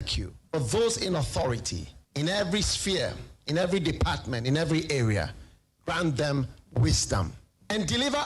thank you for those in authority, in every sphere, in every department, in every area. Grant them wisdom. And deliver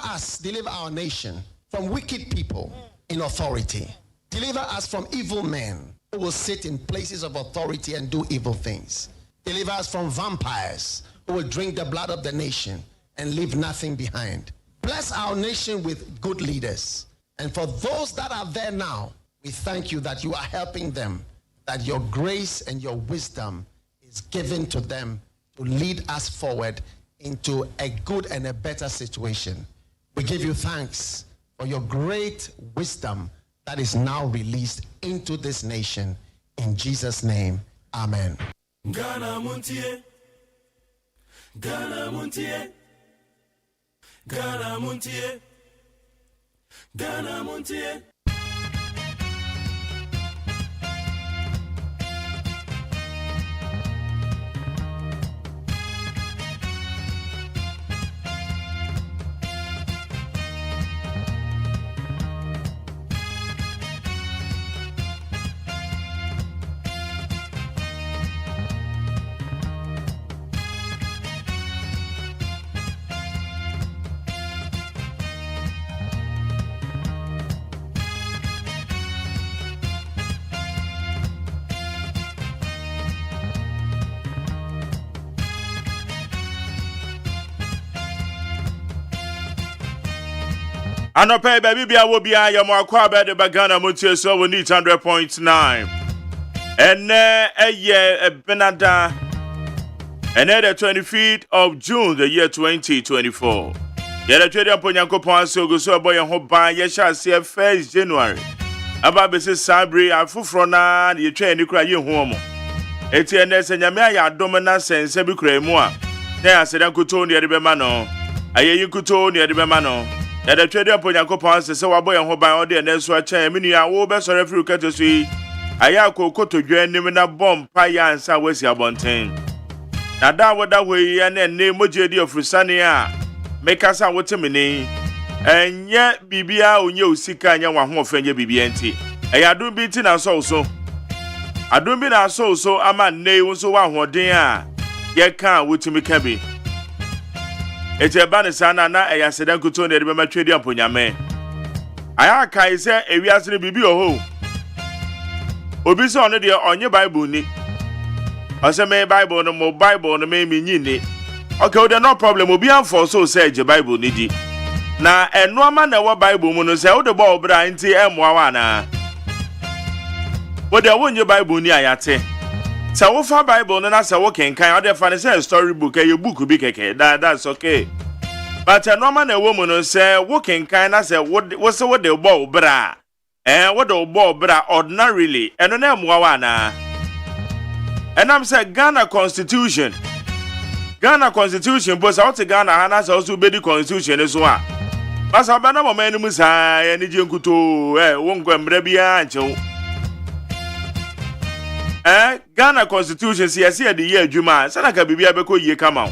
our nation from wicked people in authority. Deliver us from evil men who will sit in places of authority and do evil things. Deliver us from vampires who will drink the blood of the nation and leave nothing behind. Bless our nation with good leaders. And for those that are there now, we thank you that you are helping them, that your grace and your wisdom is given to them to lead us forward into a good and a better situation. We give you thanks for your great wisdom that is now released into this nation. In Jesus' name, amen. Ghana MONTIE, Ghana MONTIE, Ghana MONTIE, Ghana MONTIE. Anope baby bia wo bia ya mo akwa be de Ghana MONTIE so we need 100.9. Eye Benada. The 25th of June the year 2024. Yere twede amponyankopon asogo so boy ho ban ye sha se 1st January. Aba be se sabre afufro na ye twa ani kura ye hu mo. Eti ene se nyame aya adom na sense bi kura mu a. Na asedan kuto ne de be ma no. Ayeyi kuto ne de be ma no. Yada twede amponyankopon se wabo ye ho ban ode ene so a chan minu a wo be sore firi kato so yi aya kokoto dwanim na bom pa ya ansa wasi abonten na da woda hoyi ya na ne mojedi ofrusane a mekasa wotemene enye bibia onye osika anya wa ho ofenye bibia nti ayadun bi ti na so adun bi na so ama ne wo so wa hoden a ye kan wotimi ka bi Ejeba sana na eyaseda kuto ne de be matwedi amponyame. Aya kai se ewiase ne bibi oho. Obi se ono de onye Bible ni. Ose me Bible no mo Bible no me nyi ni. Okay, o de no problem obi amfo so say je Bible ni di. Na eno ama na wo Bible mu no se o de bo obra nti emwa wa na. Wo de wonye Bible ni ayate. Se wo fa Bible no na se wo kenkan o de fa ne say story book e book bi keke that's okay. But normal na wo mu no se wo kenkan na se wo se wo de bo bra wo de bo bra ordinarily eno na emwa wa na. Enam say Ghana constitution bo sa what Ghana ha na se also be the constitution so a. Basa ba na mo manu mu sa e ni je nkuto wo ngwamra bia anche. Ghana constitution siyasi de ye adwuma sana ka bibia be ko yie kama o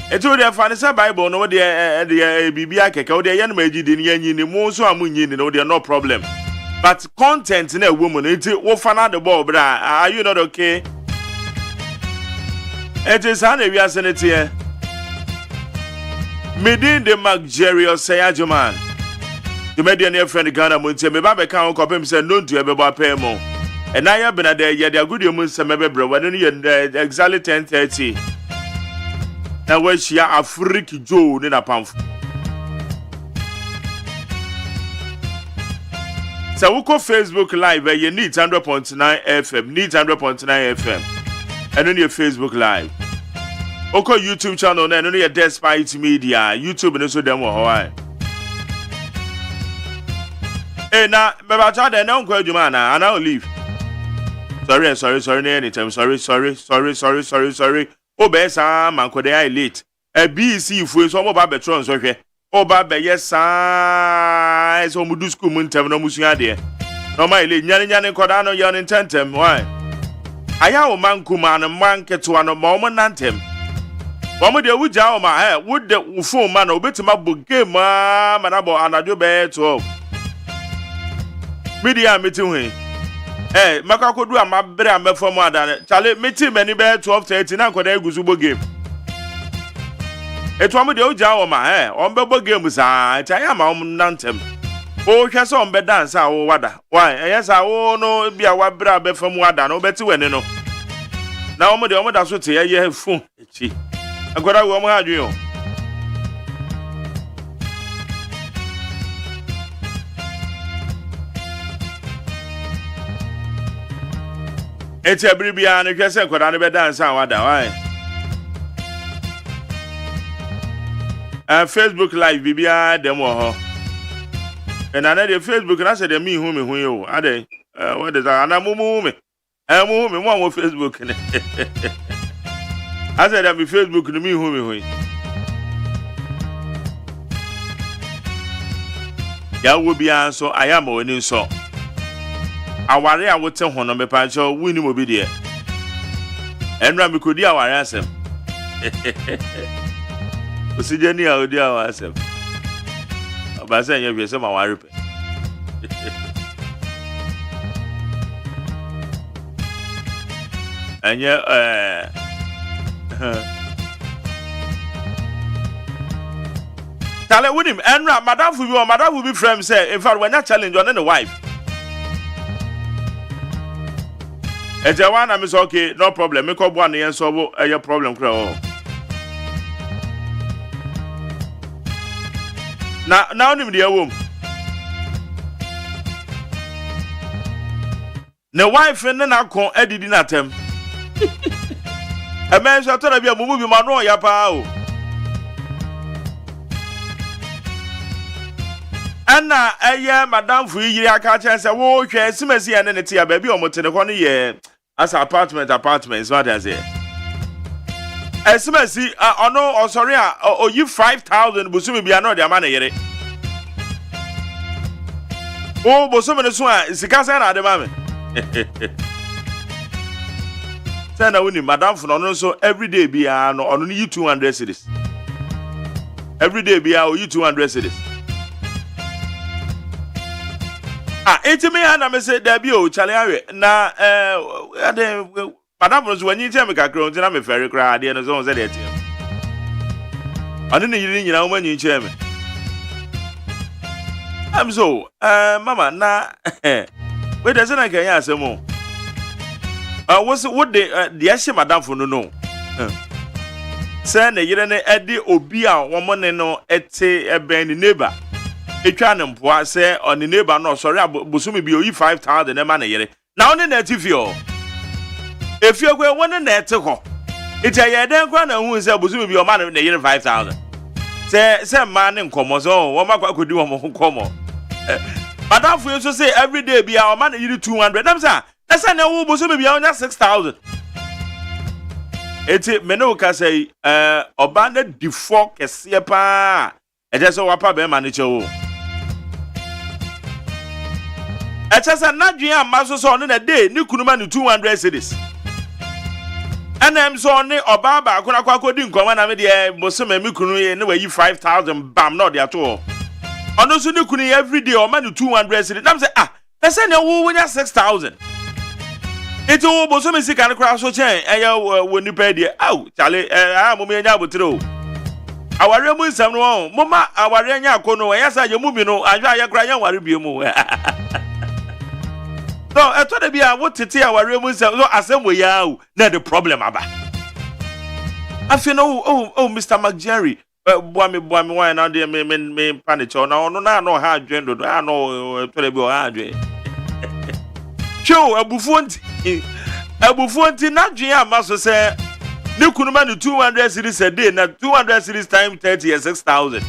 eto de fa ne sa Bible no de bibia keke o de ye no magidi ne yanyi ne mo so amunyi ne no de no problem but content na woman enti wo fa na de ball bra are you not okay it is an area senator Medin the luxurious AGYEMAN the median friend Ghana MONTIE me ba be kan ko pem say no ntu e be bo apemo and I have been at the good human semebra when you exactly 10:30. Now, where she are a freak Joe in a pamphlet. So, we call Facebook Live where you need 100.9 FM, need 100.9 FM, and on your Facebook Live. Oko YouTube channel, and on your Despite Media, YouTube, and also them Hawaii. Hey, now, Baba Chad, and Uncle Jumana, and I'll leave. Sorry, anytime. Sorry. Obesa, man, could I late? A BC for some of Babetrons, okay? Oh, Babe, yes, so Mudu school Muntam no Musiade. No, my lady, Yan Cordano, Yan intentem, why? I have a man Kuman and man Ketuano moment antem. One de Uja, my hair, would the full man obey my book game, Manabo, and I do bad to media meeting. maka kodu amabre amefo mu adane chale meti mani be 12:30 na nkoda eguzubo game etu amu de oja wo ma onbebo game sa taya ma nantem o hwese onbe dance a wo wada why eyesa wo no bia wabre abefo mu ada no beti weni no na omo de omo da so te ye phone echi nkoda wo mo hadwen o eti abribia na hwese nkoda no be dance a wada why Facebook live bibia dem wo ho and another Facebook na say dem me hu yo ade what is that na mumu me mo on Facebook ne I said that me Facebook no me hu ya wo bia so ayama woni so aware a wote ho no me pa cho wini mo bi de enra me kodi aware asem Osijeni a odi awa asem. Abasa nya bi se ma ware pe. Anya Tale with him enra madam fu bi frame say in fact when that challenge on the wife. Ejewana me say okay no problem me ko bo an yen solve your problem kra o. Now nim the womb. The wife and then I con edit na tem. A man shall tell you mumu bi manu ya pa o. Anna madam fu yiri aka cha say wo hwe simasi ya ne tia ba bi o mote ne ko ne ye as apartments what I say. Esimasi ono sorry o you 5,000 busumi bia no de ma na yere. O busumi ne so a sika sa na de ma me. Say na woni madam fu no so everyday bia no ono ni 200 cedis. Everyday bia o you 200 cedis. Etimi na me say da bi o chale awe na Madam was when you tell me kakro ntina me ferry kra de no so say dey tie. Anu ne yiri nyina wo you tell me. I'm so mama na we dey say na kan ya asem o. What the ashe madam for no. Say na yire ne ede obi a wo mo ne no ete eben ni neighbor. Etwa ne mpoa say on the neighbor no sorry bosumi bi oyi 5,000 e ma na yire. Na one na ati fio. If you go one na eteko it's a yeden kwa na hu se bozu bi o ma na yere 5,000 say man nkomo so wo ma kwa kodi wo mo nkomo madam fu so say every day bi a o ma na yere 200 dem say na say na wo bozu bi a onya 6,000 eti me no ka say oba na difo kese pa e je so wapa be ma ne chewo e che say na dwen amaso so no na day ni kunuma ni 200 cedis. And I'm so ne obaba akona kwakodi nkoma na me de bosome me kunu ye ne wa yi 5,000 bam no de ato. Ono so ne kunu every day o ma ne 200 cedis. Nam say na say na wo wonya 6,000. Eti wo bosome sika ne kra so chen eya wo nipa de chale mo me nya abotire. Aware mu nsam no mo ma aware nya akono eya sa ye mu mi no ahwa ye kra nya ware biemu. So I told you what to tell our removes so assemble ya na the problem aba. I feel Mr. McJerry boy me why now dey me panic no no ha adwen do I know tell you ha adwen. Show abufonti na dwen amaso say ne kunuma no 200 cedis a day na 200 cedis time 30 is 6,000.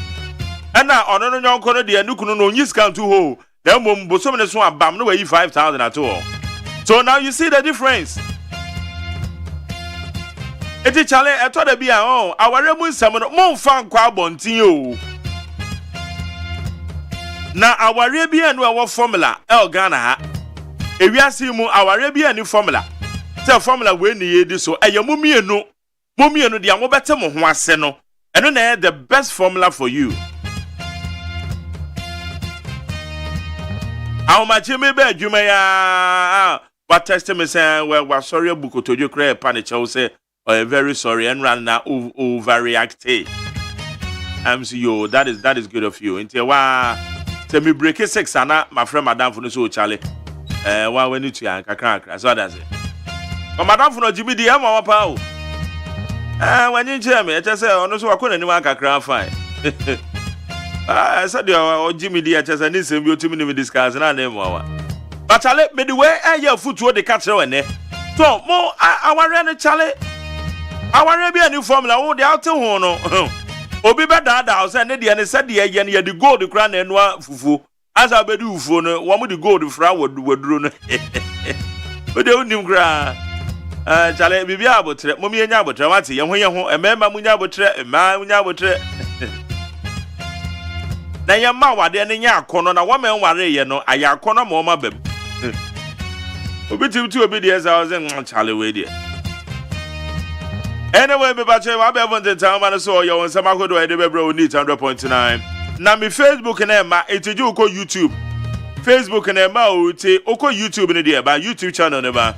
And now ono no nyon kono de ne kunu no nyi scan to ho. Then bosom ne so abam no we 5,000 at all. So now you see the difference. Eti chale eto da bia aware mu nsam no mo mfa nkwa abontin o. Na aware bia no e formula el Ghana ha. Ewiase mu aware bia ni formula. Say formula we ni yedi so eye mumienu de amo bete mo ho ase no. Eno na the best formula for you. How much me be adwuma ya What test me say well sorry buko to you cry panic say oh very sorry and run na overreact. MCO that is good of you. Into wa tell me break 6 ana my friend madam for no so Charlie. Wa we need to yan kakra so that's it. But madam for no Jimmy di am wa pa o. When you tell me, I just say ono so akona ni wa kakra fine. I said you Jimmy di I just say ni sem bi otimi ni discuss na name wa. But Charlie, me the way your foot wo the catch when there. So mo aware no Charlie. Aware bi any formula wo de out ho no. Obi be da say ne de ne said de ye ne the gold kra na enwa fufu. As abedi fufu no, wo mo the gold fra waduro no. O de unim kra. Charlie bibia abotre, mo mi nya abotre wate ye ho emema mu nya abotre, emma mu nya abotre. Na ye ma wade ne nya akono na wo men ware ye no aya akono mo ma bam. Obi timtu obi de esa o say Charlie we there. Anyway, me bache wa be von the town man so yo won sama kodo e de be bro need 100.9. Na me Facebook na ma eteju ko YouTube. Facebook na ma o te oko YouTube ne there ba YouTube channel ne ba.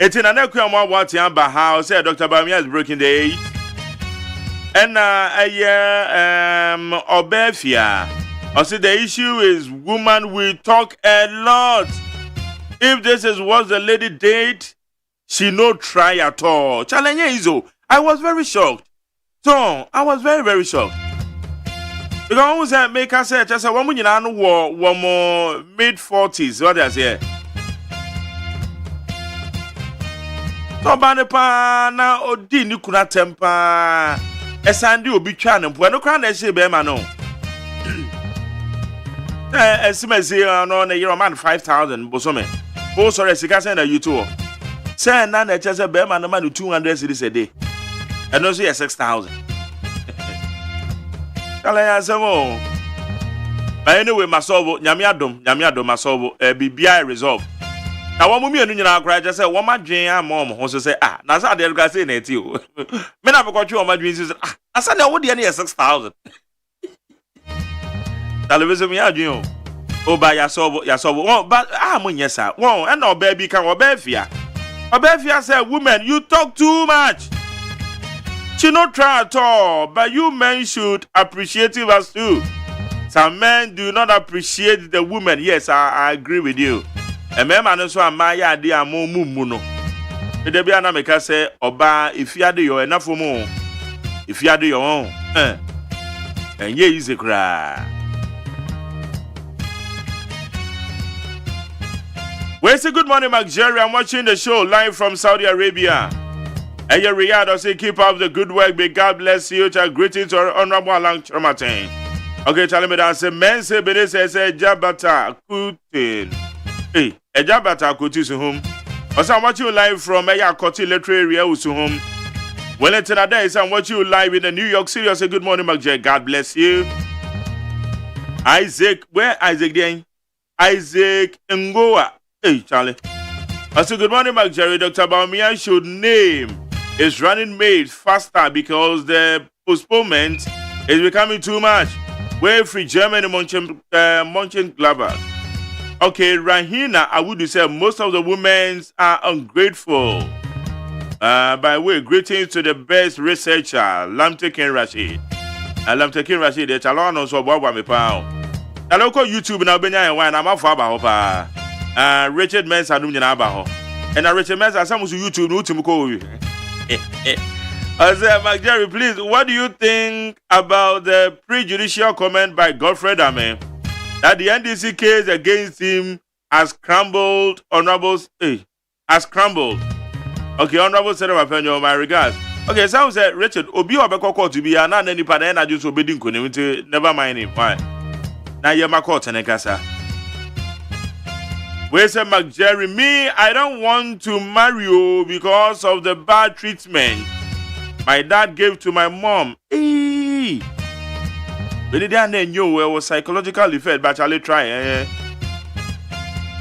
Etina na kwa mo what yan ba how say Dr. Bamia is breaking the 8. And Obefia. I said the issue is woman will talk a lot. If this is what the lady did, she no try at all. Challenge Izo. I was very shocked. So I was very, very shocked. Because I was make her say just a woman in an war one more mid-40s. What I say? So Banepa na odi ni kuna tempa. Esandi obi twa ne mpo no kra na ehye be ma no. Esimesi no na year man 5,000 bosome. Oh sorry sika say na YouTube. Say na na eche say be ma no man 200 cedis a day. And also 6,000. Kala ya samo. But anyway masolve nyame adom masolve bibia resolve. Na wo mumi enu nyina akra je say wo madwen amom ho so say na sa de ka say na eti o. Me na be ko twe wo madwen say asa na wo de na 6,000. Television me adwen o ba ya so won ba mo nyesa won e na oba bi kan oba fia say women you talk too much. She not try at all, but you men should appreciate us too. Some men do not appreciate the women. Yes, I agree with you. And me man so amaya de amo mumu no. E de bia na meka say oba if you ade yo enough mo. If you ade your own. And ye easy cry. We say good morning, Mark Jerry. I'm watching the show live from Saudi Arabia. And your Riyadh, I say keep up the good work. May God bless you. Greetings to our honorable Alang Kyerematen. Okay, tell me that. Say men say bede say Jabata Kutin. Hey, Jabata Kutin to whom? Also, I'm watching you live from Koti Literary area to whom? Well, it's another day. I'm watching you live in the New York City. I say good morning, Mark Jerry. God bless you. Isaac, where Isaac then? Isaac Ngoa. Hey, Charlie. I say good morning, Mark Jerry. Dr. Baumia should name his running mate faster because the postponement is becoming too much. We're free Germany, Mönchengladbach. Okay, Rahina, I would say most of the women are ungrateful. By the way, greetings to the best researcher, Lamtekin Rashid. Lamtekin Rashid, the Chalon also Boba me pound. I local YouTube now, Benya and wine, I'm off about Richard Mensa Numinabaho. And Richard Mensa, some to YouTube, no to Muko. I said, Mark Jerry, please, what do you think about the prejudicial comment by Godfred Ame that the NDC case against him has crumbled, honorables, has crumbled? Okay, honorable Senator Mapenyo, my regards. Okay, so I said, Richard, Obi Obeko to be an any partner, I just obeying community, never mind him. Fine. Now you're my court, Tenekasa. We say, Mark Jerry, me, I don't want to marry you because of the bad treatment my dad gave to my mom. Hey, but they didn't know it was psychological effect, but I'll try.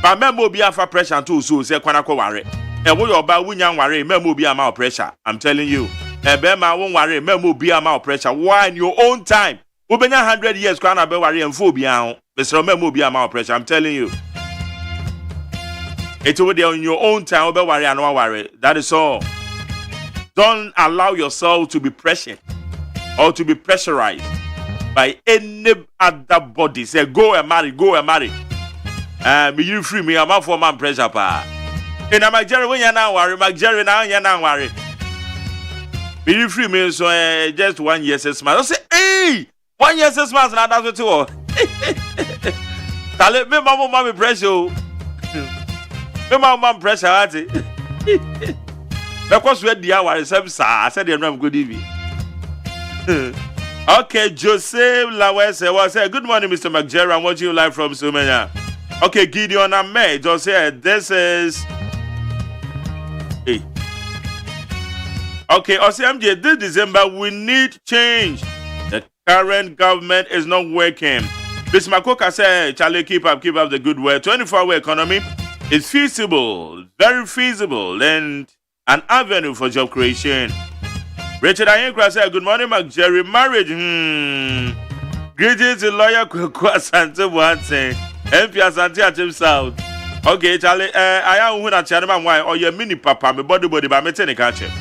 But me be for pressure too, so say kwanako worry. And what about when you worry, me be amount pressure. I'm telling you, and be my won't worry, me be amount pressure. Why in your own time? We been 100 years, kwana be worry and phobia. Mr. Me be amount pressure. I'm telling you. It's over there on your own time. Worry and no worry. That is all. Don't allow yourself to be pressured or to be pressurized by any other body. Say go and marry, go and marry. Me you free me. I'm out for man pressure pa. And I'm Jerry when you now worry. Jerry now you now worry. Me you free me so just 1 year 6 months. I say hey 1 year 6 months now that's what you want. Tell me mama pressure. Me mama pressure ati. Because we the hour is I said you have good evening. Okay, Joseph Lawese was say good morning, Mr. McJerry. I'm watching you live from Sumenya. Okay, Gideon Ahmed just said this is hey. Okay, OCMJ, this December we need change. The current government is not working. Miss Makoka said, Charlie, keep up the good work. 24-hour economy is feasible, very feasible, and an avenue for job creation. Richard Ayenkra said, good morning, McJerry. Marriage, greetings to lawyer Kwekwa Asante Boateng, MP Asante Achim South. Okay, Charlie, I am who na Kyerematen why or your mini papa, my body, but me tell catch it.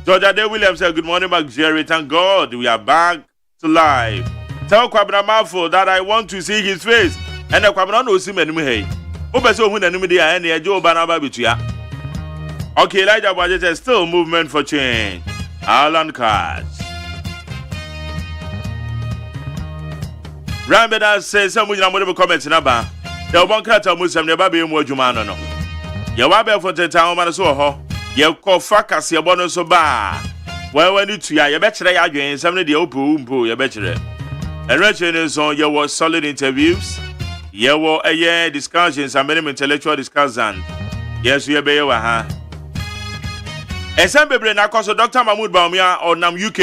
Georgia Day Williams said, good morning, McJerry. Thank God we are back to life. Tell Kwabena Mafo that I want to see his face. And the Kwabena no see me hey. Obeso who na nimidi ya ene Joe Banaba bitua. Okay, Elijah Budget is still movement for change. Alan Cards. Rambeda says someone will comment in Aba. The one cat of Muslim never be more Jumano. You are for the town man so ho. You call fracas your bonus so bar. Well, when you try, you bet you again, some of the open, you bet you. And Rachel is on your solid interviews. You were a year discussions and many intellectual discussions. Yes, we are better, huh? And some people now call Dr. Mahmoud Baumia or Nam UK.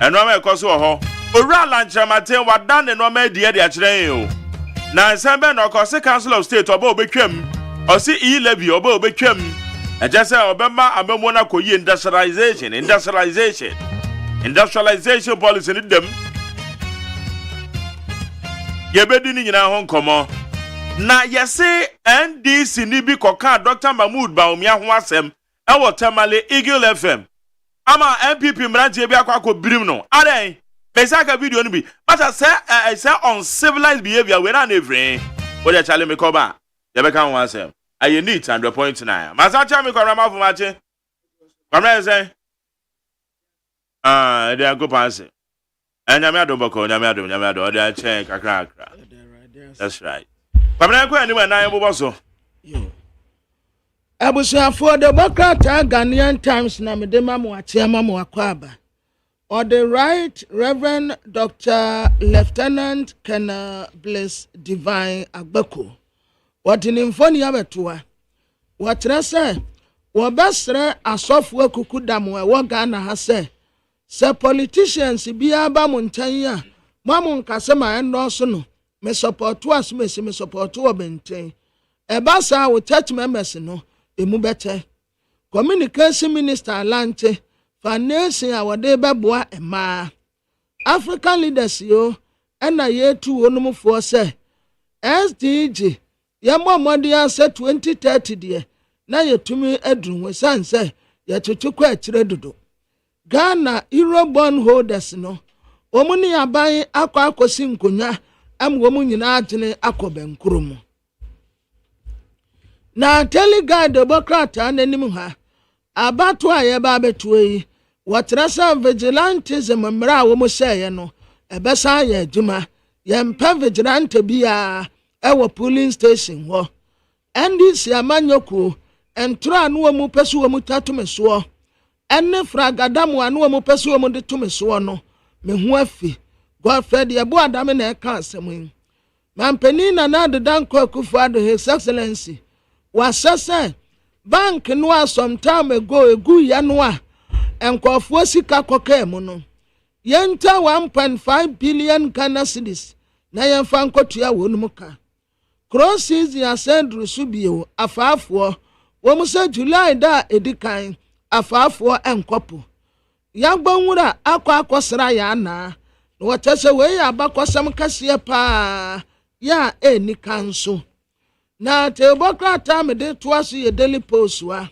And no man calls ho. Ura Kyerematen wa done the normal dear the train. Now, some men or cause the Council of State or Beckham or CE levy or Beckham. And just say Obama and Bemona Koyi industrialization policy in them. Ye bedini nyina Hong Kong. Na ye say NDC ni bi koka Dr. Mahmoud Baumia ho asem e wo Tamale Eagle FM. Ama MPP mrantie bi akwa birim no. Aden. Mesaka video no bi. But I say uncivilized behavior we na every. What you challenge me cover. Ye be kan ho asem. Aye neat 100.9. Masacha me kwara mafu mache. Kwara say they are go pass it. And Yamado, they check a crack. That's right. But I'm going to I was so. I was for the Democrat Ghanaian Times Namedema Muachema Muakwaba. Or the Right Reverend Dr. Lieutenant Kenna Bliss Divine Agbeko. What in Infonia Betua? What I say? What best a software kukudamu a wagana has said. Se politicians bi aba montan mamun kasema endoso no me support us me support obenten e ba sa wo church members no emu bete communication minister Alante finance awade beboa ema African leaders yo na yetu onumfo se SDG yamomode ase 2030 de na yetumi adru we sanse yetutu kwa akire dodo Ghana Eurobond holders no omuni aban akosi nkonya amwo nyina agene akobenkuro mu na Telegard Democrat ananim ha abato aye ba beto yi watrasa vigilantism mra wo mo seye no ebesa ya adwuma yempa vigilante bia ewo polling station ho NDC amanyoko entra no mu peso wo mu tatumeso enne fragadamu anu mu peso mu de tumeso no me hu afi Godfred ye bo adame na e ka asem mampani na na de danko akufado his excellency wasese bank no some time ago egu ya no a enkofo sika koka mu no yenta 1.5 billion Ghana cedis na yemfa nkotua wonu ka crosses ya sendru subio afafo wo mu se July da edikan afafo enkopo yagbonwura akosra ya na wotese we ya bakosam kase pa ya eni kanso na tebokrata me de to aso ye daily post wa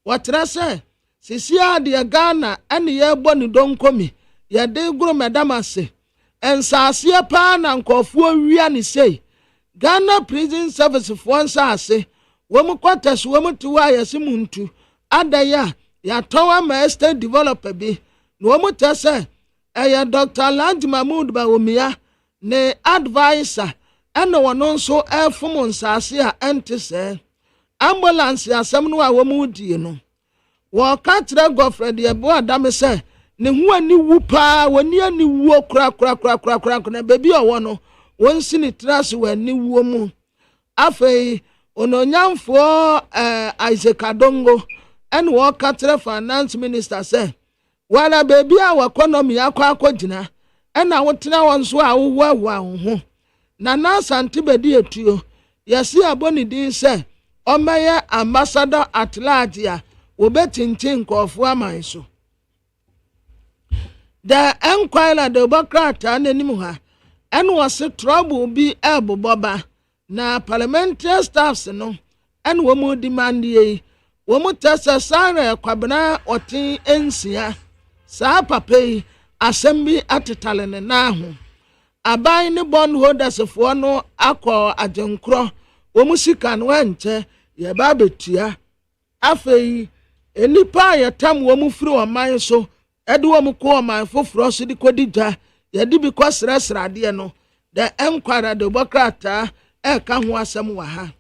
watra se sisia de Ghana ene ye bɔ ne donkomi ye de gro madama se ensase pa na nkofo wia ne sei Ghana Prison Service for nsase wo mu quarters wo mu tuwa ye se muntu adaya ya towa ma estate developer bi no wo mu tese Dr. Lanji Mahmoud Bawumia ne advisor ene wono nso efom nsase a ente se ambulance asem no a wo mu die no wo ka kire Godfred ye bo adame se ne hu ani wu pa woni ani wu kra na bebi owo no won si ni trase wani wu mu afei ononyamfo Isaac Adongo ene wo ka kire finance minister se wala bebi a economy akwa ena wotena won so a wo ho na Asante bedi etuo yesi aboni din se omeye ambassador at large ya obetintin kofo aman so the enquirer the Democrat nanim ha ene was trouble bi eboboba na parliamentary staffs no ene wo mu demand ye wo mu tesa sare kwabena otin ensia saa papai assembly atetale na ho aban ne bondholders fo no akọ agenkro wo musika no anche ye ba betua afei enipa yetam wo mu firi oman so ede wo mu ko oman foforo so di kodidwa ye di bi kwasrasrade no the enquirer the Democrat ka ho asem wa ha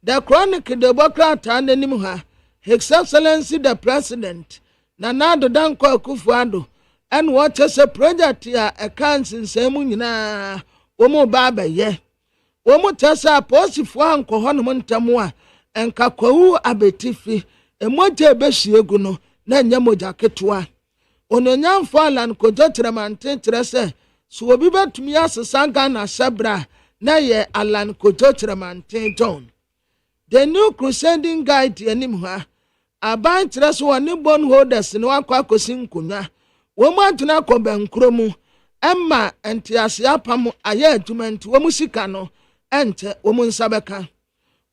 the chronic the Democrat nanim ha His Excellency the President Nana Danko Akufo-Addo and what is a project ya a cancer same nyina omo baba ye omo tesa posifo anko hono montamwa enka kwawu abetifi emoje behyiegu no na nyamoja ketwa ononyamfo alan kojo Kyerematen trese so obi betumi asesanga na sebra na ye alan kojo Kyerematen John the new crusading guide anim ha aban trese woni bondholders no akwa kosin kunya womu atuna ko bankromu emma entiase apam aye adwumenti womu sika no ente womu nsabeka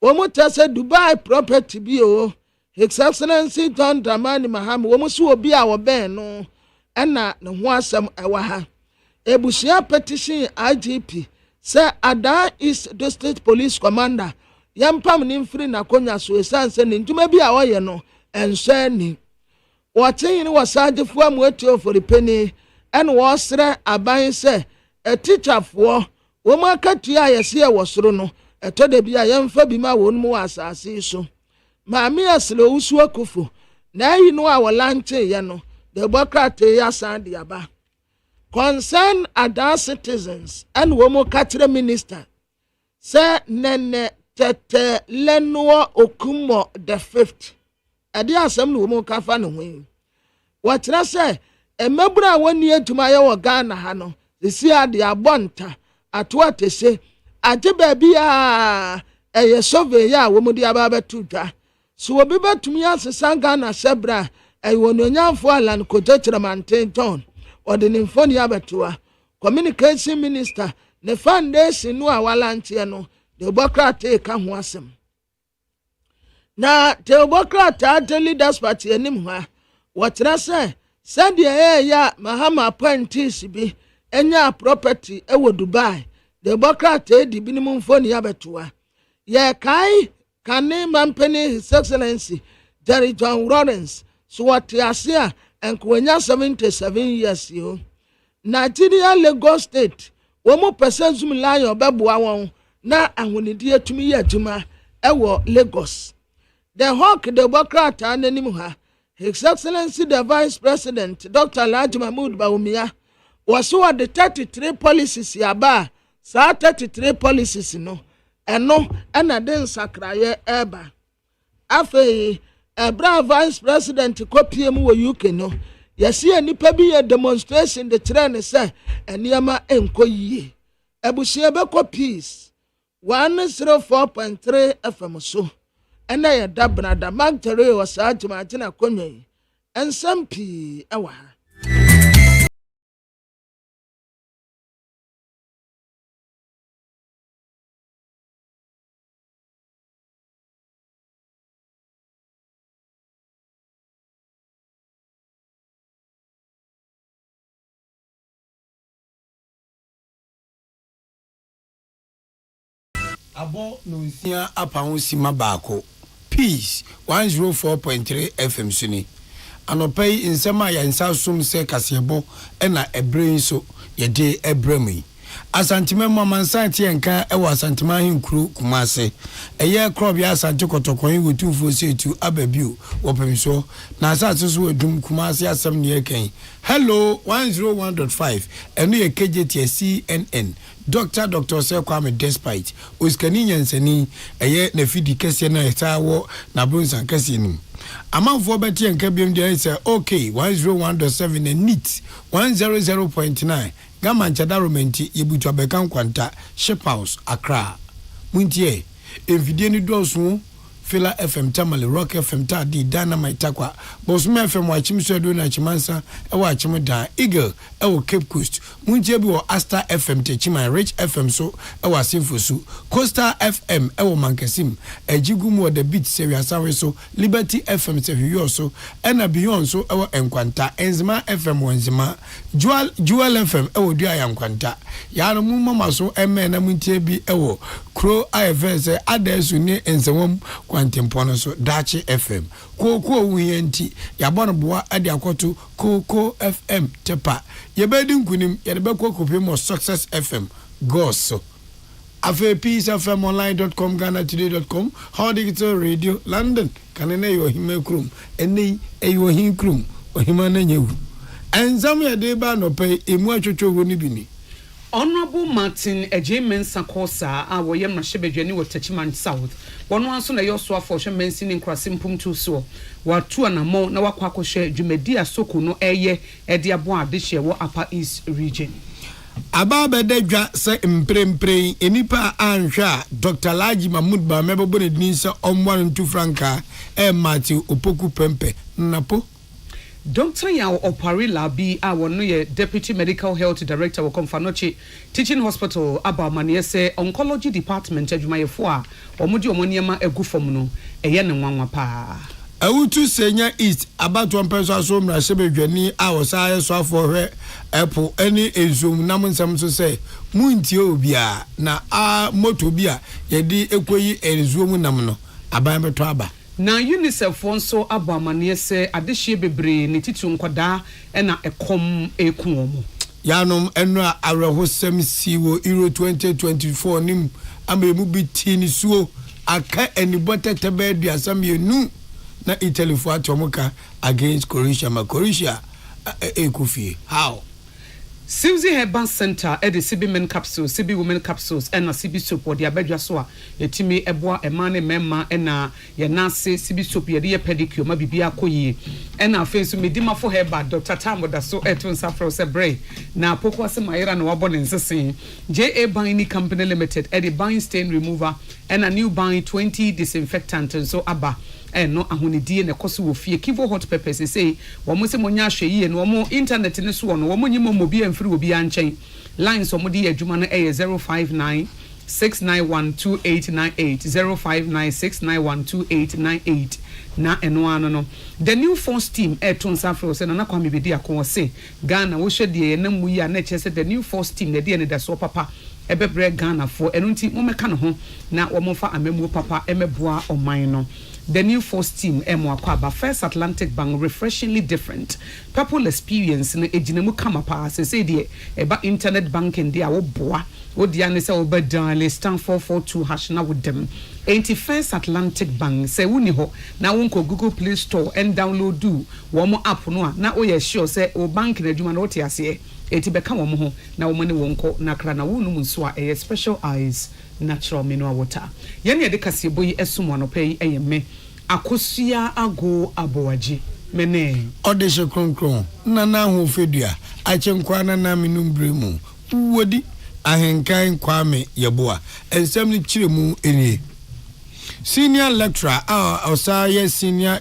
womu tese Dubai property bi o His Excellency John Dramani Mahama womu so obi a wo ben no ena ne ho asem ewa ha ebusia petition IGP say Ada East District Police Commander yampam ni mfiri na konya so esanse ne ntuma bi a wo ye no enso ni Watching wasaje fo amuetio for the penny and wasre aban se a teacher for wo makatua yesi e wosoro no eto de bia yemfa bi ma won mu asase so maami aslo usu akufo na yi no a wolanche ye no the Democrat ya sand yaba concern other citizens and wo mo katre minister se nene tete lenwo okumo the 5th ade asem no mo kafa no ho watra se emebura woni atuma ye wo Ghana ha no sisi ade abonta ato atese age ba bia eye survey ya wo mo di ababetu dwa so obi betumi asesa Ghana sebra wononyamfo alan kojo Kyerematen John ode ne mfoni abetua communication minister ne foundation no awalanche no the Democrat ka ho asem na the Democrat leaders party anim ha watra say said ya Mahama appointees bi enya property ewo Dubai the Democrat di binim mfoni abetua ye kai kane mampeni His Excellency Jerry John Lawrence so what asia enkwanya 77 years yo Nigeria Lagos State wo mo person zum lion obeboa won na ahonidi atumi ye adwuma ewo Lagos the hawk the Democrat ananim ha His Excellency the Vice President Dr. Lanji Mahmoud Bawumia was so the 33 policies yaba sa 33 policies no eno na den sakraye eba afei ebra Vice President kopie mu wo UK no yesi anipa bi ye demonstration de kire say eniama enkoyie ebusie be copies 104.3 FM so ena ye dabrada magtere was agyeman na konwa ensam pii ewa abo no nsia apa ho sima baako peace 104.3 FM suni anopai insema ya insa sum se kasebo na ebre so ye de ebremi asantime mamansan tie nka ewa asantima hinkru kumase eye krob ya asante kotokon wotufo setu ababiu wopemso na asase so edum kumase asem ne yeken hello 101.5 enu ye KJT CNN Dr. Kwame despite oskani nyansani eye na fidi kese na etawo na bronsan kese nim amanfo beti nka biem dey say okay 101.7 and neat 100.9 Gama Chadaromenti yebutu abekan kwanta Ship House Accra Montie envidie ni dosu Fila FM Tamale Rock FM ta di Dynamite takwa Bosuma FM wa chimso na chimansa ewa chimda Eagle ewa Cape Coast Montie bi wo Asta FM te chima Rich FM so ewa Sinfosu Coastal FM ewa Mankasim ejigumu wo the beat seria sawe so Liberty FM se hiyo so ena beyond so ewa enkwanta Enzima FM wenzima Jewel FM ewa dua ya enkwanta ya no mu mama so emme na Montie bi ewa Crow IFS adesu ni enzewom kwantempono so Dachi FM koko wuyanti ya bono boa ade akoto koko FM tepa yebedi nkunim yebe kokopem mo Success FM goso afa peacefmonline.com ghana-today.com how digital radio London kanene yo himekrum eni eyo hinkrum ohimana nyewu enzam ya de ba no pe emu atwotwo ho ni bini Honorable Martin AGYEMAN Sakosa a woyem na Shebedwani wo Kyerematen South wono anso na yoso afo hwe mensin nkrasim tu so watu anamo na wakwakohwe dwumadi asoko no eye ede abo ade hye wo Upper East region Ababa dedwa se mprempren enipa anhwa Dr. Laji Mahmoud ba mebebo ne din se omwan ntu franka Matthew Opoku Pempe napo Dr. Yao Oparila bi a wono ye Deputy Medical Health Director wo Komfanochi Teaching Hospital Abamane se Oncology Department adwumayefo a omudi omoniema agufom no eye ne nwanwa pa Awutu Senya East abato mpenso asomra Shebedwani a wosaye so afohwe epo eni ezum namnsam so se muntie obia na a moto bia yedi ekoyi ezuom nam no aban beto aba na UNICEF wonso abamane se adehye bebre ne titu nkoda na ekom ekuomo yanom enu a arehosem siwo Euro 2024 nim amemu bitini suo aka enibote tebedi asam yenu na Italy for atomuka against Croatia ekufie how Suzy Herbal Center at the CB Men Capsules, CB Women Capsules, and a CB Soap, or the Abedjaswa, a Timmy Eboa, a man, a memma, and a Yanase, CB Soap, a dear pedicure, Mabibia Koyi, and our face to me, Dima for Herbal, Dr. Tambo, the so Etun Safro Sebre, now Pokwasa Maira, no abon in Sassin, J.A. Buying Company Limited, Eddie Buying Stain Remover, and a new buying 20 disinfectant, and so Abba. No ahunidi na koso wo fie kivo hot peppers say wo mo se monya hwe yi no mo internet ne so no wo mo nyimo mo bi amfiri obi anchen lines wo mo di adwuma no 059 6912898 059 na eno ano no the new force team Etun Safro say na kwame bedi akon say Ghana wo hwe de na mu yi a na chese the new force team na de ne da so papa ebebre Ghana for eno nti mo meka no ho na wo mo fa amemu papa emeboa oman no. The new force team Akwaba First Atlantic Bank refreshingly different. People experience in ejinemu kama pa say the eba internet banking dia wo boa. Wo dia ne say oba dial star 442# na with them. First Atlantic Bank say woni ho na wonko Google Play Store and download do wo mo app no na o ye sure say o bank na adwuma na wo te ase. Eti beka wo mo ho na wo mane wonko na kra na wonu mu so a special eyes natural mineral water. Yene de kasebo yi esumo no pay eyeme akosia ago abowaji mene odeshe kronkron na ho fedua achenkwa na minumbre mu wodi ahenkan kwame yeboa ensem ni kiremu eni senior lecturer osaye senior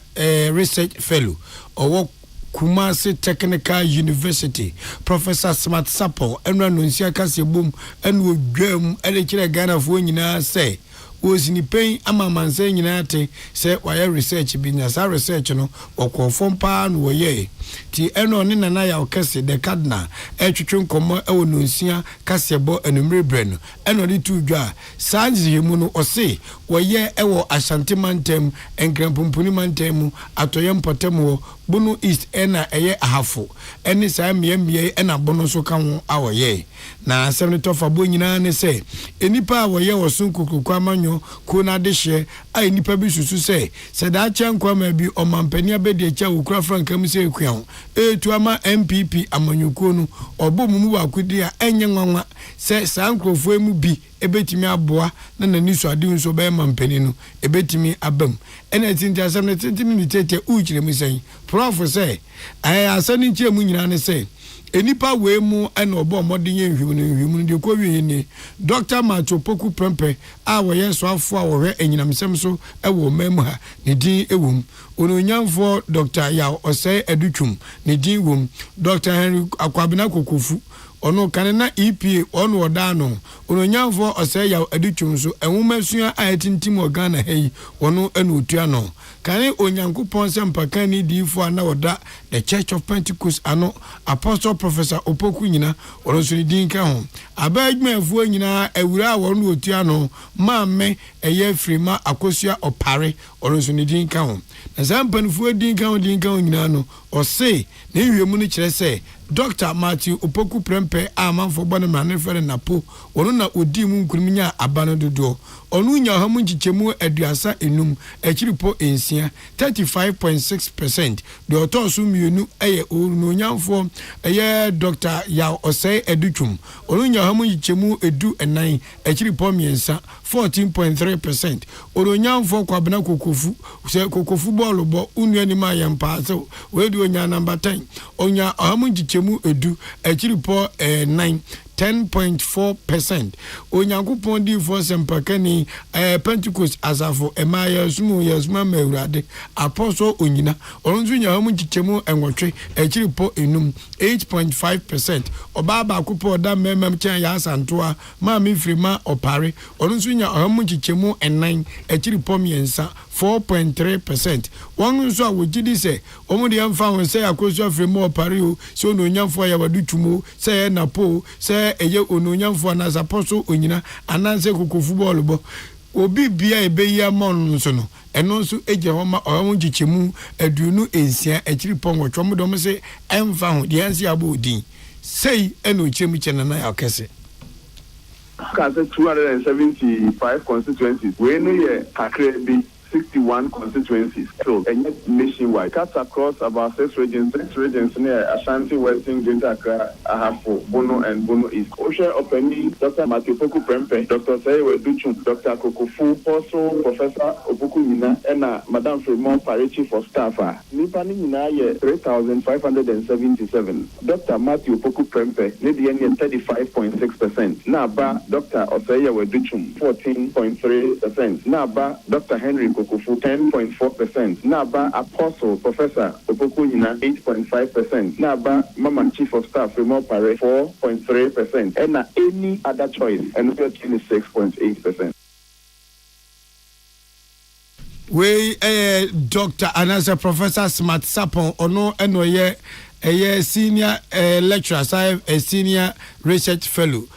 research fellow owo Kumasi Technical University Professor Smart Sapo enra nunsia kasebum enwo dwam ele kire Ghana fo nyina say was ni pain ama manse nyina ate se wire research bi na sa research no okofom pa no woye ti eno ne nana ya okese de cardinal etwetwe nkomo ewo no nsia kasebo enumre bre no eno de tu dwa sanji mu no ose woye ewo Ashanti mantem enkrampumpunim mantem atoyem potem bunu east ena eye ahafo eni sa miemie ena bono so ka ho awoye na asem to fa bo nyina ne se enipa awoye wosun kukuku amanyo ko na de hye a enipa bi susu se da chenkwa ma bi omampani abedi echa wukura frankam se ekua etu ama MPP amanyuko no obomumu wakudi a enye nwanwa se sankrofo emu bi ebetimi aboa na nani so ade nso be mampani no ebetimi abam ena tinti asem ne tintimi ni tete uchire mu sen prof say asani nche mu nyina ne say enipa we mu ena obo modin nhwimu de ko wi ni Dr. Macho Poku Prempe a wo yeso afo a wo hwe enyinamsem so ewo mem ha ne din ewum ononyamfo Dr. Yaw Osei Edutwum ne din wum Dr. Henry Akwabena Kokofu ono kanena EPA ono odano ononyamfo Osei Yaw Edutwum so enwumasua a etintim organa hei ono enu otua no kane onyankopon sempaka ni difo ana oda the Church of Pentecost ano Apostle Professor Opoku nyina ono so din ka ho abadwumafuo nyina awura wono otua no mamme eye frima akosua opare ono so din ka ho na sampanfuo din ka ho nyina no ose na hwemu no kire se Dr. Matthew Opoku Prempe amanfo bone mane fere napo ono na odi mu nkurumnya abano dodo onu nya hamu nchichemu aduasa enum akiripo ensia 35.6% de otoso mienu eye onu nyamfo eye Dr. Yaw Osei Edutwum onu nya hamu nchichemu edu enan akiripo miensa 14.3% onu nyamfo Kwabena Kokofu se Kokofu ball bo unu anima yempa so we di onya number 10 onya hamu nchichemu edu akiripo 9 10.4%. Onyankopon di for sempakani Pentecost asafo emaya sumu yasuma mewrade apostle onyina onzu nya hamu chichemu enwotwe ekiripo enum 8.5%. Obaba akupo da memem chen ya asantoa ma mi frima opare onzu nya hamu chichemu enan ekiripo miensa 4.3%. Wangu wujidi se omudi yamfa wonse akoso frima opare o so no nyamfo ya wadutwumo se na po se eye ononyamfo na Apostle onyina ananse Kokofu ball bo obi bia ebeyi amon nso no eno nso eje homa ohun chichemu aduonu ensia akiri pongwotwo modom se emfa ho de ansi abodin sei eno chemu chenana ya kese kase 275 constituencies we no ye kakre bi 61 constituencies. So, and yet nationwide. Cuts across about 6 regions near Ashanti, Western, Greater Accra, Ahafo, Bono, and Bono East. Osha Openi, Dr. Matthew Poku Prempe, Dr. Seiwe Duchum, Dr. Kokofu, also Professor Opoku Nina, and Madame Fremont Pare Chief of Staff. Nipani Nina, 3,577. Dr. Matthew Poku Prempe, Lady 35.6%. Naba, Dr. Oseiwe Duchum, 14.3%. Naba, Dr. Henry Kokofu 10.4%. Naba Apostle Professor Opoku Nina 8.5%. Naba Mama Chief of Staff Fremont Pare 4.3%. And any other choice and 26.8%. We Dr. Anasa Professor Smart Sapon ono enoye senior lecturer a senior research fellow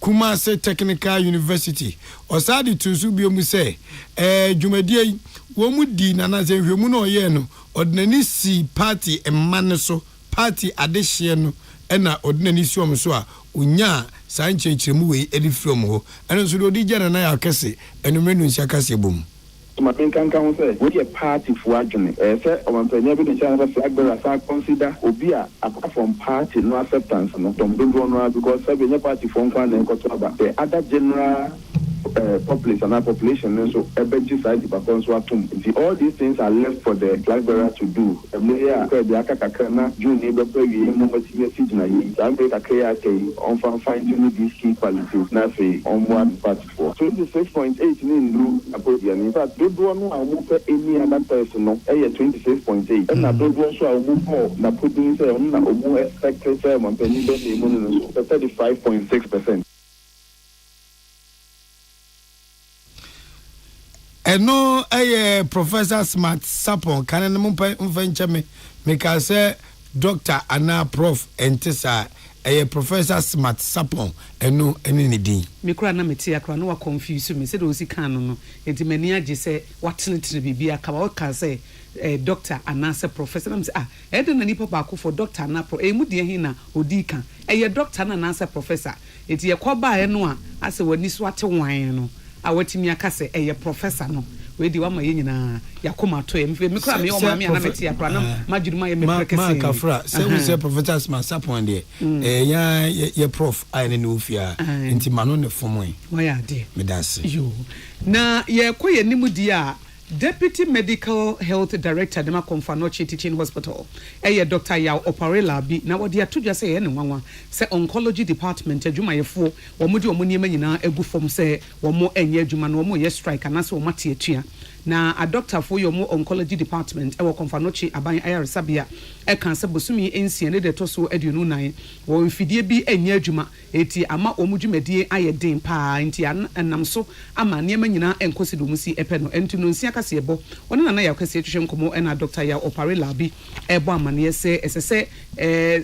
Kumasi Technical University osadi tusu biomu se dwumadie wo mu di nanaze hwemu no ye no odnani si party emane so party adehye no ena odnani si omso a onya sanchechiremu we edi from ho eno so do di jana na ya kese enumre nu nsia kase bom my can say we a party for argument. Say on premier be the chance flag bearer consider obia apart from party no acceptance no don't know because say party for one and the other general population so every side all these things are left for the flag bearer to do. On finding these key qualities now say on one party for 26.8 in fact don't want to any other person no 26.8 and I don't want to move na putting say on na expected say on penny 35.6%. no Professor Smart Sapon can no mfa me make say doctor ana prof entisa Professor Smart Sapon eno eni din me kura na meti akra no wa confuse me say do si kan no enti mani age say watene bibia ka wa ka say doctor anase professor na me say na nipa ba ko for doctor na pro mu de hin na odi kan doctor na anase professor enti ye ko ba no a ase wani so ate wan no a watimi aka say professor no we di wa ma ye nyina yakoma to me kura me o ma me na meti akra na majuruma ye me prekese ma kafra say we say Professor Smart Sapon de ye prof ai ne ofia enti mano ne fomo wa ya de me dase yo na ye ko ye nimu di a Deputy Medical Health Director Dema Konfanochi Teaching Hospital Dr. Yao Oparela bi na wodi atudwa say ye ne nwanwa say oncology department adwuma yefo wo mudi omuniema nyina egu fom say wo mo enye adwuma na wo mo ye strike anase wo mate atua na a doctor for your mo oncology department wo Konfanochi aban ayaresabia kan say bosumi ensie ne de to so aduonu nan wo mfidie bi enye adwuma eti ama wo mudwumadie ayeden pa nti anam so ama niema nyina enkosi do musi epeno enti no nsia kase ebo wona na ya kase twehwe nkomo na Dr. Ya Oparela bi ebo amane se esese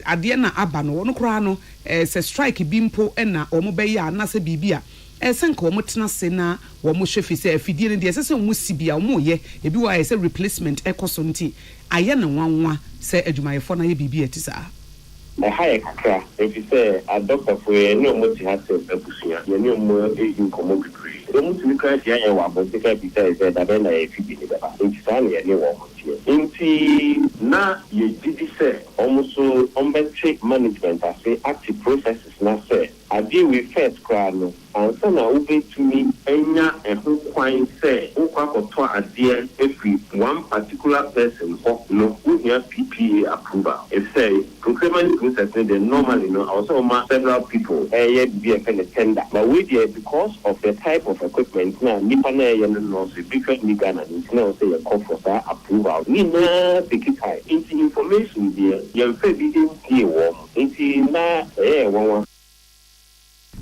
ade na aba no wono kura no se strike bi mpo na omo be ya na se bibia senka omo tena se na omo hwefi se afidie ne de esese omo sibia omo ye ebi wa se replacement ekoso nti aye na nwanwa se adwumayefo na ye bibia tisa high kakra if you say a doctor for no much has a busia you know more in common degree the much you can see wa but the capital said that then I fit the ba in san ye ni wo inti na ye did say almost so check management as say active processes na say I deal with first crowd and so na ube to me enya who kwan say who kwakoto adie every one particular person for no who have PPA approval if say procurement process they normally also several people be a tender but we there because of the type of equipment now nipa na no so different ni Ghana now say a call for that approval ni na take time into information there you fit be in warm into na one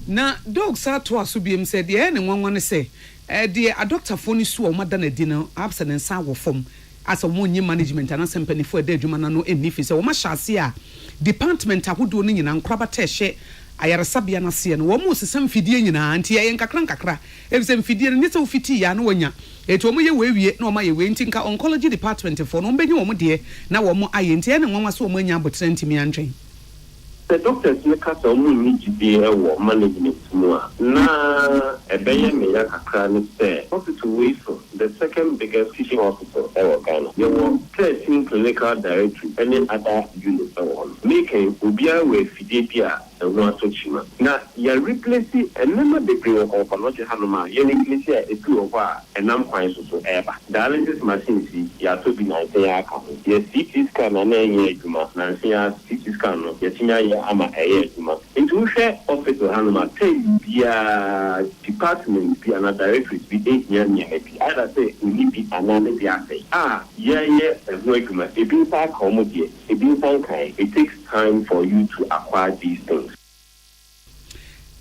na dog sa to asubiem said ye ne nwanwa ne say de a doctor phone su o mada na di no absent sa wo fom as a money management and assembly for the adwuma na no enifi say wo ma hyase a department ahodo no nyina nkraba tehye ayaresabia na se no wo mo sesam fidie nyina anti ye nkakra ebisem fidie ne se ofiti ya no wanya eto mo ye wewie na o ma ye we ntinka oncology department for no mbenyi wo mo de na wo mo aye nti ye ne nwanwa so wo mo nya abotre ntimi antwen the doctors make us need to be a management more. Na ebeye me ya kakra ni say hospital way for the second biggest teaching hospital in Ghana. There were 13 clinical directory any other units on. Making ubia we fidebia and one touchima. Na ya replace and number the bring of Konfanochi Hanoma, ya replace a two of our and I'm quite so ever. Dialysis machines ya to be 19 years. Ya CT scan and a juma, Nancy CT scan, ya ama juma. Into share hospital Hanoma, take department be an directory be 8 years maybe. Either say we be another say workman. It being back home it being kind. It takes time for you to acquire these things.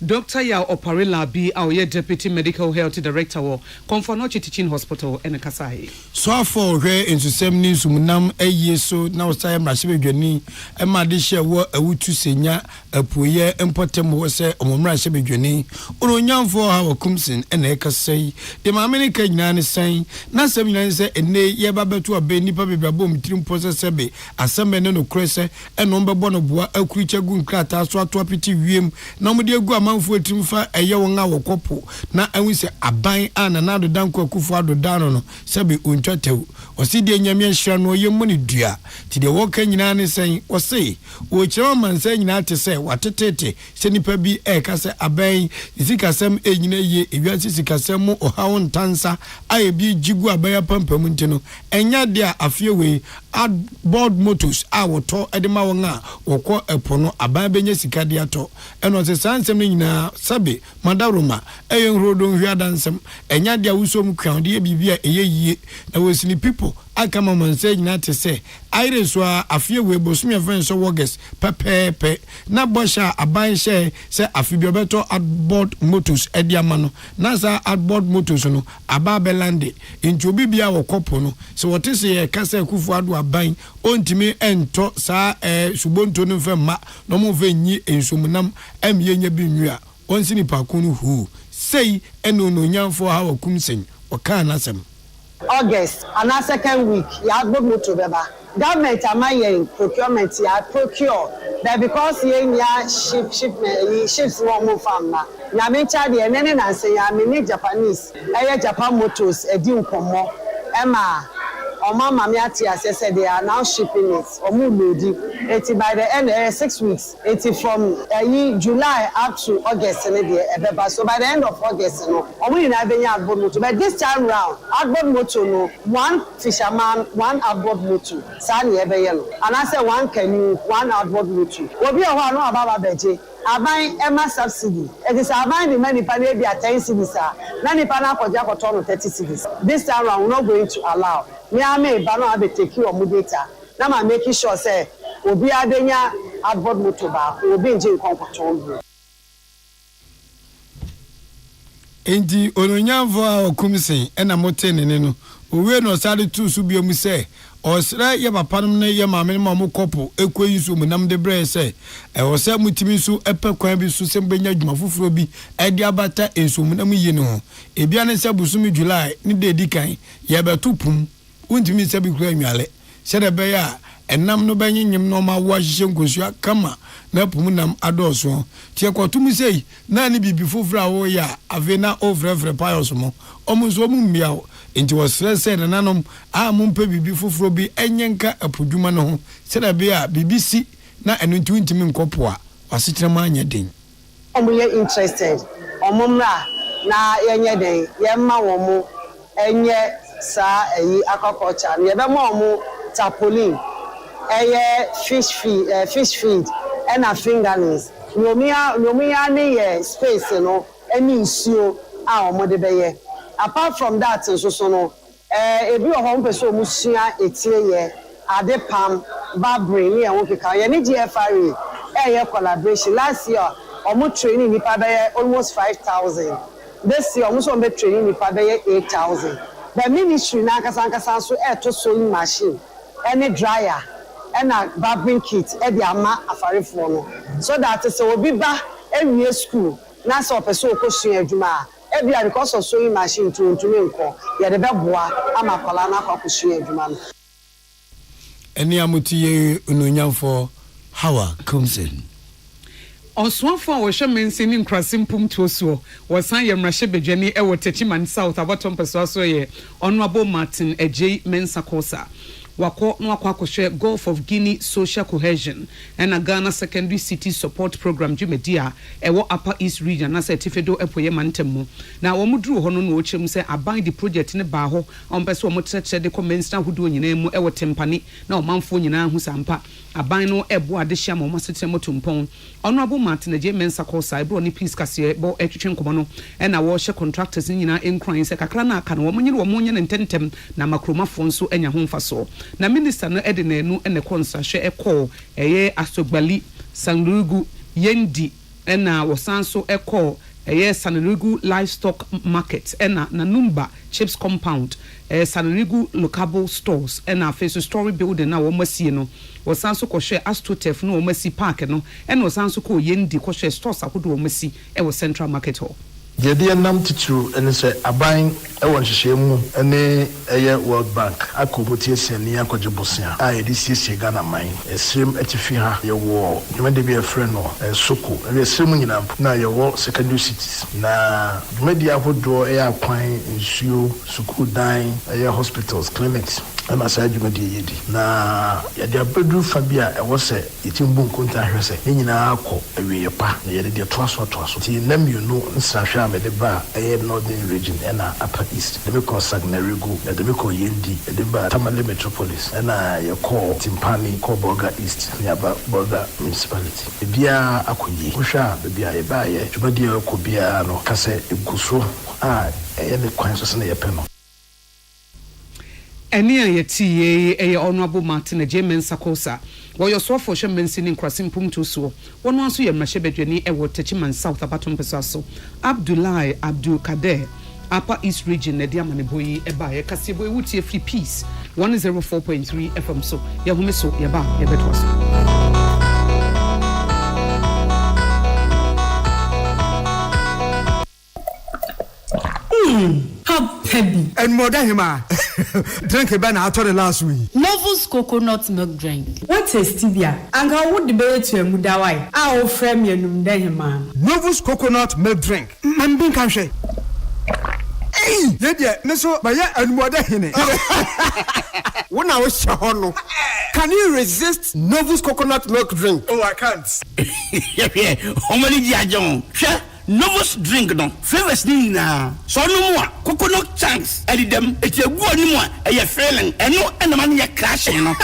Dr. Yao Oparela bi our Deputy Medical Health Director wo Konfanochi Teaching Hospital in Kasai. So for where into same news munam so now say mrahye bedwani e ma de hye wo awutu senya apoye importem wo se omomrahye bedwani ononyamfo ha wakumsin e na ekasai de ma america nyina ne san na sam nyina se ene ye babeto aba nipa bebrabo mtirim process be asem ne no krese e no mbebo no boa akuricha gu nkrata so ato apiti wiem na mo de agu manfo etimfa eye won a wokopo na anwu se aban ana na dodanko akufo adodano no sebe ontwatew oside nyame nhira no yemmo ne dua ti de woka nyina ne sen wose wo kire man sen nyina te se watetete se nipa bi ka se aban isikasem enyina ye ewiase sikasem mo ohawo ntansa aye bi jigu abaya pampam ntino enya de afie we board motors a woto edema won a wokọ epono aban benya sika de ato eno se sansem na sabe madaruma eyen rodon hwadansem enya dia wusom kwan de bibia eyeyie na wosini people aka ma manse nyina te se iris wa afie we bosumi friend so August pepepe na bosha aban she se afie bi obeto outboard motors ediama no na sa outboard motors no aba belande nti obi bia wo kopo no se wote se ye kasa kufu ado aban ontimi ento sa subonto no femma no mo venyi ensomunam emyenya bi nwua onsini pakunu hu sei eno no nyamfo ha wakumsen wakana asem August and our second week ya go moto beba government amaye procurement ya procure that because ya ships one more farm na me cha de nene na say ya me Japanese Japan motors edi nkomo ema Mama said they are now shipping it. It's by the end 6 weeks. It's from July up to August. So by the end of August, but this time round, outboard motor, one fisherman, one outboard motor. And I said one canoe, one outboard motor. We'll be a one about Beji. Abang Emma subsidy. It is abang the money pay be 10 cities. Nani pana for 30 cities. This time round, we're not going to allow. Me ame ba no abe take your data. Na ma making sure say obi adenya outboard motor ba obi nje nkonkoton. Endi ononyanfo a okumsen ena motenene no owe no sare tu su biomu se osra ye papanom ne ye maame ma mo kopo ekweyi su munam de bre se o se mutimi su epe kwan bi su se benya dwuma foforo bi edi abata ensu munam yi no ebia ne se busumi July ni de dikan ye betupum untimi se bi kura nwale se de be ya enam no benyinyim no ma wa hihye nkosua kama na pumunam adoso tie kwatum sei na ni bibi foforo a wo ya avena ovrevre payos mo omunso mu mbiawo enti wasrese na nanom a mumpe bibi foforo bi enyenka apodwuma no ho se da be a BBC na enu ntimi nkopo a wasetrema anya den Omuye interested omumra na yenye den yemma wo mu enye sa eyi aquaculture ye be mo mu tarpaulin fish feed and a fingerlings. Nomia ne space no any nsuo a omo de beye. Apart from that so no ebi o hom person musua etie ye ade pam babri ni e won keka ye ni GFRA ye collaboration last year omo training nipa beye almost 5,000. This year omo so be training nipa beye 8,000. The ministry na kasa so to sewing machine any dryer and a barbering kit e dey ama afarefo no so that so obi ba ewie school na so person okosua adwuma e bia because of sewing machine to nko ye de beboa ama kola na akosua adwuma no eni amutiye ononyamfo Hawa Kumsen Oswafo a wohwe mensini nkrasimpum tuosuo wosan ye mrahye bedwani e wotachiman south abotom peso so ye Honorable Martin Ejay Mensa Kosa wako no akwa Gulf of Guinea Social Cohesion and a Ghana Secondary City Support Program Jumedia ewo Upper East Region na certificate epoye mantemu na wo mudru ho no no chem se aban the project ne ba ho on pese wo motreche de commence na hudu nyina mu ewo tempani na o manfo nyina hu sampa aban no ebo ade hia ma mo setre motompon Honorable Martin Ejay Mensa Kosa ebro ni peace kase bo etwetwe nkomo no na wo hye contractors nyina enkran se kakra na aka no wo nyine wo monye ne ntentem na makromafo nso enya ho mfaso na minister no edenenu ene konsa hwe ekọ eye asogbali sanrugu yendi ena wosanso ekọ eye sanrugu livestock market ena nanumba chips compound sanrugu locable stores ena face story building na wo masie no wosanso ko hwe astrotef no wo masi park no ena wosanso ko yendi ko hwe stores akodo wo masi e wo central market hall Yedi nam titru ene se aban ewon hyehyemu ene eye World Bank akoboti esiani akogye bosia a yedi siesie Ghana man esrem atifi ha ye wo dwumade bi efre no soko ene esrem nyina na ye wo secondary cities na dwumade ahodo eye akwan nsuo sukuu dan eye hospitals clinics ama sa dwumade yedi na yedi abedu fa bia ewo se yetimbu nkonta hwese nyina akọ awiye pa na yedi de toaso ti namyunu nsahwe Medeba northern region and upper east. The Miko Sagnarigu, the Miko Yendi, the Tamale Metropolis, and your call Timpani, Koboga East, near Boga Municipality. The Bia Akuyi, Usha, the Bia Ebaye, Jubadia Kubia, no Kase, Gusu, any quinces in the Peno. Eni ayeti ye Honorable Martin AGYEMAN Sakosa. Wo your so for shemensi ni crossing pum to so. One also ye mashebedwani e wo Techiman South abatom pesaso. Abdullahi Abdul Kader Upper East Region Nediamane boyi eba ye kasebo e wutie free peace 104.3 FM so ya humeso ya ba ya betwaso. Heavy. And more than him, drink a banana out of the last week. Novus coconut milk drink. What is stevia? And how would the baby to a mudawai? I'll frame you man. Novus coconut milk drink. Mambin can say. Hey, yeah, Neso, by and more than him. When I was Shahono, can you resist Novus coconut milk drink? Oh, I can't. Yeah, how many John? Novus drink no flavors ni na so no more coconut chunks edi dem eti egu oni mo e ye feeling eno enama ne crashing no.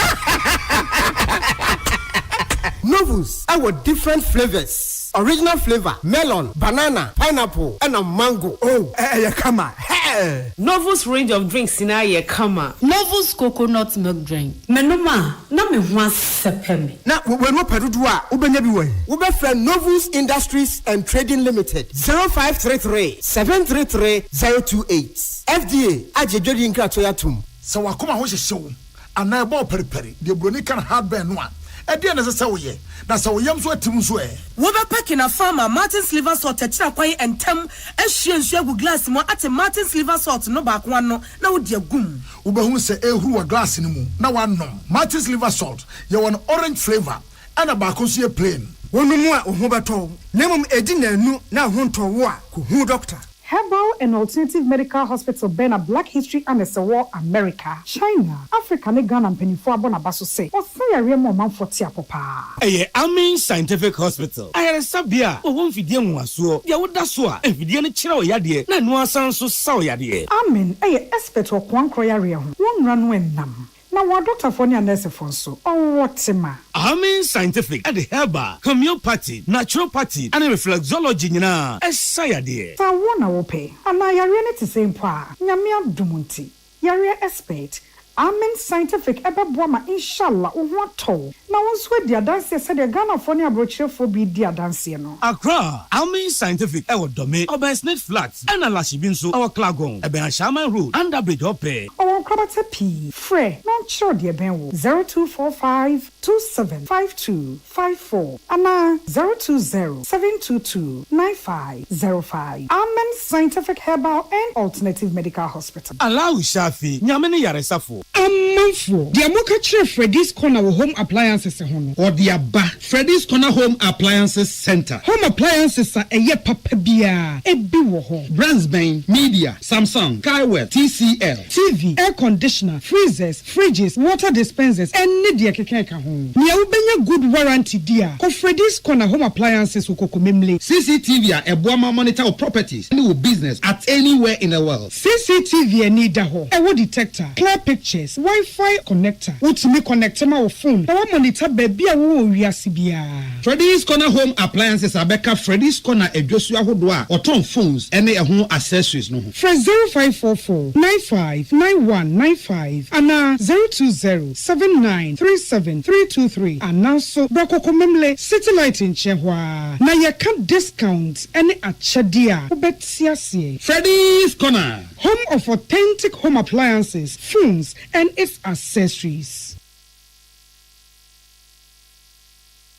Novus our different flavors. Original flavor, melon, banana, pineapple, and a mango. Oh, come on. Hey. Novus range of drinks in a come on. Novus coconut milk drink. Menoma, na me wan sepemi. Na we no pedudua, ubenyabi we. Ube friend Novus Industries and Trading Limited. 0533 733 028. FDA, Ajejodi Nkratoya tum. So wakoma ho hyehyɛ ana ebo periperi de broni kan hardware no a ede na sese wo ye na se wo yam so atim so wo be packing a farmer Martin's liver salt techira kwai entem ehwie nsu agu glass mo ate Martin's liver salt no ba kwa no na wo de agum wo be hu se ehuru wa glass ni mu na wa nom Martin's liver salt ye won orange flavor ana ba ko so ye plain wonu mu a ho beto na mum edi na anu na ho nto wo a ko hu doctor. Herbal and Alternative Medical Hospital Bena Black History and the War America, China, Africa, ne Ghana and Penifua Bonabaso say, or say a real man for Tiapopa. AGYEMAN Scientific Hospital. I had a sabia, or one video was so, Yawudaswa, and video chiro yadie, na no sound so saw yadie. Amen, a expert or one croyaria, one run when nam. Now, what Dr. Fonia Nurse Fonso, or what Sima? AGYEMAN Scientific at the herbal, homeopathy, naturopathy, and reflexology, na, as sayadie. So, one I will pay, and I are ready to say, Pa, Yamia Dumunti, Yaria expert. AGYEMAN Scientific Ebabwama inshallah uwato. Na wonswe dia dance said the Ghana phone abroche for be dia dance no. Accra, AGYEMAN Scientific ewo dome, Obersnet Flats, and Alashibinso, our Klagon, Ebenashama Road, under Bridge Ope. Our Krabate P, Fre, non sure dear Benwo, 0245 275254, Anna 020-722-9505. AGYEMAN Scientific Herbal and Alternative Medical Hospital. Allow Shafi, Nyamene Yaresafo. Amanfo, the Amoka Chef Freddy's Corner Home Appliances or the Abba Freddy's Corner Home Appliances Center. Home appliances are a ye papa bia, a biwo brands Bain, Media, Samsung, Skywell, TCL, TV, air conditioner, freezers, fridges, water dispensers, and media kekeka home. Nia ubenya good warranty dia. Ko Freddy's Corner Home Appliances ukoko memle. CCTV a Boama monitor of properties, any business at anywhere in the world. CCTV need daho. Ewo detector, clear pictures, Wi-Fi connector. Utimi connector ma phone. Na wa monitor baby a wo wiase bia. Freddy's Corner Home Appliances abeka Freddy's Corner edwosu ahodoa oton phones ene ehun accessories no ho. Fresh 0544 959195 ana 02079373323 ana so brokoko memle city light in chehwa. Na ye can discount any achadia. Obetiasie. Freddy's Corner, home of authentic home appliances, phones and its accessories.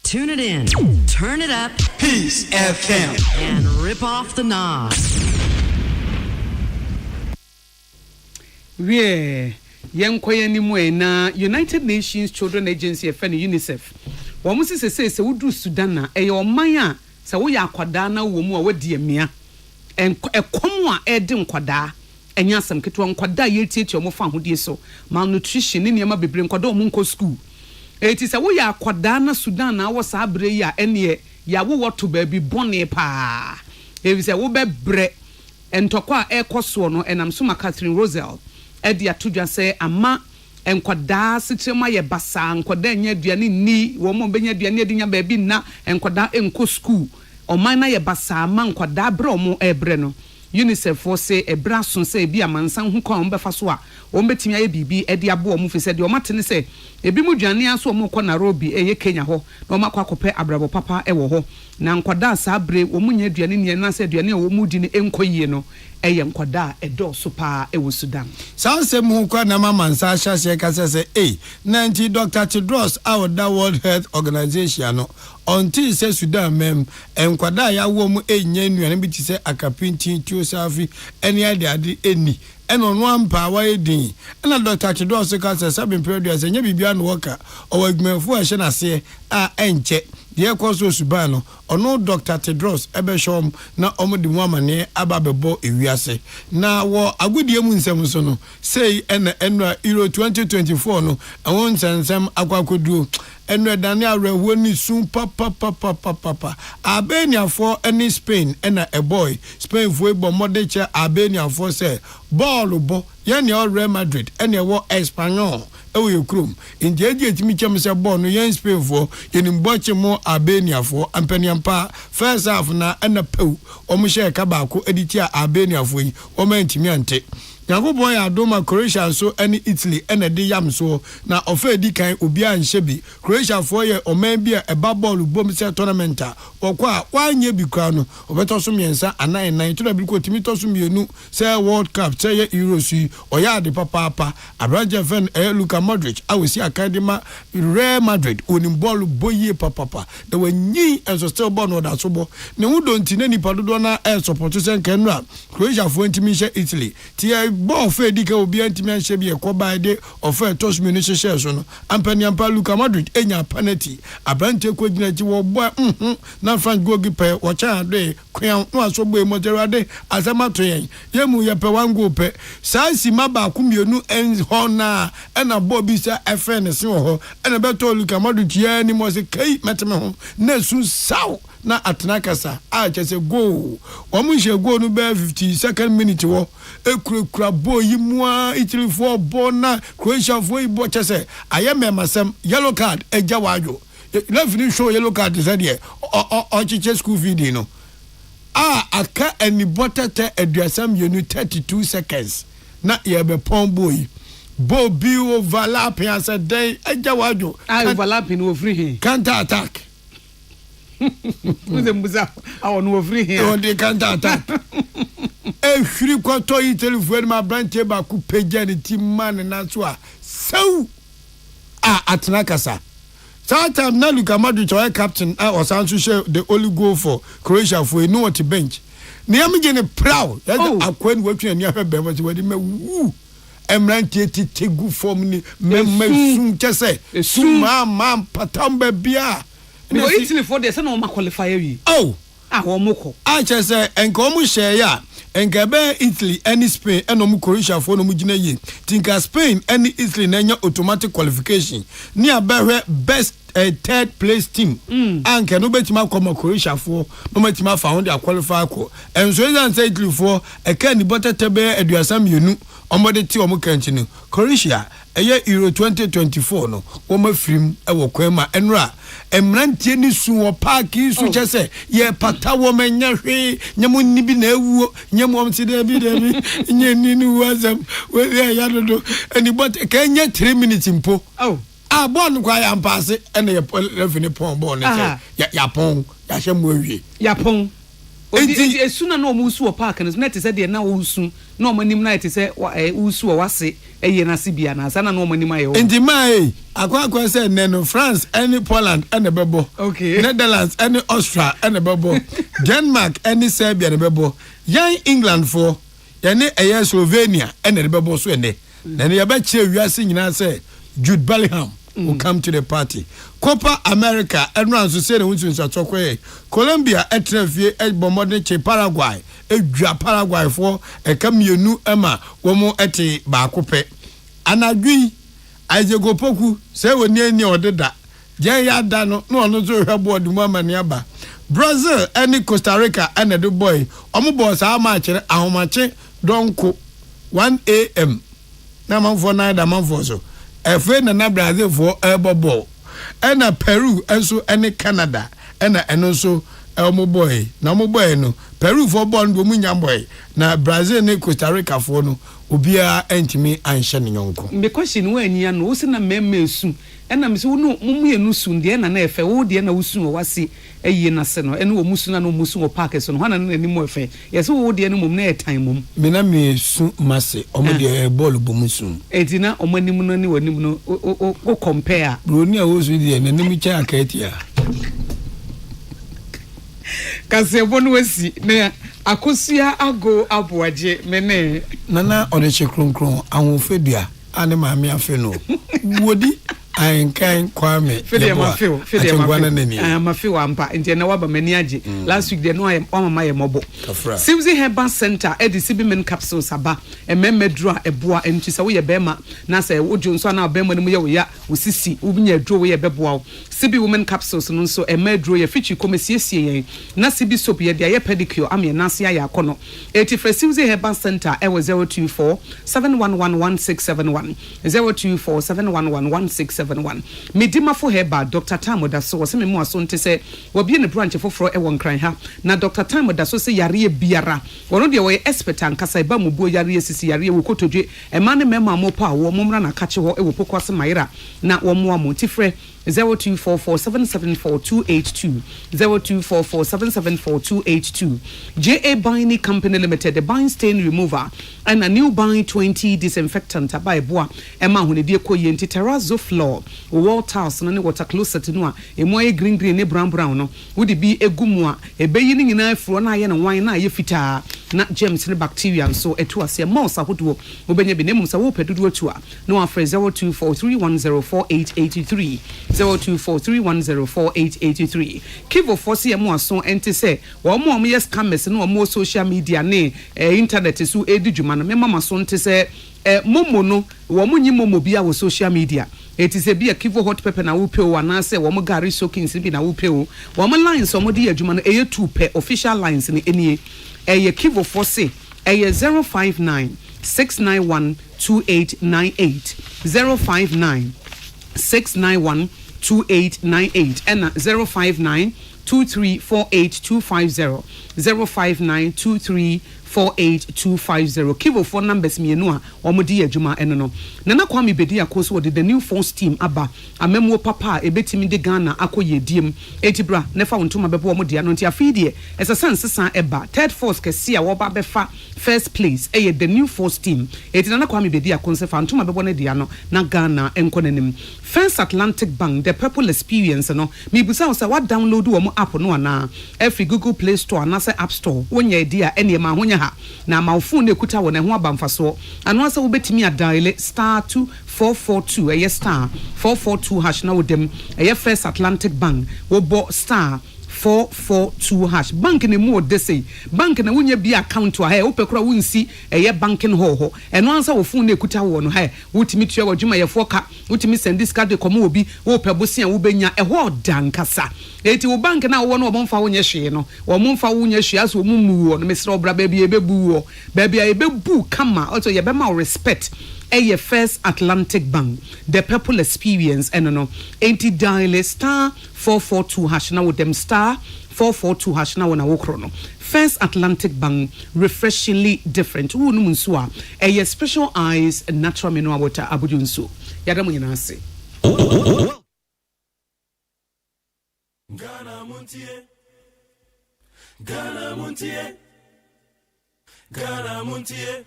Tune it in, turn it up, Peace FM, and rip off the knob. Yenkoye ni mwe na United Nations Children Agency efeni UNICEF. Wa musi se wudu Sudan na eyo man a se wo ya akwada na wo mu a wadi emia. Ekom a edi nkwada enya asem ketwa nkwada ye tietie omo fa hodie so. Malnutrition ni niam bebre nkwada omo nko school. Eti se wo ya akwada na Sudan na wo sa abre ya ene ya wo woto ba bi bone pa. Ebi se wo bebre entokwa ekoso no enam so ma Catherine Roselle. Edi atudwa se ama enkwada sitrema ye basa enkwada nya aduane ni wo mo benya aduane adinya ba bi na enkwada enko school oman na ye basa ama enkwada bre omo ebre no UNICEF for say e bra so say bi amansan ho kwa ombefa so a ombetimi aye bibi e de abo omu fi say de omatene say ebi mu dwane aso omu kɔ Nairobi eye Kenya ho na omakɔ akɔpɛ abrabo papa e wo ho na nkwada sa abre omu nya aduane ne na say aduane a omu di ne enkoyie no eye nkwada e do so pa e wo Sudan sanse mu kwa na mama nsa ahye kase say na nti Dr. Tedros our World Health Organization no until say Sudan mem enkwada ya wo mu enya nnuane bi ti say akapintin tiosafi eni ade eni eno no ampa wa edin na Dr. Tedros ka say sabin period as enya bibia no worker o wagmenfu a hye na se a enche de ekoso Sudan no ono Dr. Tedros ebeshom na omudi mu amane ababebo ewiase na wo agudie mu nsem so no say eno Euro 2024 no awon nsensem akwakoduo eno Daniel Rewoni sun papa Albania for any Spain ena a boy Spain for bo modeche Albania for say ball bo yani all Real Madrid ene wo Espanyol ewo yekrum inje etimi chem say ball no yan Spain for yenim boche mo Albania for ampaniampa first half na ena pew omo share ka ba ko editia Albania for yi o ma ntimi ante Yankobon ya doma Croatia so any Italy ene de yam so na ofa di kan obi anhye bi Croatia for ye oman bi e ba ball bom se tournament okwa wanye bi kwa no obeto so miensa anan nan to da bi ko timi to so mienu say World Cup say ye Euro si oya de papa Abraham fan Luka Modric awesi akadema Real Madrid onim ball boye papa the wanyi enso still ball no da so bo ne hu don ti na nipa dodo na support sen kanura Croatia for ntimi hye Italy ti bo fe di ka obi antimi anhye bi ekoba de ofa toss me no hye so no ampaniampa Luka Modric enya penalty abrante ko gina ji wo bo na French goalkeeper wo cha de kwan no asobo emojera de azamato yen yemu ye pe wan go pe sa si maba kumienu en hona ena bo bi sa FN se ho ena beto Luka Modric ye ni mo se kai meteme ho na su saw na atenakasa a chese go o mu hye go no be 52nd minute wo ekura bo yi mua Italy for bona Croatia for yi bo chese ayeme masem yellow card eja wajo let finish show yellow card is there o chiche school feeding no aka any botete eduasam yenu 32 seconds na ye be pon boy bo bi overlap ya say dey eja wajo overlapping no free here counter attack Uze mbuza awon no free here on the counter attack free kwato Italy for my branch ba ku peja ni team man na so a so atenakasa Sometimes now Luka Modric our captain or Sancho share the only goal for Croatia for a no bench. Niam gene proud. Akwen wetu ni afa be what we me woo. Emrantie tegu form ni me sun chese. Ma patamba bia. No Italy for the no ma qualify wi. Wo moko. Chese enko mu share ya. Enkabe Italy any Spain eno Croatia for no mu gina yi. Tinka Spain any Italy na nya automatic qualification. Ni abehwe best third place team. Anke no betima come Croatia for no betima found their qualify ko. Enso yan say Italy for e kan ni botetebe eduasam yenu omode ti omo kanchi Croatia eye Euro 2024 no wo mafrim e wo kwema enra emrantie ni su wo park su chese ye pata wo menya hwe nyemu ni bi na ewuo nyemu om side bi nye ni nu wazam we ya dodo eni but ka nye 3 minutes mpo bon kwa ya mpase ene ye refini pon bon ne ya pon ya hwemu awie ya pon odi esuna na omusu wo park ne na te se de na osu na omanim na te se usu wo wase eye na sibia na sana na omanim aye wo enti mai akwa se ne no France any Poland ene bebo Netherlands any Austria ene bebo Denmark any Serbia ene bebo yan England for yani eye Slovenia ene bebo so ene na ne ya ba kire wiase nyina se Jude Bellingham will come to the party. Copa America, everyone to say the wins in Satokwe. Colombia, Etrefie, Bomodne, Paraguay, Paraguay for a Camunu Emma, Womo Eti Bakope. And agree, as you go poku, say when near or did that. Jaya Dano, no, so her board, the woman yaba. Brazil, any Costa Rica, and a boy, Omobos, how much, don't cook 1 a.m. Naman for 9 a month or so. Efe na Brazil for elbow ball. Ena Peru enso ene Canada ena eno so Elmo boy na mo boy no Peru for born bo munya boy na Brazil ne Costa Rica for no obia entimi anhye ne yonko me question we ania no wo se na memme su ena me se wo no mumu enu su de na efe wo de na wusu wo wase eyi na se no ene wo musu na no musu wo park so no hana na ni mo efe yes wo de no mum na etan mum me na me su mase omo de ball bo musu etina omo nim no ni wanim no o compare bro ni a wo su de na nim cha akatia kasebo no wasi na akosia ago aboaje mene nana odeche kronkron ahofedua ane maame afe no wodi Ainkan Kwame. Fede ma feel ampa nti na waba mani age. Last week they no am mama ye mobo. Simzi Herbal Center edisibi men capsules aba. Ememedro eboa enti se wo ye bema na se wojo nso na bema no ye wo ya osisi ubinya adro wo ye beboa. Sibi women capsules no nso emedro ye fichi komesiesie yen. Na sibi soap ye dia ye pedicure am ye nase ya akono. Eti fra Simzi Herbal Center e wo 024 7111671 024 7111671 Medima for Heba, Dr. Tamo da so se me mo aso nte se wobi ne branch foforo e won kran ha na Dr. Tamo da so se yare biara wono de wo expert ankasa ba mo bo yare sisi yare wo kotodwe e ma ne mema mo pa wo momra na kache ho e wo pokose mayira na wo mo amontifre 0244774282 0244774282 JA Binding Company Limited, the bind stain remover and a new bind 20 disinfectant by boa ema hunedie koye nti terrazzo floor wall tiles no ne water closet no a emo green ne brown no wodi bi egumu a ebeyi ni nyina afro na ye no wan na ye fitaa na germs ne bacteria so etu ase mouse ahodo obenya bi nemum sa wo pedudu atu a no afre 0243104883 0243104883 Kivo Fosi emu aso ente se wo mo yes scammers no mo social media ne internet so edijuma no me mama so ente se momo no wo mo nyi momo bia wo social media eti se bia Kivo hot pepper na wo peo na se wo mo gari soaking bi na wo peo wo mo lines wo mo di adwuma no eye 2 per official lines ni enie eye Kivo Fosi eye 059 691 2898 059 691 2898 and 059 2348250 059 2348250 Kivo phone numbers me no a omodi adwuma eno no nana kwame bedi akoso wo the new phone team aba amemo papa ebetimi de Ghana akoye diem etibra nefa wontoma bebo omodi ano nti afidie esesa eba third force kesi a wo ba befa first place the new force team eti nana kwame bedi akonse fa ntoma bebo ne dia no na Ghana enkonenim First Atlantic Bank the purple experience no me busa say what download wo app no ana every Google Play Store na say App Store wonya dia ene ma honya ha na ma phone ekuta wo na ho abamfaso ano asa wo betimi adial *2442 star 442 hash na wo dem First Atlantic Bank wo bo star 442 bank ne mu de say bank na wonya bi account wa wo pekura wonsi banking ho eno ansa wo phone ekuta wo no wotimi tua wadwuma ye foka wotimi send this card komo obi wo pebosia wo benya dankasa eti wo bank na wo no omfa wo nye hwe no wo momfa wo nye hwe aso mu mu wo no mesra obra ba bi ebebu wo ba bi ebebu kama also ye be ma respect First Atlantic Bank the purple experience no enti dial star 442 hash na with them star 442 hash na wona wo krono First Atlantic Bank refreshingly different wo no nso a special eyes natural mineral water abudu nso yada mo nyina ase Ghana Montie Ghana Montie Ghana Montie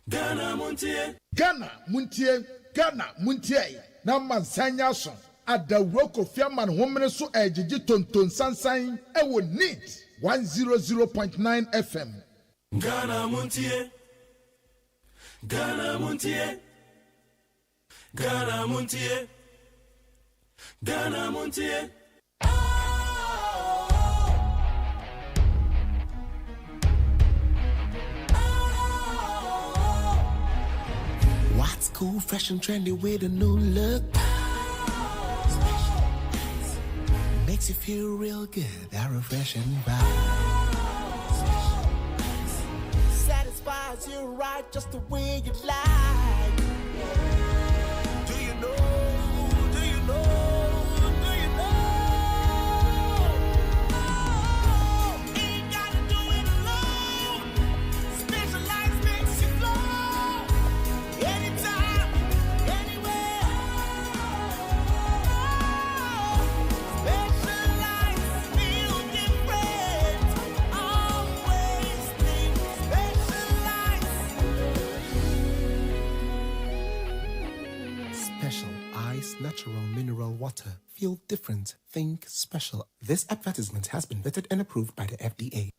Ghana Montie Ghana Montie Ghana Montie na mansanya so adawro kofiaman homene so ejiji tonton sansan ewo neat 100.9 FM Ghana Montie Ghana Montie Ghana Montie Ghana Montie What's cool, fresh and trendy with a new look? Makes you feel real good, that refreshing vibe. Satisfies you right just the way you like. Do you know? Do you know? Do you know? special. Ice natural mineral water. Feel different. Think special. This advertisement has been vetted and approved by the FDA.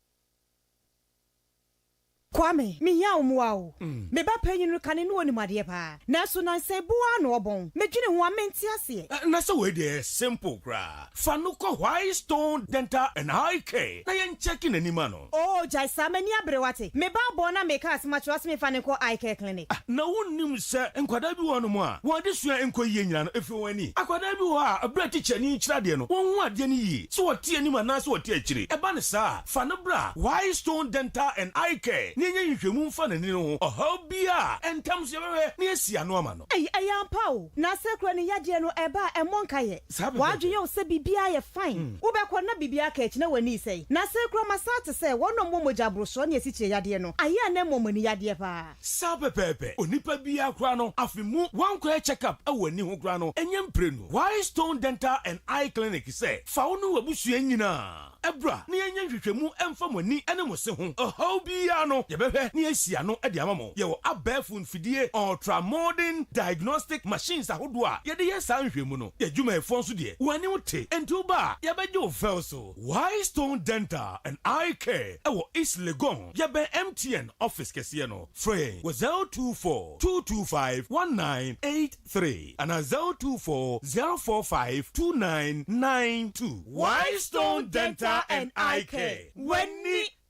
Kwame, me ya umwao. Me ba penyu no kane no animade pa. Na so nan se boa no obon. Me dwene ho amenti ase. Na so we dey simple gra. Fa no ko White Stone Dental and Eye Care. Na yen checking anima no. Oh, jai sa mani abrewate. Me ba bo na me ka asma chwa me fa ne ko Eye Care clinic. Na wonnim se enkwada bi wo no mo a. Wo de sua enkoyie nyina no efi wani. Akwada bi wo a abra teacher ni kyira de no. Won hu ade ni yi. So wo tie anima na so wo tie akiri. E ba ne sa. Fa no bra White Stone Dental and Eye Care. Nye nhwemu mfa ne no ohaw bia entam se bewe ne asia no ama no ayampa o na sekro ne yade no eba emonka ye wadwe o se bibia ye fine wo be ko na bibia ka echi na wani sei na sekro masate se wono momoja broso ne esiche yade no aya na momoni yade pa sapepepe onipa bia kra no afimu wankwa check up awani ho kra no enyem prenu White Stone Dental and Eye Clinic se fa wo no wabusua nyina ebra ne enya hwehwemu emfa moni ene mo se ho ohaw bia no ye be ni asia no e de amamo ye wo abefun fidie ultra modern diagnostic machines ahodo a ye de ye san hwemu no ye dwuma efon so de wani wote entuba ye be jo felso White Stone Dental and Eye Care e wo East Legon ye be MTN office kese no free wo 024-225-1983 and 024-045-2992 White Stone Dental and Eye Care when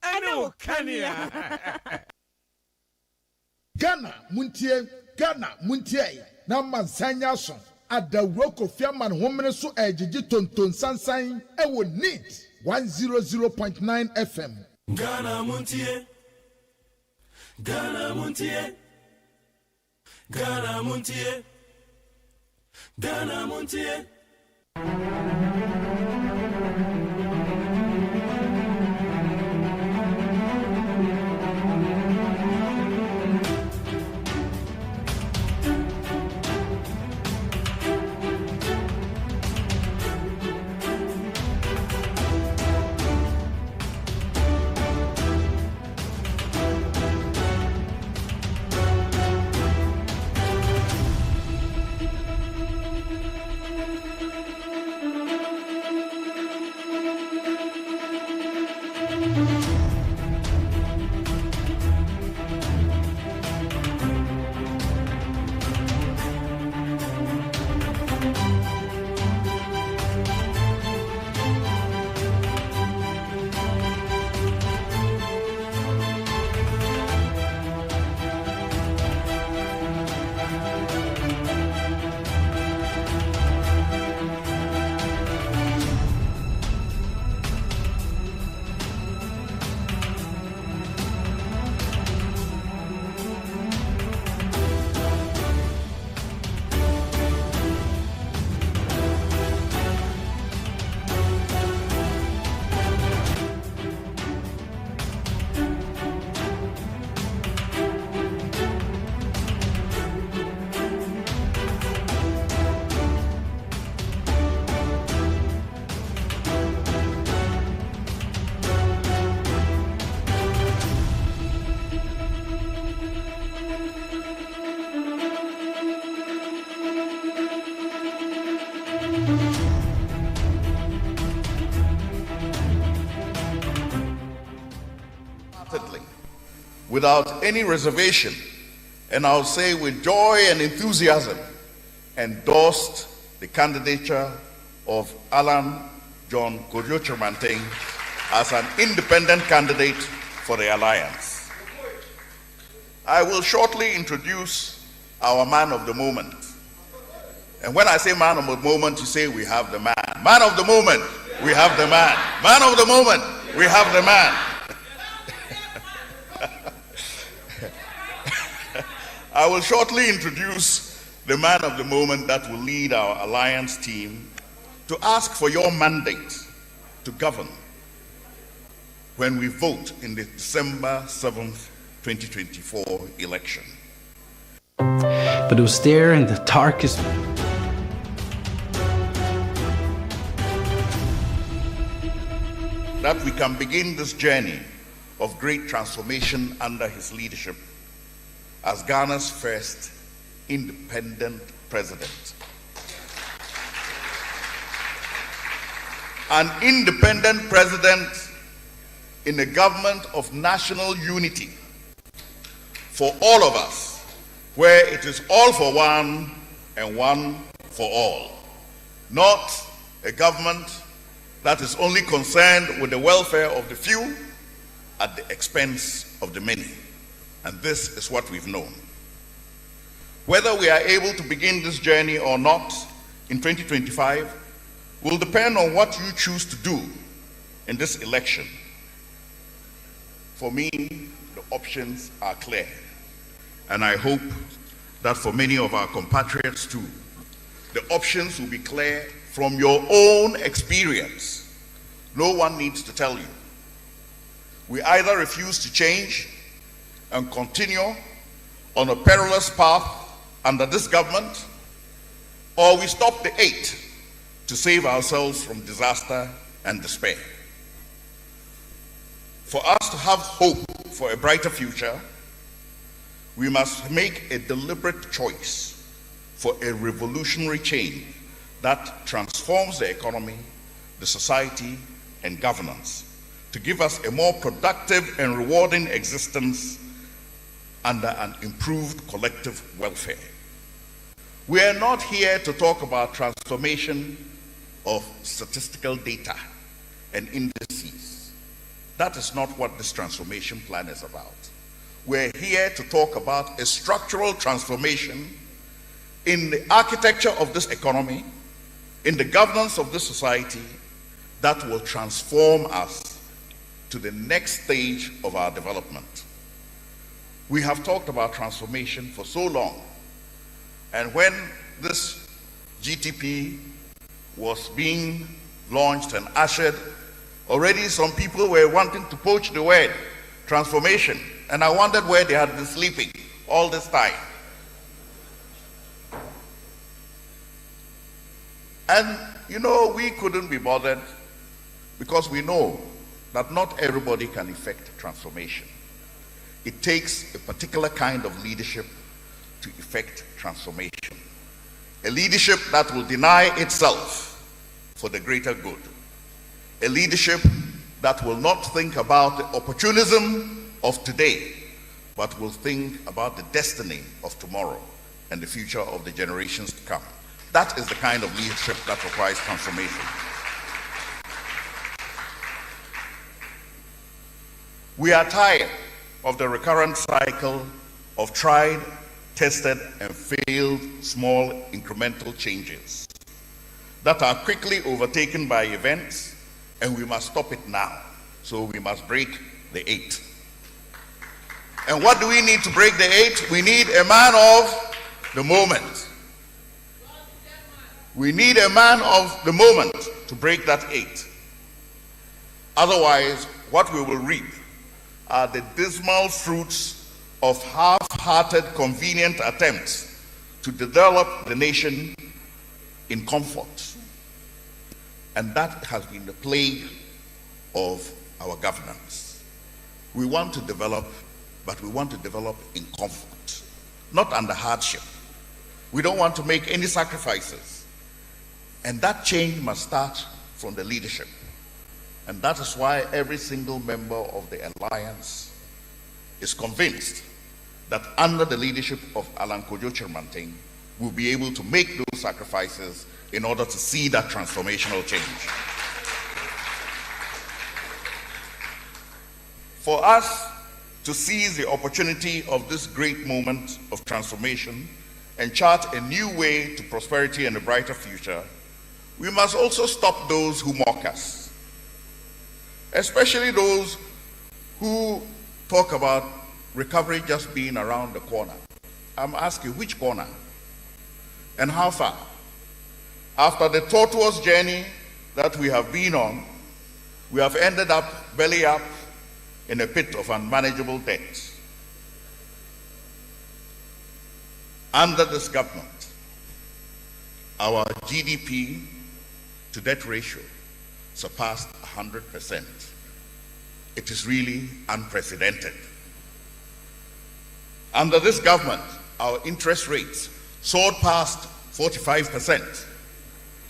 Ano Kenya. Ghana Muntie na mansanya so adawro kofiaman homene so ejiji tonton sansan e wo NEET 100.9 FM. Ghana Muntie. Ghana Muntie. Ghana Muntie. Ghana Muntie. Without any reservation, and I'll say with joy and enthusiasm, endorsed the candidature of Alan John Kyerematen as an independent candidate for the Alliance. I will shortly introduce our man of the moment. And when I say man of the moment, you say we have the man. Man of the moment, we have the man. Man of the moment, we have the man. I will shortly introduce the man of the moment that will lead our alliance team to ask for your mandate to govern when we vote in the December 7th, 2024 election. But it was there in the darkest... that we can begin this journey of great transformation under his leadership as Ghana's first independent president. An independent president in a government of national unity for all of us, where it is all for one and one for all. Not a government that is only concerned with the welfare of the few at the expense of the many. And this is what we've known. Whether we are able to begin this journey or not in 2025 will depend on what you choose to do in this election. For me, the options are clear. And I hope that for many of our compatriots too, the options will be clear from your own experience. No one needs to tell you. We either refuse to change and continue on a perilous path under this government, or we stop the 8 to save ourselves from disaster and despair. For us to have hope for a brighter future, we must make a deliberate choice for a revolutionary change that transforms the economy, the society, and governance to give us a more productive and rewarding existence under an improved collective welfare. We are not here to talk about transformation of statistical data and indices. That is not what this transformation plan is about. We're here to talk about a structural transformation in the architecture of this economy, in the governance of this society, that will transform us to the next stage of our development. We have talked about transformation for so long, and when this GTP was being launched and ushered, already some people were wanting to poach the word transformation, and I wondered where they had been sleeping all this time. And you know, we couldn't be bothered because we know that not everybody can effect transformation. It takes a particular kind of leadership to effect transformation. A leadership that will deny itself for the greater good. A leadership that will not think about the opportunism of today, but will think about the destiny of tomorrow and the future of the generations to come. That is the kind of leadership that requires transformation. We are tired of the recurrent cycle of tried, tested, and failed small incremental changes that are quickly overtaken by events, and we must stop it now. So we must break the 8. And what do we need to break the 8? We need a man of the moment. We need a man of the moment to break that 8. Otherwise, what we will reap are the dismal fruits of half-hearted, convenient attempts to develop the nation in comfort. And that has been the plague of our governance. We want to develop, but we want to develop in comfort, not under hardship. We don't want to make any sacrifices. And that change must start from the leadership. And that is why every single member of the alliance is convinced that under the leadership of Alan Kojo Kyerematen, we'll be able to make those sacrifices in order to see that transformational change. For us to seize the opportunity of this great moment of transformation and chart a new way to prosperity and a brighter future, we must also stop those who mock us, especially those who talk about recovery just being around the corner. I'm asking, which corner? And how far? After the tortuous journey that we have been on, we have ended up belly up in a pit of unmanageable debt. Under this government, our GDP to debt ratio surpassed 100%. It is really unprecedented. Under this government, our interest rates soared past 45%.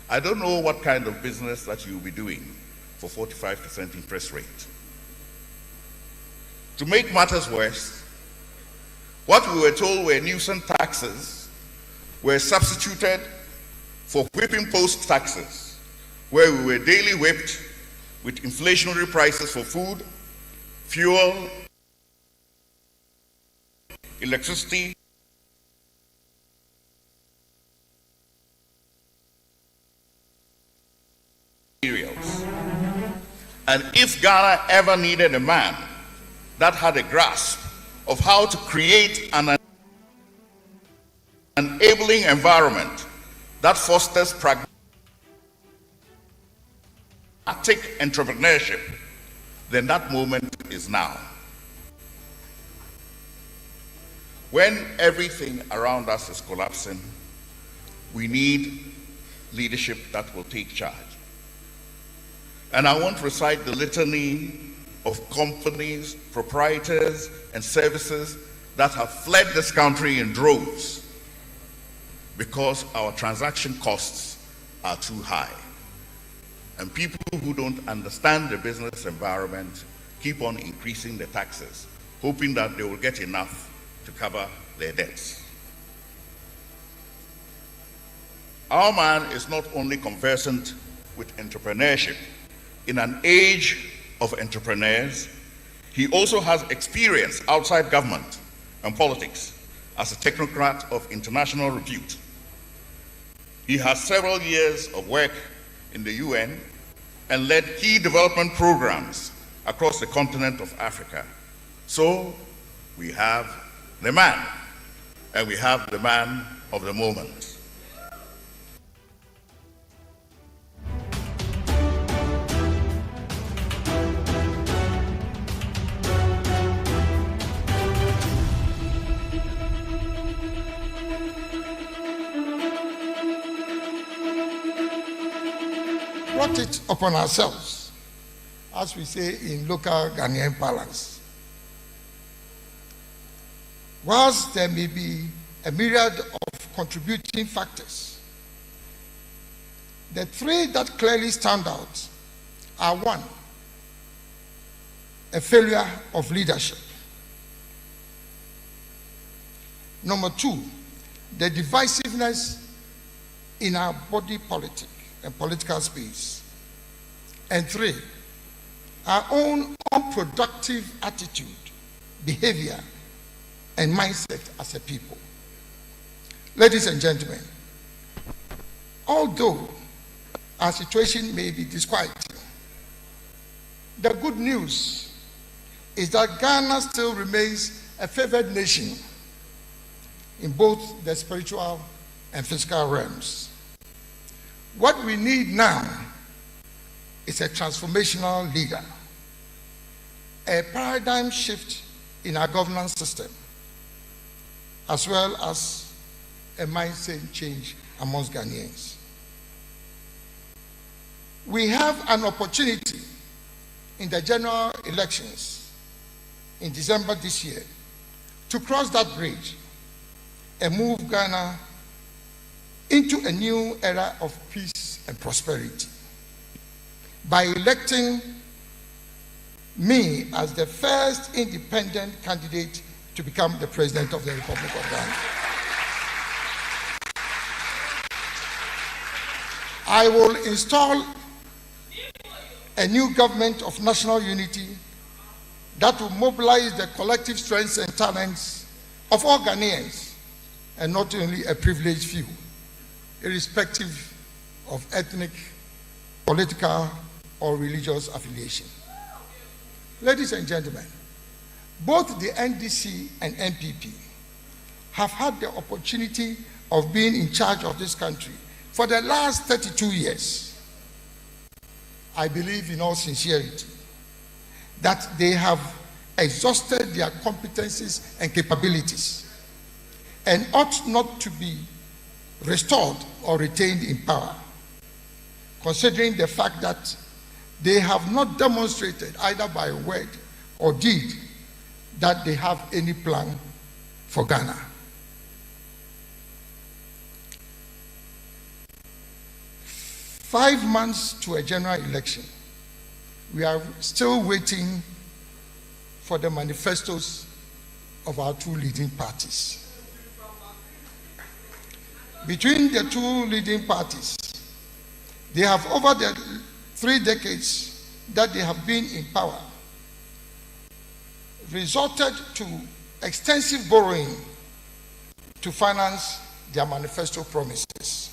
I don't know what kind of business that you'll be doing for 45% interest rate. To make matters worse, what we were told were nuisance taxes were substituted for whipping post taxes, where we were daily whipped with inflationary prices for food, fuel, electricity, materials. And if Ghana ever needed a man that had a grasp of how to create an enabling environment that fosters pragmatic entrepreneurship, then that moment is now. When everything around us is collapsing, we need leadership that will take charge. And I won't recite the litany of companies, proprietors, and services that have fled this country in droves because our transaction costs are too high. And people who don't understand the business environment keep on increasing the taxes, hoping that they will get enough to cover their debts. Our man is not only conversant with entrepreneurship. In an age of entrepreneurs, he also has experience outside government and politics as a technocrat of international repute. He has several years of work in the UN and led key development programs across the continent of Africa. So we have the man, and we have the man of the moment. Brought it upon ourselves, as we say in local Ghanaian parlance. Whilst there may be a myriad of contributing factors, the three that clearly stand out are: one, a failure of leadership; number two, the divisiveness in our body politic and political space; and three, our own unproductive attitude, behavior, and mindset as a people. Ladies and gentlemen, although our situation may be disquieting, the good news is that Ghana still remains a favored nation in both the spiritual and physical realms. What we need now is a transformational leader, a paradigm shift in our governance system, as well as a mindset change amongst Ghanaians. We have an opportunity in the general elections in December this year to cross that bridge and move Ghana into a new era of peace and prosperity by electing me as the first independent candidate to become the President of the Republic of Ghana. I will install a new government of national unity that will mobilize the collective strengths and talents of all Ghanaians, and not only a privileged few, irrespective of ethnic, political, or religious affiliation. Ladies and gentlemen, both the NDC and NPP have had the opportunity of being in charge of this country for the last 32 years. I believe in all sincerity that they have exhausted their competencies and capabilities and ought not to be restored or retained in power, considering the fact that they have not demonstrated either by word or deed that they have any plan for Ghana. 5 months to a general election, we are still waiting for the manifestos of our two leading parties. Between the two leading parties, they have, over the 3 decades that they have been in power, resorted to extensive borrowing to finance their manifesto promises.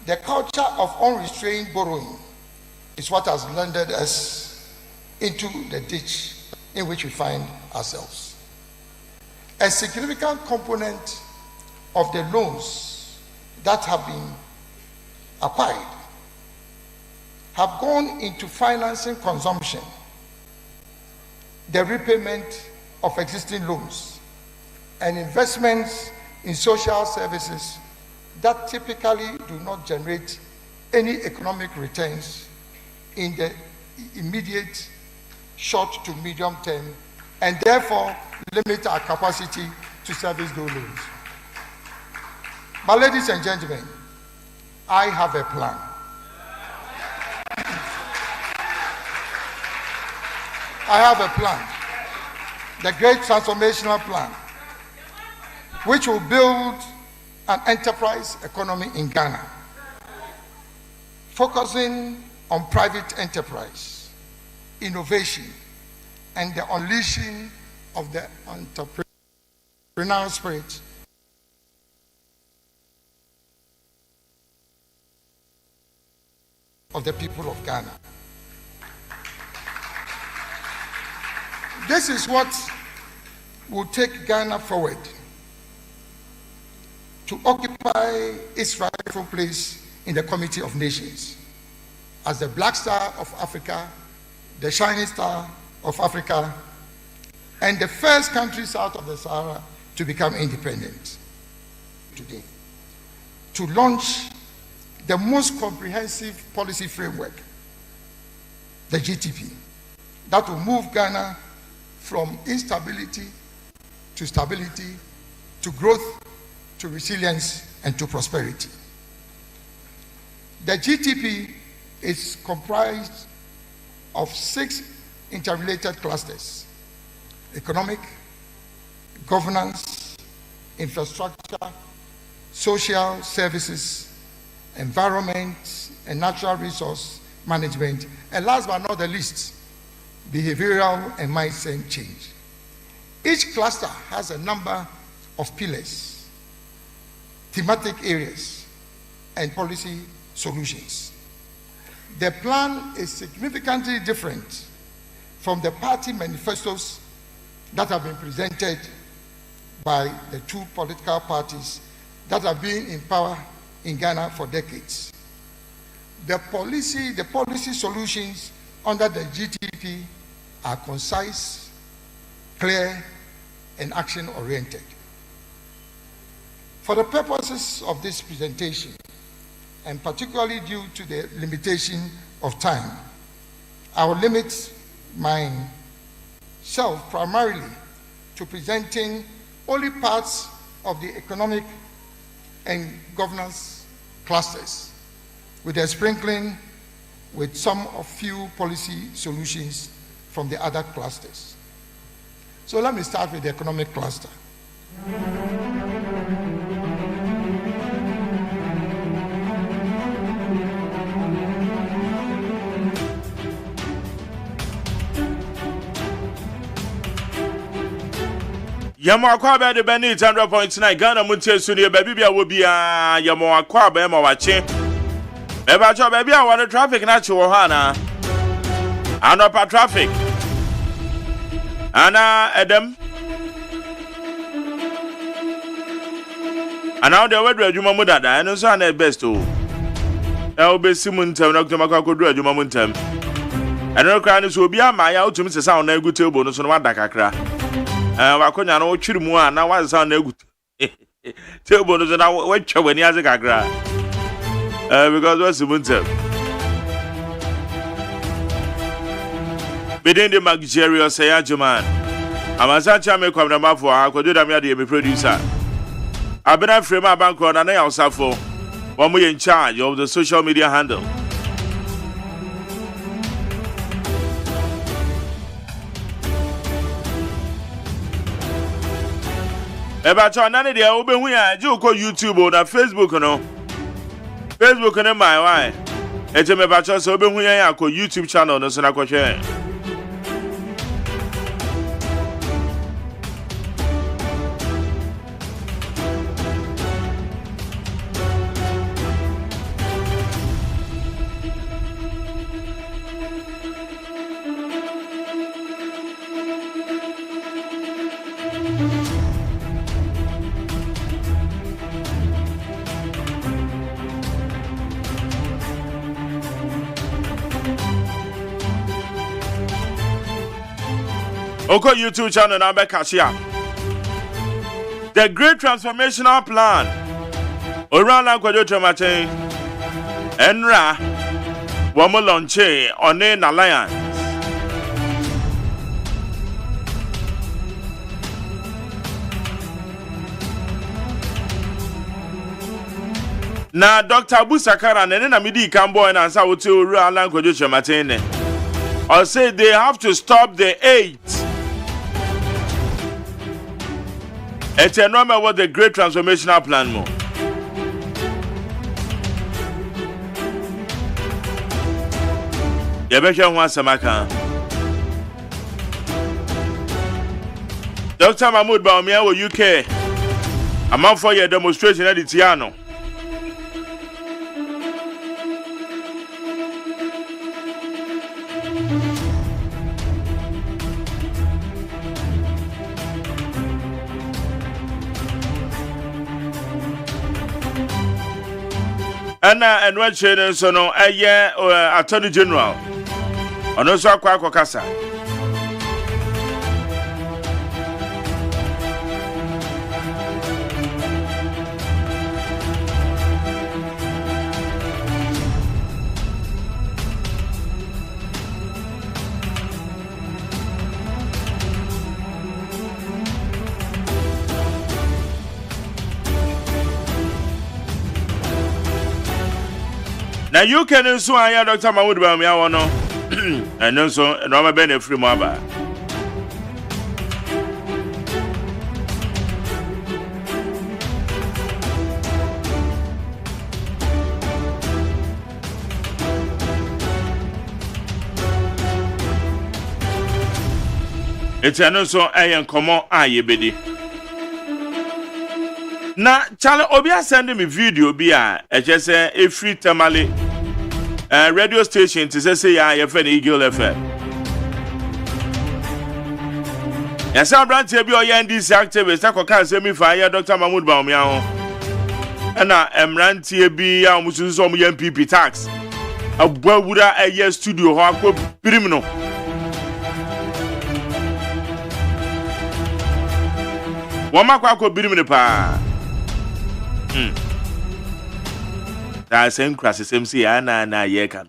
The culture of unrestrained borrowing is what has landed us into the ditch in which we find ourselves. A significant component of the loans that have been acquired have gone into financing consumption, the repayment of existing loans, and investments in social services that typically do not generate any economic returns in the immediate short to medium term, and therefore limit our capacity to service those loans. But ladies and gentlemen, I have a plan. I have a plan, the great transformational plan, which will build an enterprise economy in Ghana, focusing on private enterprise, innovation, and the unleashing of the entrepreneurial spirit of the people of Ghana. This is what will take Ghana forward to occupy its rightful place in the Committee of Nations as the Black Star of Africa, the Shining Star of Africa, and the first country south of the Sahara to become independent today. To launch the most comprehensive policy framework, the GTP, that will move Ghana from instability to stability, to growth, to resilience, and to prosperity. The GTP is comprised of 6 interrelated clusters: economic, governance, infrastructure, social services, environment and natural resource management, and last but not the least, behavioral and mindset change. Each cluster has a number of pillars, thematic areas, and policy solutions. The plan is significantly different from the party manifestos that have been presented by the two political parties that have been in power in Ghana for decades. The policy solutions under the GTP are concise, clear, and action-oriented. For the purposes of this presentation, and particularly due to the limitation of time, I will limit myself primarily to presenting only parts of the economic and governance clusters, with a sprinkling with some of few policy solutions from the other clusters. So let me start with the economic cluster. Yamo akwa be de beni 100.9 Ghana Montie suni baby bia wo bia yamo akwa be ma wache e ba cho baby a won traffic na chi wo ha na anopa traffic ana edem ana de wedru adwuma mu dada eno so ana best o e obesi mu ntem na kutama kwa kodru adwuma mu ntem eno kra ni so obi ama ya otum sesa ona egu table no so no wada kakra wakonya no twiri mu a na wansa na egu table no so na watwa wani aze kakra because what's the muntem within the luxurious AGYEMAN amasa chame kwamna mafo akodo da me ade me producer abena frame abanko na na ya osafo One we in charge of the social media handle. About your nanny, they open we are YouTube or Facebook, no. Facebook and my wife. It's a about us open we are YouTube channel, no son. Oko YouTube channel na be kashia. The Great Transformational Plan. Orana Kwadwo Kyerematen. Enra. Womo launche on an alliance. Na Dr. Abu Sakara nene na midi kambo na ansa wote Orana Kwadwo Kyerematen. I say they have to stop the hate. It's a normal what the Great Transformational Plan mo. Yabesha nwa samaka. Dr. Mahmoud Baumia wo UK. A man for your demonstration at the Tiano. And what children so no a year Attorney General. And also Kwako Kasa. Now you can also hire Dr. Mahmoud Baumia or no, and also Rama Bene free maba. It's also a common aye bedi. Na chale obia send me video bia just say a free tamale radio station to say ya your friend Eagle FM. Ya sa brand here bi oya NDC activist akoka say me fa Dr. Mahmoud Baumia ho. Na emrant here bi ya musu so mo MPP tax. Abwawura eye studio ho akọ pirim no. Wama kwa akọ pirim ne pa. That same crisis MC na ye can.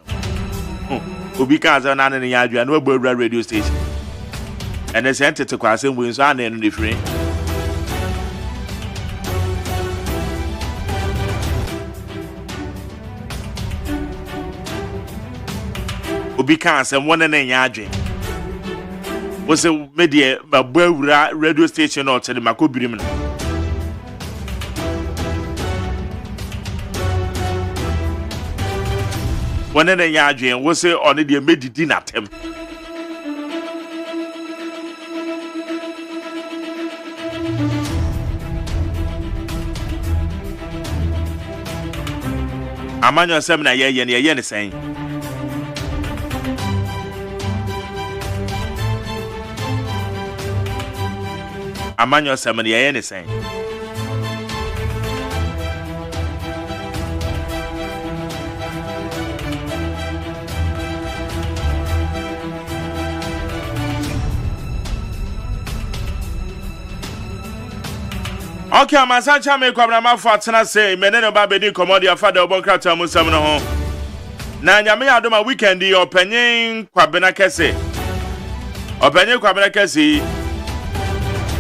Obi kan za na ne ya adua na ogbo radio station. And the center to kwase mbu so ana no different. Obi kan za won na ya adwen. Wo se media babawura radio station no tede makobirim no. When an yardin was say on the medidin at him. Amanya seminar yen saying. Amanya seminar yen saying. Okay, I'm such a make up for Tana say, Meneno Babedi Commodia Father Bonkrata Musamno home. Nanyame Adoma weekend, the opening Quabena Kese. Opening Quabena Kese.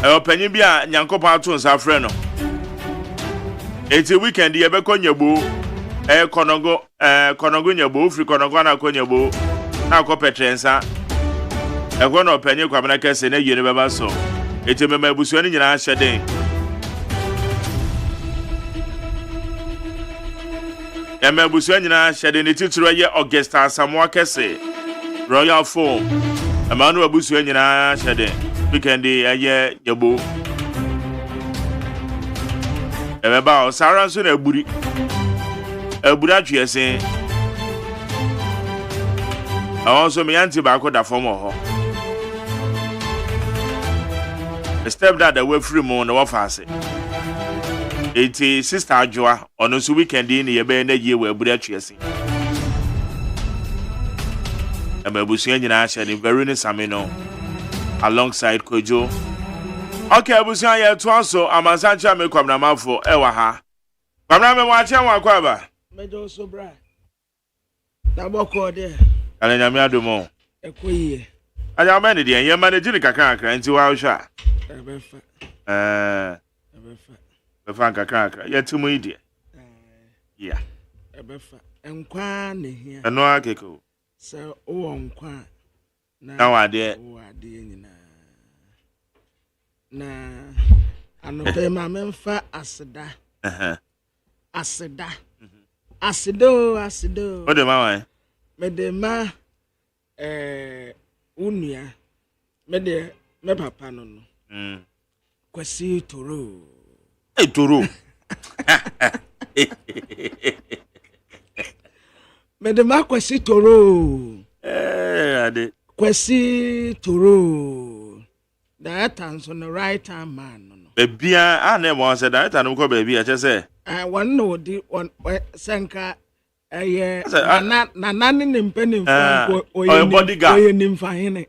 Opening Bia Yanko Patons Afreno. It's a weekend, the Ebeconyabu. konogo nyabo free konogo na akonyabo na akopetrensa ekwo no penye kwamena kese na yene beba so etemema abusuo ni nyina hyeden ema abusuo nyina hyeden ni titiro ye Augusta Samoa kese Royal Form amanu abusuo nyina hyeden weekend ye nyabo ebeba o sara so na aburi atwese awon so me yanti ba ko da form ho step that away free mo na wa fase eti sister Ajwa ono so weekend ni ye be na ye wa aburi atwese abusuo nyina hyeden very ni samino alongside Kojo. Okay, abusuo ya to so amansancha me kwamna mafo ewa ha kwamna me wache wa kwaba mejo so bra na boko de ale nyame adomo ekoyie aya mane de ye manage ni kakra nti wa hwa ebefa befa kakra ya timu ide yeah ebefa enkwa ne hia eno akeko so wo nkwa na wade nyina na anope ma memfa aseda asido ode ma wan medema unia me papa no kwasi toro toro medema kwasi toro ade kwasi toro that answer the right hand man no bebia ana mo say that anu ko bebia che say one no di one senka na nani ne mpeni mfa oye bodyguard oye nimfa hene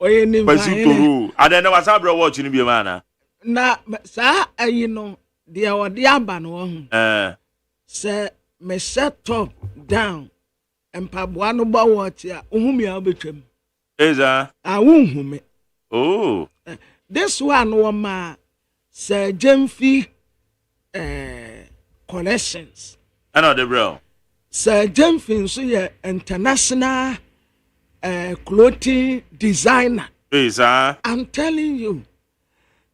oye nimfa hene toro ada na wasa bro watch ni bi ma na sa ayi no dia odi aba no ho se me set up down empaboa no ba watch a ohumi a obetwam eza awunhume oh this one woman Sir Jemfi collections another bro Sir Jemfi so ye international clothing designer eza I'm telling you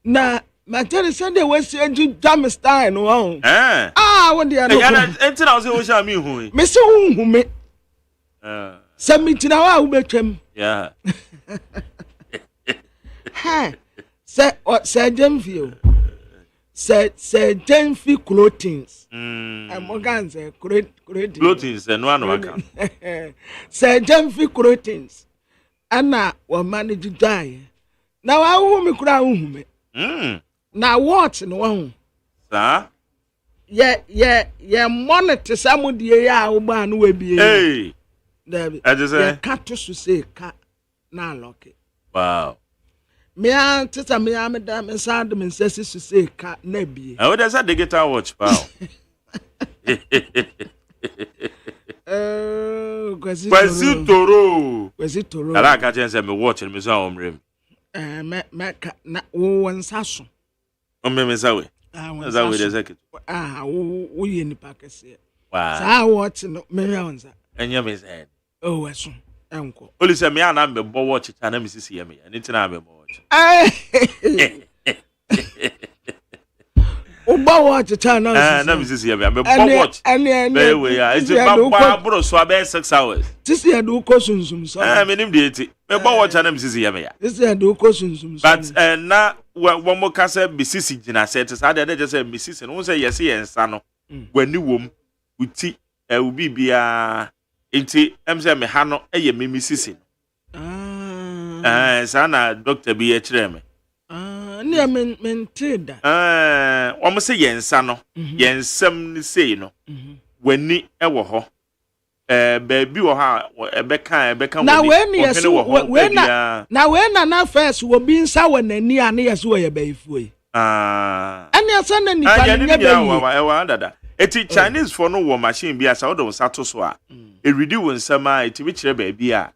na Materi said they was saying jam style no one what they are no enti na o say me hu me se unhume se mitina wa ubetwam yeah Sir Jemfi Sir Jemfi clothings Morgan's clothings no one waka Sir Jemfi clothings ana wa manage die na wa hu me kura hu me na what no hu sa ye monitor samudie ya wo ba no wa bie David ye cut to say cut na lock wow me an tita me am da me sound me say say ka na bie what does that digital watch pal kwasi toro ala ka chen say me watch me so omrem me ka na wo nsaso omrem sawe sawe de second wo ye ni pakese wow sa watch no me onza enya me say oh eso enko oli say me ana me bo watch ta na me sisi ye me ani tina me bo watch Uba watch chana na me sisi ye me bo watch we ya it's ba bro so about 6 hours sisi ya do ko sunsum so me nim de eti me bo watch na me sisi ye me ya sisi ya do ko sunsum but na wo mo ka say be sisi gina say it say dey just say me sisi no say yes ye nsa no wani wom uti ubi bia enti say me ha no eye me sisi sana doctor bi ye kire me ne mentida o mo say yensa no yensam ni sei no wani ewo ho baabi wo ha ebeka na weni yeso we na first wo bi nsa wanani ane yeso wo ye baifuoi ane asa na nipa nya bayi ewa dada eti Chinese for no wo machine bi asa wo do sato so a eridi wo nsama eti bi kire baabi a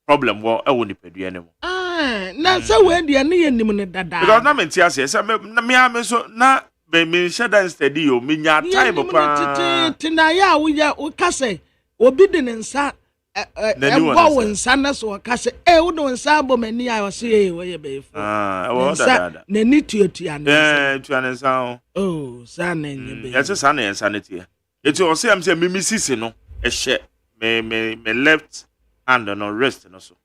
problem wo ewo nipadua ne mo na sa we dia ne yenim ne dada because na menti ase say me so na me shada steady o me nya time pa tina ya wo ka say obi de nsa ebo nsa na so ka say wo do nsa abo mani a wo say wo ye be fu wo da na ni tuatua na tuan nsa oh sa na nye be yes sa na nsa na tie eti o say am say me sisi no ehye me left hand no wrist no so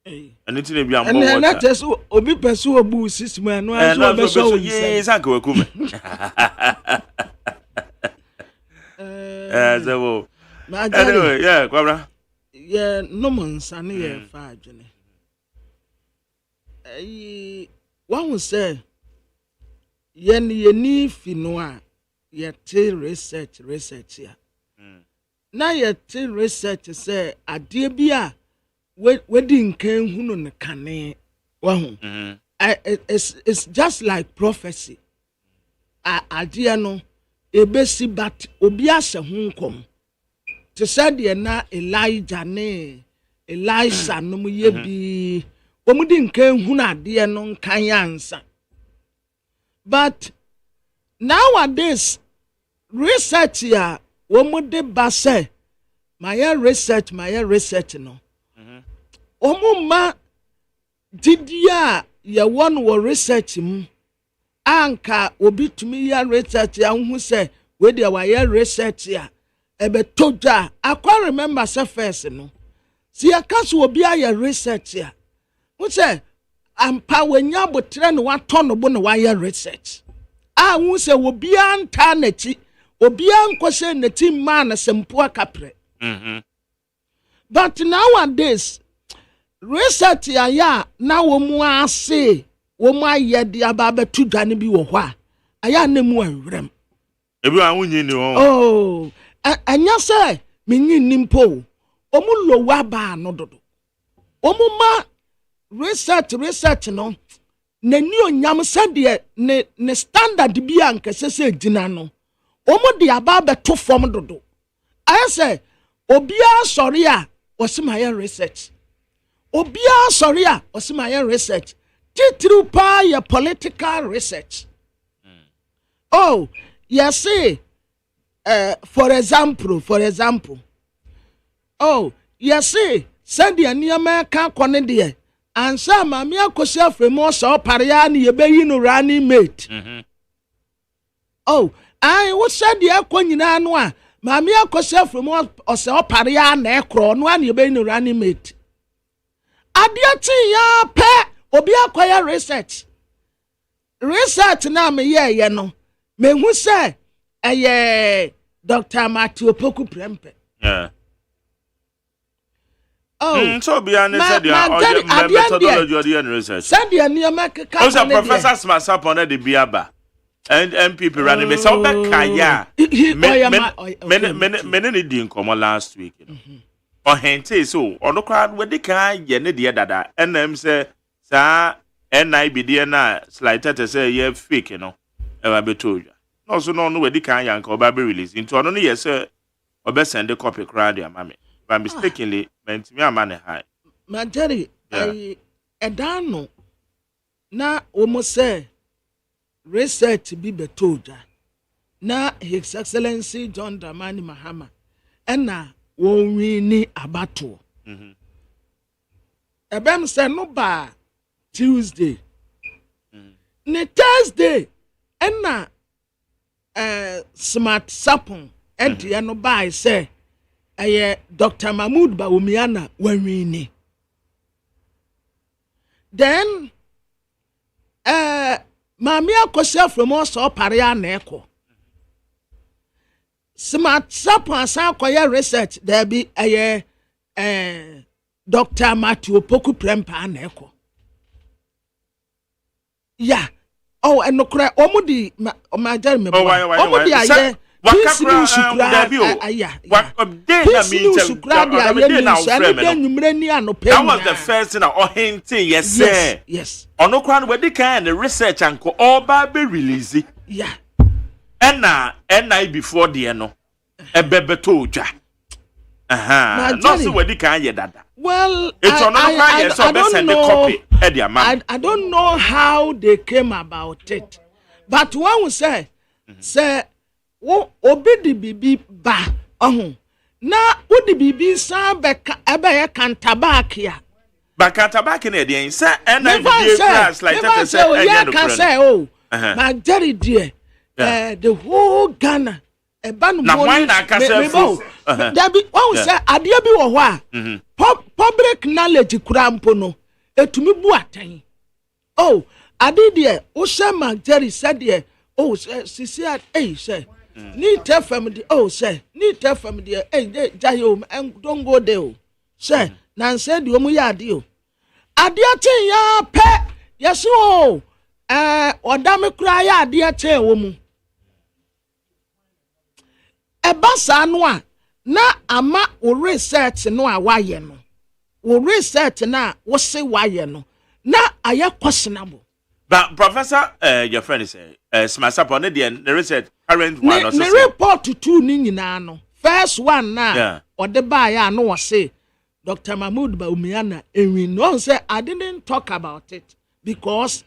and ti na bi am water and na teso obi peso obu system no aso be so yes anka wakum so anyway yeah kwabra yeah no monsa na ye fa adwene one say ye ni fi no a ye te research ya na ye te research say ade bia wedding kan hunu ne kane wahu it's just like prophecy ade no ebesi but obi ase hu nkom to said ye na Elijah ne Elisha no mu ye bi omudi nkan hunu ade no nkan yansa but nowadays research ya womude ba say my research no omuma didia ya won wo research mu anka obi tumi ya research ya hu say we dia wa ya research ya ebe toja akwa remember say first no si akaso obi ya research ya hu say ampa wanya botre no wato no bo no wa ya research hu say obi anta na chi obi ankose na ti ma na sempo akapre but nowadays research ya na wo mu ase wo mu aye de ababa tu dwane bi wo hɔ a aya na mu anwrem ebi an wunyi ni ho oh anya say menyi nimpo omu lo wa ba no dodo omu ma research no na ni onyam sade ne standard bi anka sese gina no omu de ababa to form dodo aya say obi a sori a osimaya research obia sorry a osimaya research titru pa ya political research oh yes for example oh yes send the niama ka kone de ansa ma me akosi afremo so paria na ye beyi no running mate oh I wo said the akonyina no a ma me akosi afremo o so paria na ekro no na ye beyi no running mate adiati ya pe obi akoya research na me ye no me hu say Dr. Matthew Poku Prempe yeah oh so be an said the methodology of the research said the niam ka also professor smasa pon the biaba and MPP running me so be kaya men ni di nkomo last week you know or hente so ono crowd we dey kan ye ne de dada nm say sa NIB de na slide to say ye fake you know e ba betoja no so no we dey kan yan ka oba be release into ono no ye say obe send the copy crowd ya mame by mistakenly meant me amane high Majari edano na omo say research bi betoja na His Excellency John Dramani Mahama ena won wini abato ebem se no ba Tuesday ne Thursday ena smart sapon enti no ba say Dr. Mahmoud Bawumiana win then mami akosia from us or paria na eko smart sapon asa akoya research there be Dr. Matthew Poku Prempa na eko yeah oh and no cry omudi my jeremy omudi aye this new sukra what that was the first thing or hinting yes ono kwan we dey kan the research anko all ba be release yeah and na before the no ebebeto odwa no so we dey kan ye dada well I don't know how they came about it but one will say Say, wo obi di bibi ba na wo di bibi san beka ebe ye kantabaki ya ba kantabaki na dey say NIB class like that say yeah can say ma Jerry dear the whole Ghana eba no mo na ka say there be one say ade bi wo ho public knowledge kura mpo no etumi bu atan ade dear wo say ma Jerry said dear sisi say need tell family say need tell family jayo don't go there say nan say di omu ya ade ade atin ya pe yeso odame kura ya ade atin wo mu ebasa no a na ama o research no a waye no o research na wo se waye no na aye questionable. But Professor, your friend is Smasapo, the research current one. The report to two no. First one now, or the buyer no was say Dr. Mahmoud Baumiana, and we know say I didn't talk about it because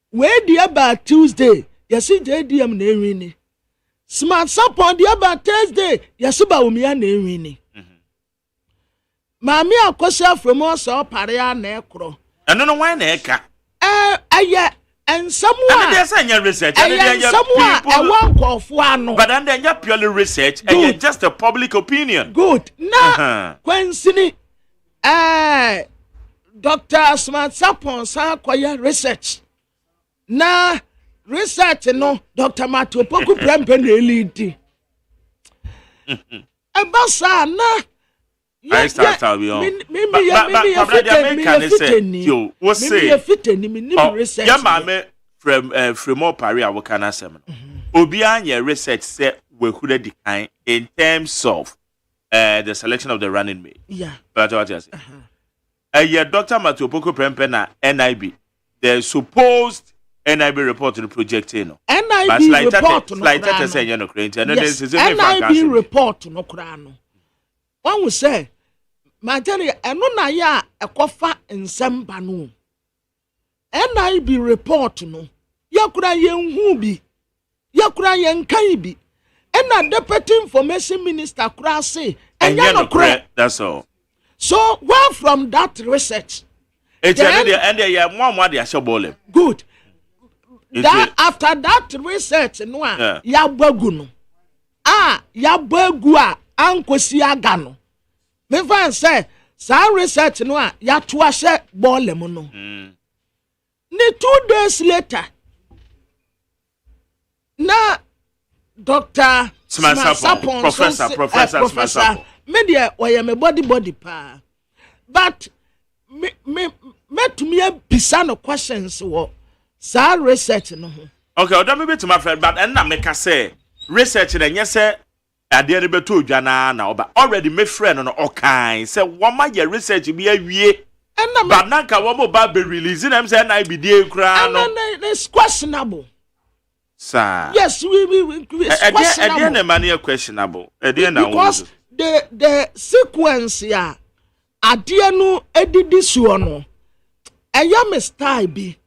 where the about Tuesday, you see JDM Nerini. Smasapo the about Thursday, you see Baumiana Nerini. Mammy, of course, from us or Paria Necro. I don't know why Neka. And someone there's any research and someone I want of one but then you're purely research and you're just a public opinion. Good now Quincy Dr. Smart Sapon sa kwaya research na research no Dr. Matthew Poku Prempen lead Ebasa na I start out you. But you what's say? Yeah, mama from more Paris I can answer. Obian your research say we could decline in terms of the selection of the running mate. Yeah. But what you say? Yeah, Dr. Matthew Poko Prempena NIB. The supposed NIB report to the project NIB report like that say you know NIB report no krano. One will say, my dear, and no ya a cofa in Sambano. NIB report no. Yakura yen hubi. Yakura yen kaibi. And a deputy information minister say, and you're correct. That's all. So, well, from that research, it's and one more they good. That after that research, no, yabaguno. Yabagua. Ankosi agano me fan say sa research no a ya to ahye ballem no ni 2 days later na Dr. Smasapo Professor Smasapo media oya me body pa but me to me bisa no questions wo sa research no okay o da me bit my friend but and na make say research na nyese ade be to dwana na oba already me friend no okan say woma ye research bi awie but nanka womo ba be release na say na be dey kra no and it's questionable sir yes we questionable ade na man questionable ade na because the sequence ya ade no edidi suo no eya me style bi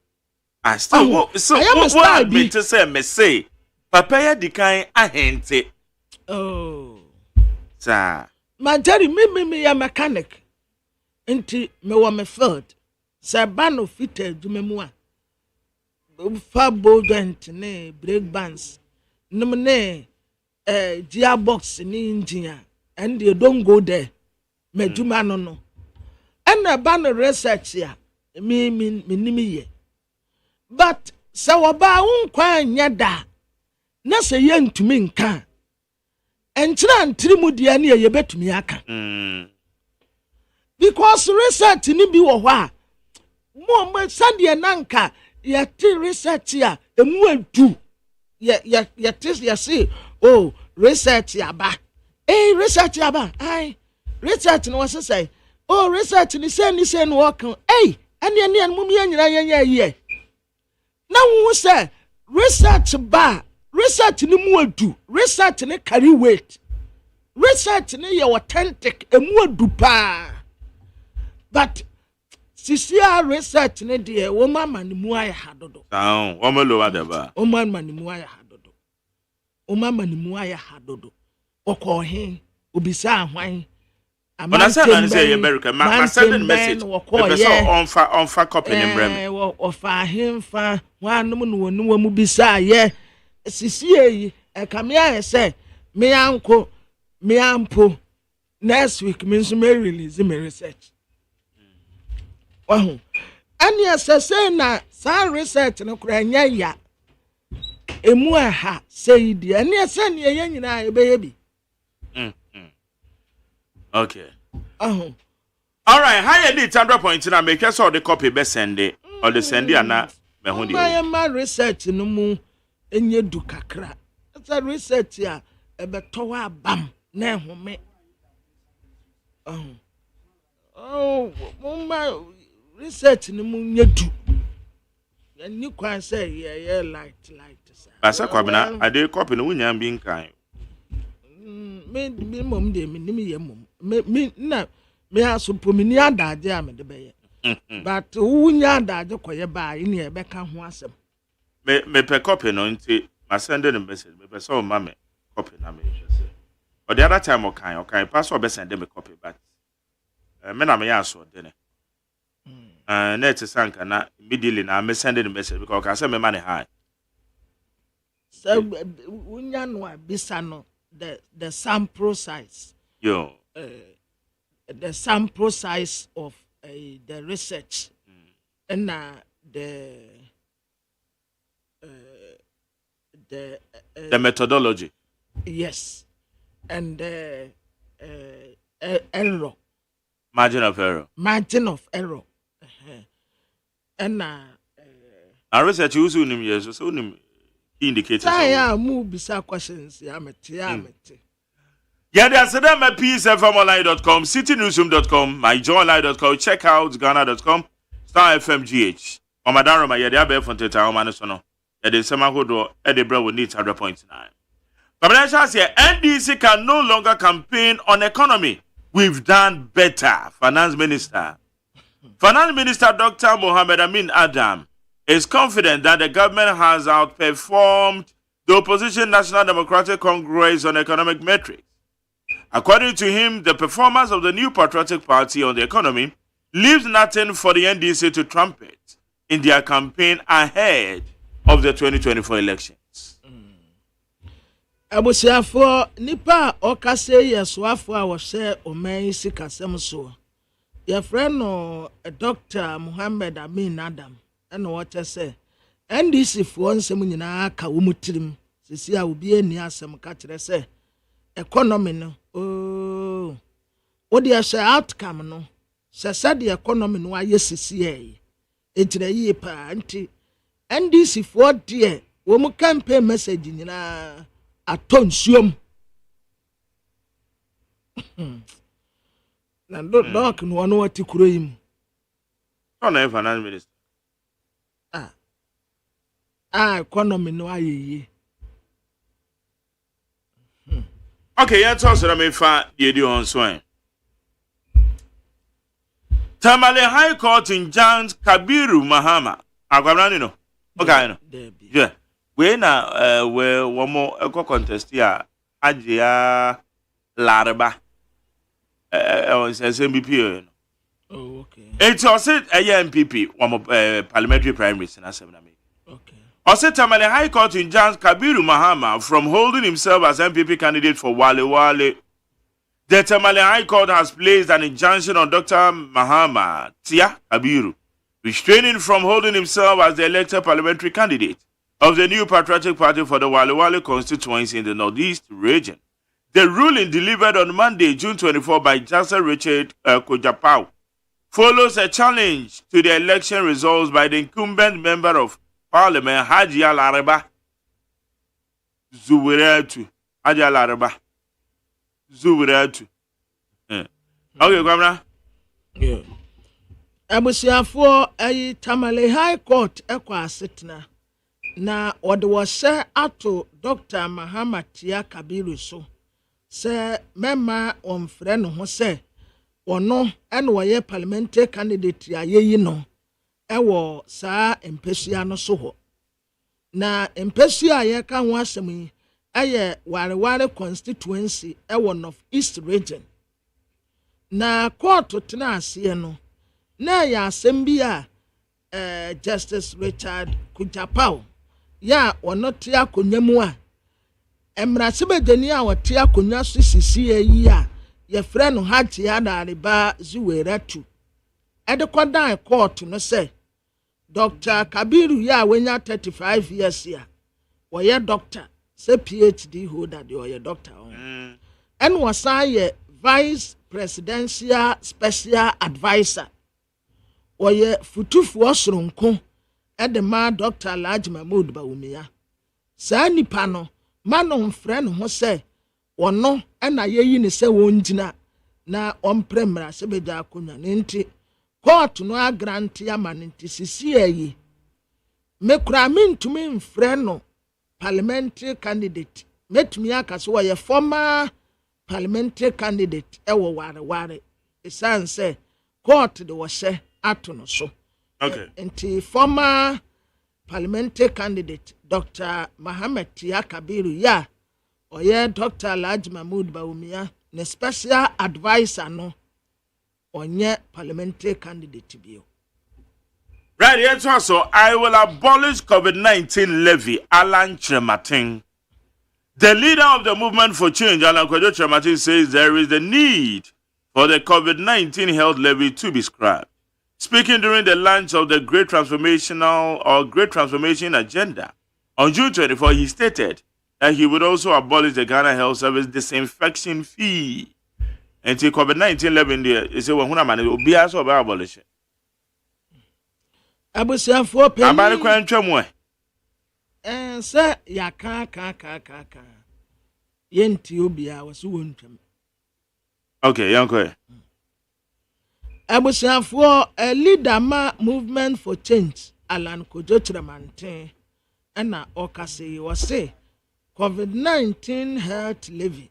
I still so what me to say me say papa ya dikan ahente. Oh, sir. My daddy, me a mechanic. Inti me wa me field. Sir bano fitted to me moi. Fabo joint ne brake bands. No ne gearbox ni engine. And you don't go there. Me juma no. And a bano research ya. Me ye. But sa waba unkwa nyada. Na se yen to me nka. Enchira ntiri mu dia na ye betumi aka because research ni bi wo ho a mo sade nanka ye ti research ya emu adu ye ti ye say oh research aba research aba research no was say oh research ni say no work ane mu mi anyira ye na wo say research ba research ni mu adu research ni carry weight research ni ye authentic emu adu pa but sisia research ni de wo mama ni mu aye hadodo wo mo lo wada ba wo mama ni mu aye hadodo umama ni mu aya hadodo okọ he obisa ahwan but I said I say America my sending message because on fa copy in brem ofa hemfa wanum no wonu mu bisa ye sisie e kamia say me anko me ampo next week me so me release me research wahu ani asese na sa research no kura nya ya emu aha say di ani ase ne ye nyina e be ye bi okay all right how you need 100 points na make sure the copy be send it or the send it na me hu di my research no mu enye du kakra that research ya e be to wa bam na ehome my research no mu nye du ni kwan say ye light asa kwabena ade copy no wunya bi nkan me mom de me ni ye mom me na me aso pomini adaje a me de be ye but wunya adaje koye ba ni e be ka ho asem me pe copy no nti ma send the message me pe so ma me copy na me say or the other time okay pass be send me copy but me na me ya so de ne net sanka na immediately na me send the message because I say me man high so wunya no abisa no the sample size the sample size of the research and the methodology yes and error margin of error and our research use unim yes so unim indicators I move bisa questions ya meti yeah there's them at peacefmonline.com citynewsroom.com myjoyline.com check out ghana.com star fmgh o madaro ma yede abe fon teta o mane so no yede sema hodo e de bra we need 100.9 Babylon say NDC can no longer campaign on economy. We've done better. Finance Minister Dr. Mohammed Amin Adam is confident that the government has outperformed the opposition National Democratic Congress on economic metrics. According to him, the performance of the New Patriotic Party on the economy leaves nothing for the NDC to trumpet in their campaign ahead of the 2024 elections. Abusiafo nipa okase yesoafo a wo hye oman sikasem so. Your friend no Dr. Mohammed Amin Adam and what say NDC for nsem nyina ka wo mutirim sisi a obi ani asem ka kire say economy no what the outcome no said the economy no aye sisi e etire yi pa anti NDC for there wo mu campaign message nyina atonsuom na dok no ono wati kuro yim ona finance minister economy no ayeye okay yeah toss na me fa ye di on so Tamale High Court in Jan Kabiru Mahama agwamrani no okay no yeah we na we one more eco contest here Ajia Laraba on SMBP oh okay it was it MPP one parliamentary primaries in Assembly okay also Tamale High Court in Jan Kabiru Mahama from holding himself as MPP candidate for Wale. The Tamale High Court has placed an injunction on Dr. Mahama Tia Kabiru, restraining from holding himself as the elected parliamentary candidate of the New Patriotic Party for the Wale constituency in the Northeast region. The ruling delivered on Monday, June 24 by Justice Richard Kojapau follows a challenge to the election results by the incumbent member of Parliament, Haji Al-Araba Zuwiratu. Haji Al-Araba Zuwiratu. Okay, Gwamna. Yeah. Abusiafo ayi Tamale High Court ekwa asetna na ode wo hye ato Dr. Mahama Tia Kabiru so se mema omfre no ho se ono ene wo ye parliamentary candidate ayeyi no ewo saa empesua no so ho na empesua ye ka ho asem yi ɛyɛ wareware constituency ɛwɔ North East region. Na court tena aseɛ no na ɛyɛ asɛm bi a Justice Richard Kujapao ya ɔno te akonnwa mu a mmarahyɛbadwani a wɔte akonnwa so sisi yi a yɛfrɛ no Hajji Adariba Zuweratu ɛde kɔdan court no sɛ Dr. Kabiru ya wenya 35 years ya wɔyɛ doctor sɛ PhD holder de ɔyɛ doctor ɛn wɔsan yɛ vice presidential special advisor wɔyɛ futufuo soronko ɛde ma Dr. Alhaji Mahmood Bawumia saa nipa no ma no mfrɛ no ho sɛ wɔno ɛna yɛyi ne sɛ wɔngyina na ɔmpre mmara sɛ bɛgya akonnwa ne nti court no agranti ama ne nti sisi ayi mekura mentumi mfrɛ no parliamentary candidate metumi aka so wɔyɛ former parliamentary candidate ɛwɔ wareware esan sɛ court de wɔhyɛ ato no so. Okay. Nti former parliamentary candidate Dr. Mohammed Tia Kabiru ya oye Dr. Alhaji Mahmood Bawumia ne special advisor no onye parliamentary candidate bio. Right here also, I will abolish COVID-19 levy, Alan Kyerematen. The leader of the movement for change, Alan Kyerematen, says there is the need for the COVID-19 health levy to be scrapped. Speaking during the launch of the Great Transformation Agenda on June 24, he stated that he would also abolish the Ghana Health Service disinfection fee. And the COVID-19 levy there, he said, "Well, man, will be also about abolish it." Abusiafo penny. Abani kwa ntwamwe. Sɛ yaka yenti obia wasu wontwam. Okay, yanko. Abusiafo a leader ma movement for change Alan Kyerematen ɛna ɔkase wɔse COVID-19 health levy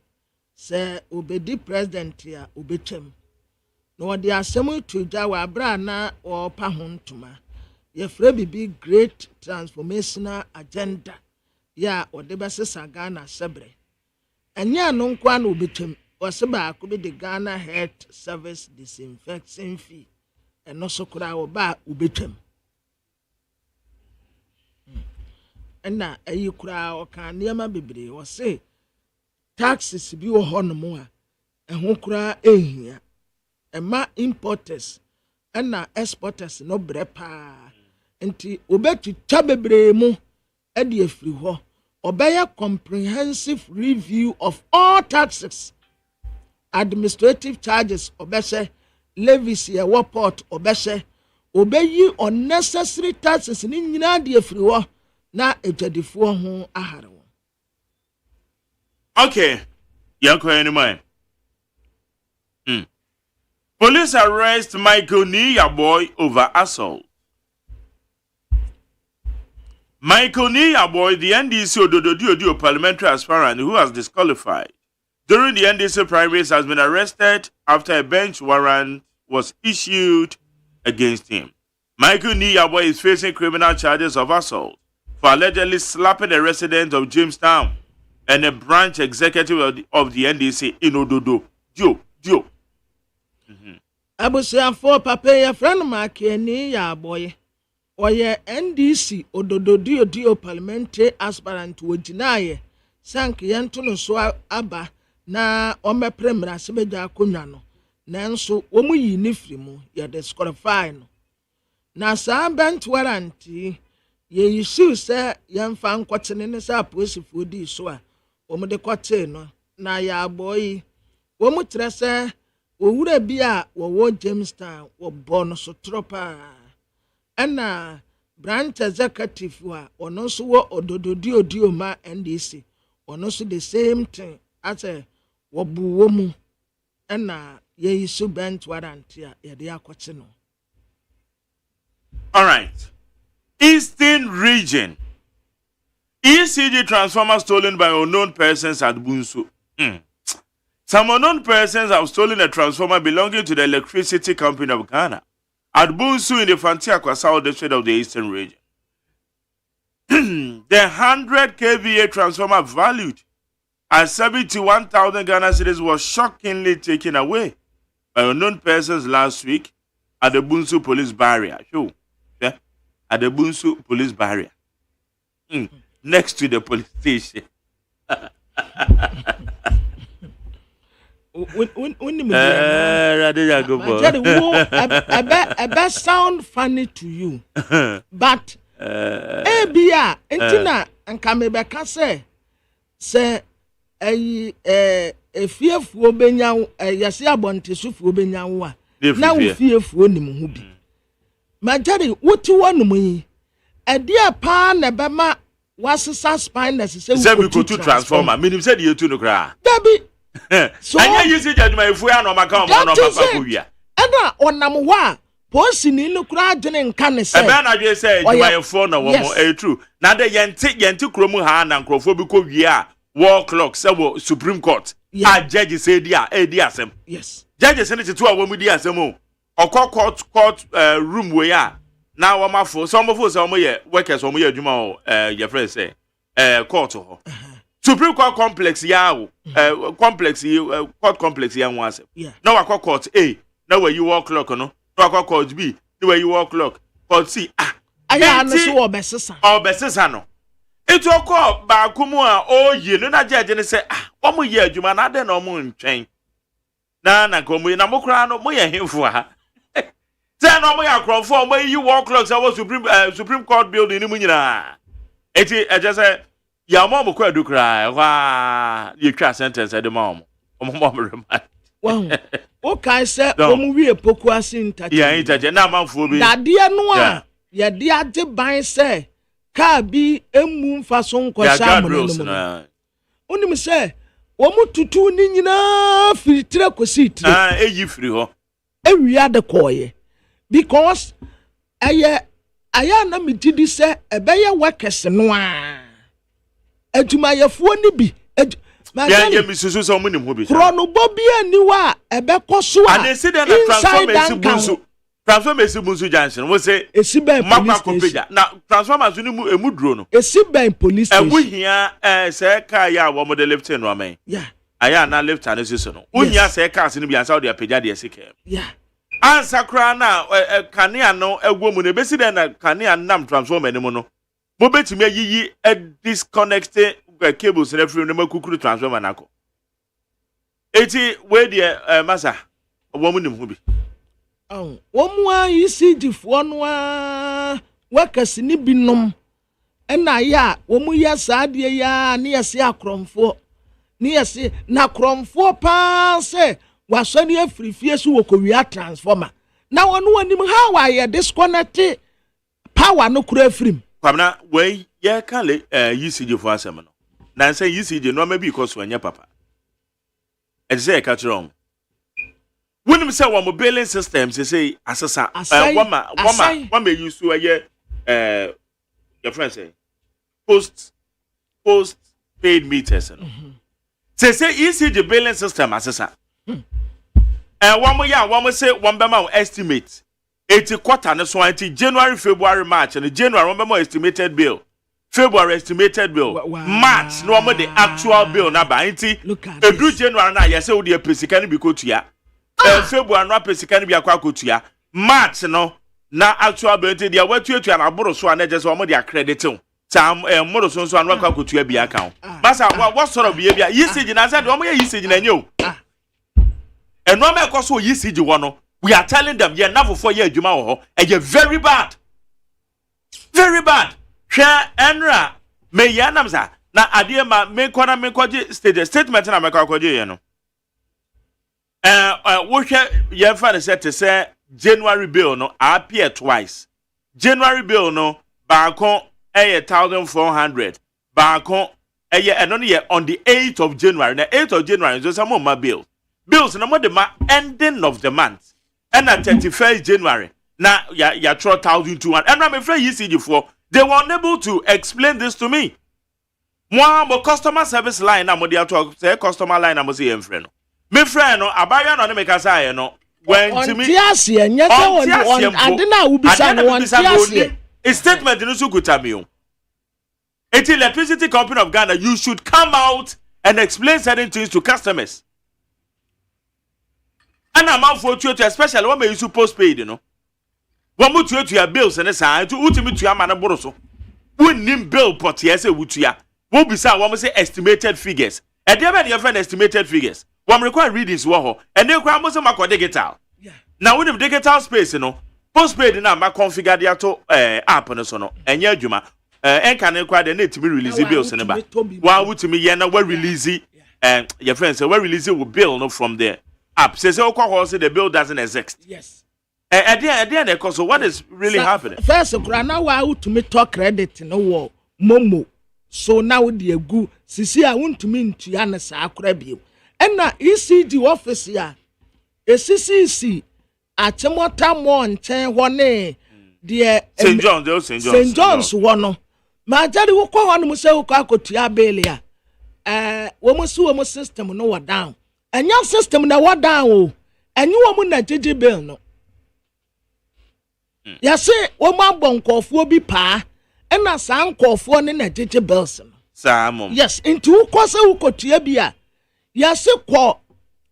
sɛ obedi president ya obetwam. Na wɔde asɛm to dwa wɔ abra na ɔpa ho ntoma. Yɛfrɛ bibi Great Transformational Agenda ya ɔde bɛsesa Ghana sɛbrɛ. Ɛnyɛ ano nkwa na obetwam. Wɔse baako bi de Ghana Health Service disinfection fee. Ɛno so kora ɔba obetwam. Ɛna ɛyi kora ɔka nneɛma bebree wɔse taxes bi wɔ hɔ no mu a ɛho kora ehia. Ɛma importers ɛna exporters no brɛ paa. Nti obetwitwa bebree mu ɛde afiri hɔ. Ɔbɛyɛ comprehensive review of all taxes. Administrative charges obese levies ye port obese obeyi unnecessary taxes ni nyina de afiri ho na etwadifo ho ahare wo. Okay, yanko anymore. Police arrest Michael Niyaboy over assault. Michael Niyaboy, the NDC Odododio parliamentary aspirant who was disqualified during the NDC primaries, has been arrested after a bench warrant was issued against him. Michael Niyaboy is facing criminal charges of assault for allegedly slapping a resident of Jamestown and a branch executive of the NDC in Ododo. Dio. Abusiafo papa ya friend Michael Niyaboy oye NDC Ododo parliamentary aspirant wojinaye sank yento no so aba na omepre mrase beja akonwa no nanso omu yi ni firi mu ya disqualify no na sa bench warrant ye issue say yemfa nkwotene ne sa aposifo di so a omu de kote no na ya boy omu trese owura bi a wo Jamestown wo bono so tropa ana branch executive wa ono so wo Ododo ma NDC ono so the same thing as a wobu womu ana ye issue bench warrant ya de akoche no. All right. Eastern region. ECG transformer stolen by unknown persons at Bunsu. Some unknown persons have stolen a transformer belonging to the Electricity Company of Ghana at Bunsu in the Fantiakwa South District of the Eastern region. The 100 kVA transformer valued and 71,000 Ghana cedis was shockingly taken away by unknown persons last week at the Bunsu police barrier. Sure. Yeah? At the Bunsu police barrier. Next to the police station. I sound funny to you, but Abia, Entina, and Kamebeka say, a fearful Benya, a Yasia Bontisu Benya, now fearful Nimubi. Majari, what you want me? A dear pan, a Bama was a spine necessary. Said we go to transformer. Meaning said you to the cry. Debbie. So I use it at my friend on my account. And on number one, Possin in the crowd and can say, I just say, my phone or more true. Now they yanti Kromuhan and Crophobico, yeah, war clock, Supreme Court. Yeah, judges say, dear, DSM. Yes, judges send it to a woman, DSM, or court room where now I'm for some of us, workers, or me, Juma, your friend say, court. Supreme Court complex court complex once. Yeah. Now I call court A. Now where you walk clock no. Now I call court B. Now where you walk clock. Court C. I am so besesa. Oh besesa no. It will call Bakumua oh ye no na judge and say omo ye adwuma na de no mo ntwen. Na komu na mo kra no mo ye hemfo ha. Say no mo ya crofo mo you walk clock say Supreme Court building ni mu nyina. Eti I just say ya mom kwa do cry wa you try sentence at the mom remind wow okay say omuwie poku asinta yeah intaje na manfo bi da de no a ya de ade ban say ka bi emu mfa so nkosha amono onim say omu tutu ni nyina filtre kositire eyi firi ho ewia de koye because aya na mitidi say ebeye workers no a Etumayefo ni bi ya misusu so munim ho bi krono bobi aniwa ebekọ so a and see the transformation bunsu junction we say esiben police station na transformers ni mu emuduro no esiben police station ebuhia se ka ya wo mo de left no amen yeah aya na left and so no unya se ka se ni bi ansa wo de apagya de sike yeah ansa kra na kanea no egwo mu ne besi de na kanea nam transformer ni mu no mo betimi ayiyi disconnect cables na free no makukuru transformer nako eti we de masa wo mu nim ho bi wo mu ICG fo no a wakasi ni binom na ya wo mu ya saade ya ne yesi akromfo ne yesi na kromfo pa se wasoni afrifie so wokowia transformer na wono anim how are disconnect power no kura afrim kwamna we ye kan le ICG fo asem no na say ICG no ma bi because wanya papa e say e catch wrong when me say one mobility system say asesa wama use to your friend say post paid meters no say ECG billing system asesa one say one bema estimate 80 quarter no so until January February March and January one bema estimated bill February estimated bill March no one the actual bill na ba nti edu January na yes say we dey pesika ni bi ko tua February no pesika ni bi akwa kotua March no na actual bill nti dia watuatua na aboro so na just one dey accredit tam moro so so anwa akwa kotua bi account basa what sort of behavior usage na say do ye usage na nyo eno me koso usage wo no we are telling them ye na for ye adwuma wo ho e very bad hwe enra me yanam za na ade ma me kona me kwaje statement na me kwaje ye no wo hwe ye fa ne say January bill no appear twice January bill no baako 1,400 baako eno no ye on the 8th of January na 8th of January so some ma bills na mo de ma ending of the month and at 31st January na ya 1,200 and I'm afraid ECG for they were unable to explain this to me. Mo customer service line na mo dey talk say customer line na mo say em friend no. Me friend no abaya no make us say no. When to me tiasie nyese on adena ubisa no on tiasie. A statement no so good me o. Electricity Company of Ghana, you should come out and explain certain things to customers. And I'm out for you, especially when you postpaid, you know. One more to your bills and a sign to ultimate to your man and boroso. We name bill pot, yes, would you? We'll be saying, one say estimated figures. And there are different estimated figures. One require readings, and they require most of my digital. Now, with the digital space, you know, postpaid in our configure the app on the sono, and yeah, Juma, and can require the need to be releasing bills in the back. Why would to me, yeah, we're releasing, and your friends say, we're releasing with bill no from there. App says, oh, the bill doesn't exist. Yes. At the end, so what is really happening? First, now I want to me talk credit no war, Momo. So now the good, Sisi, I want to mean to Yana Sacrabio. And now ECG office here, a CCC. Achemota mo nchen hone de St. John's wono ma jade wo kwa hono se wo kwa akotua belia wo mo su wo mo system no wa down enya system na wa down o enyi wo mo na jeje bill no ya se wo mo abonkofo bi pa ena sa nkofo ne na jeje bills no samom yes into wo kwa se wo kotua bia ya se kwo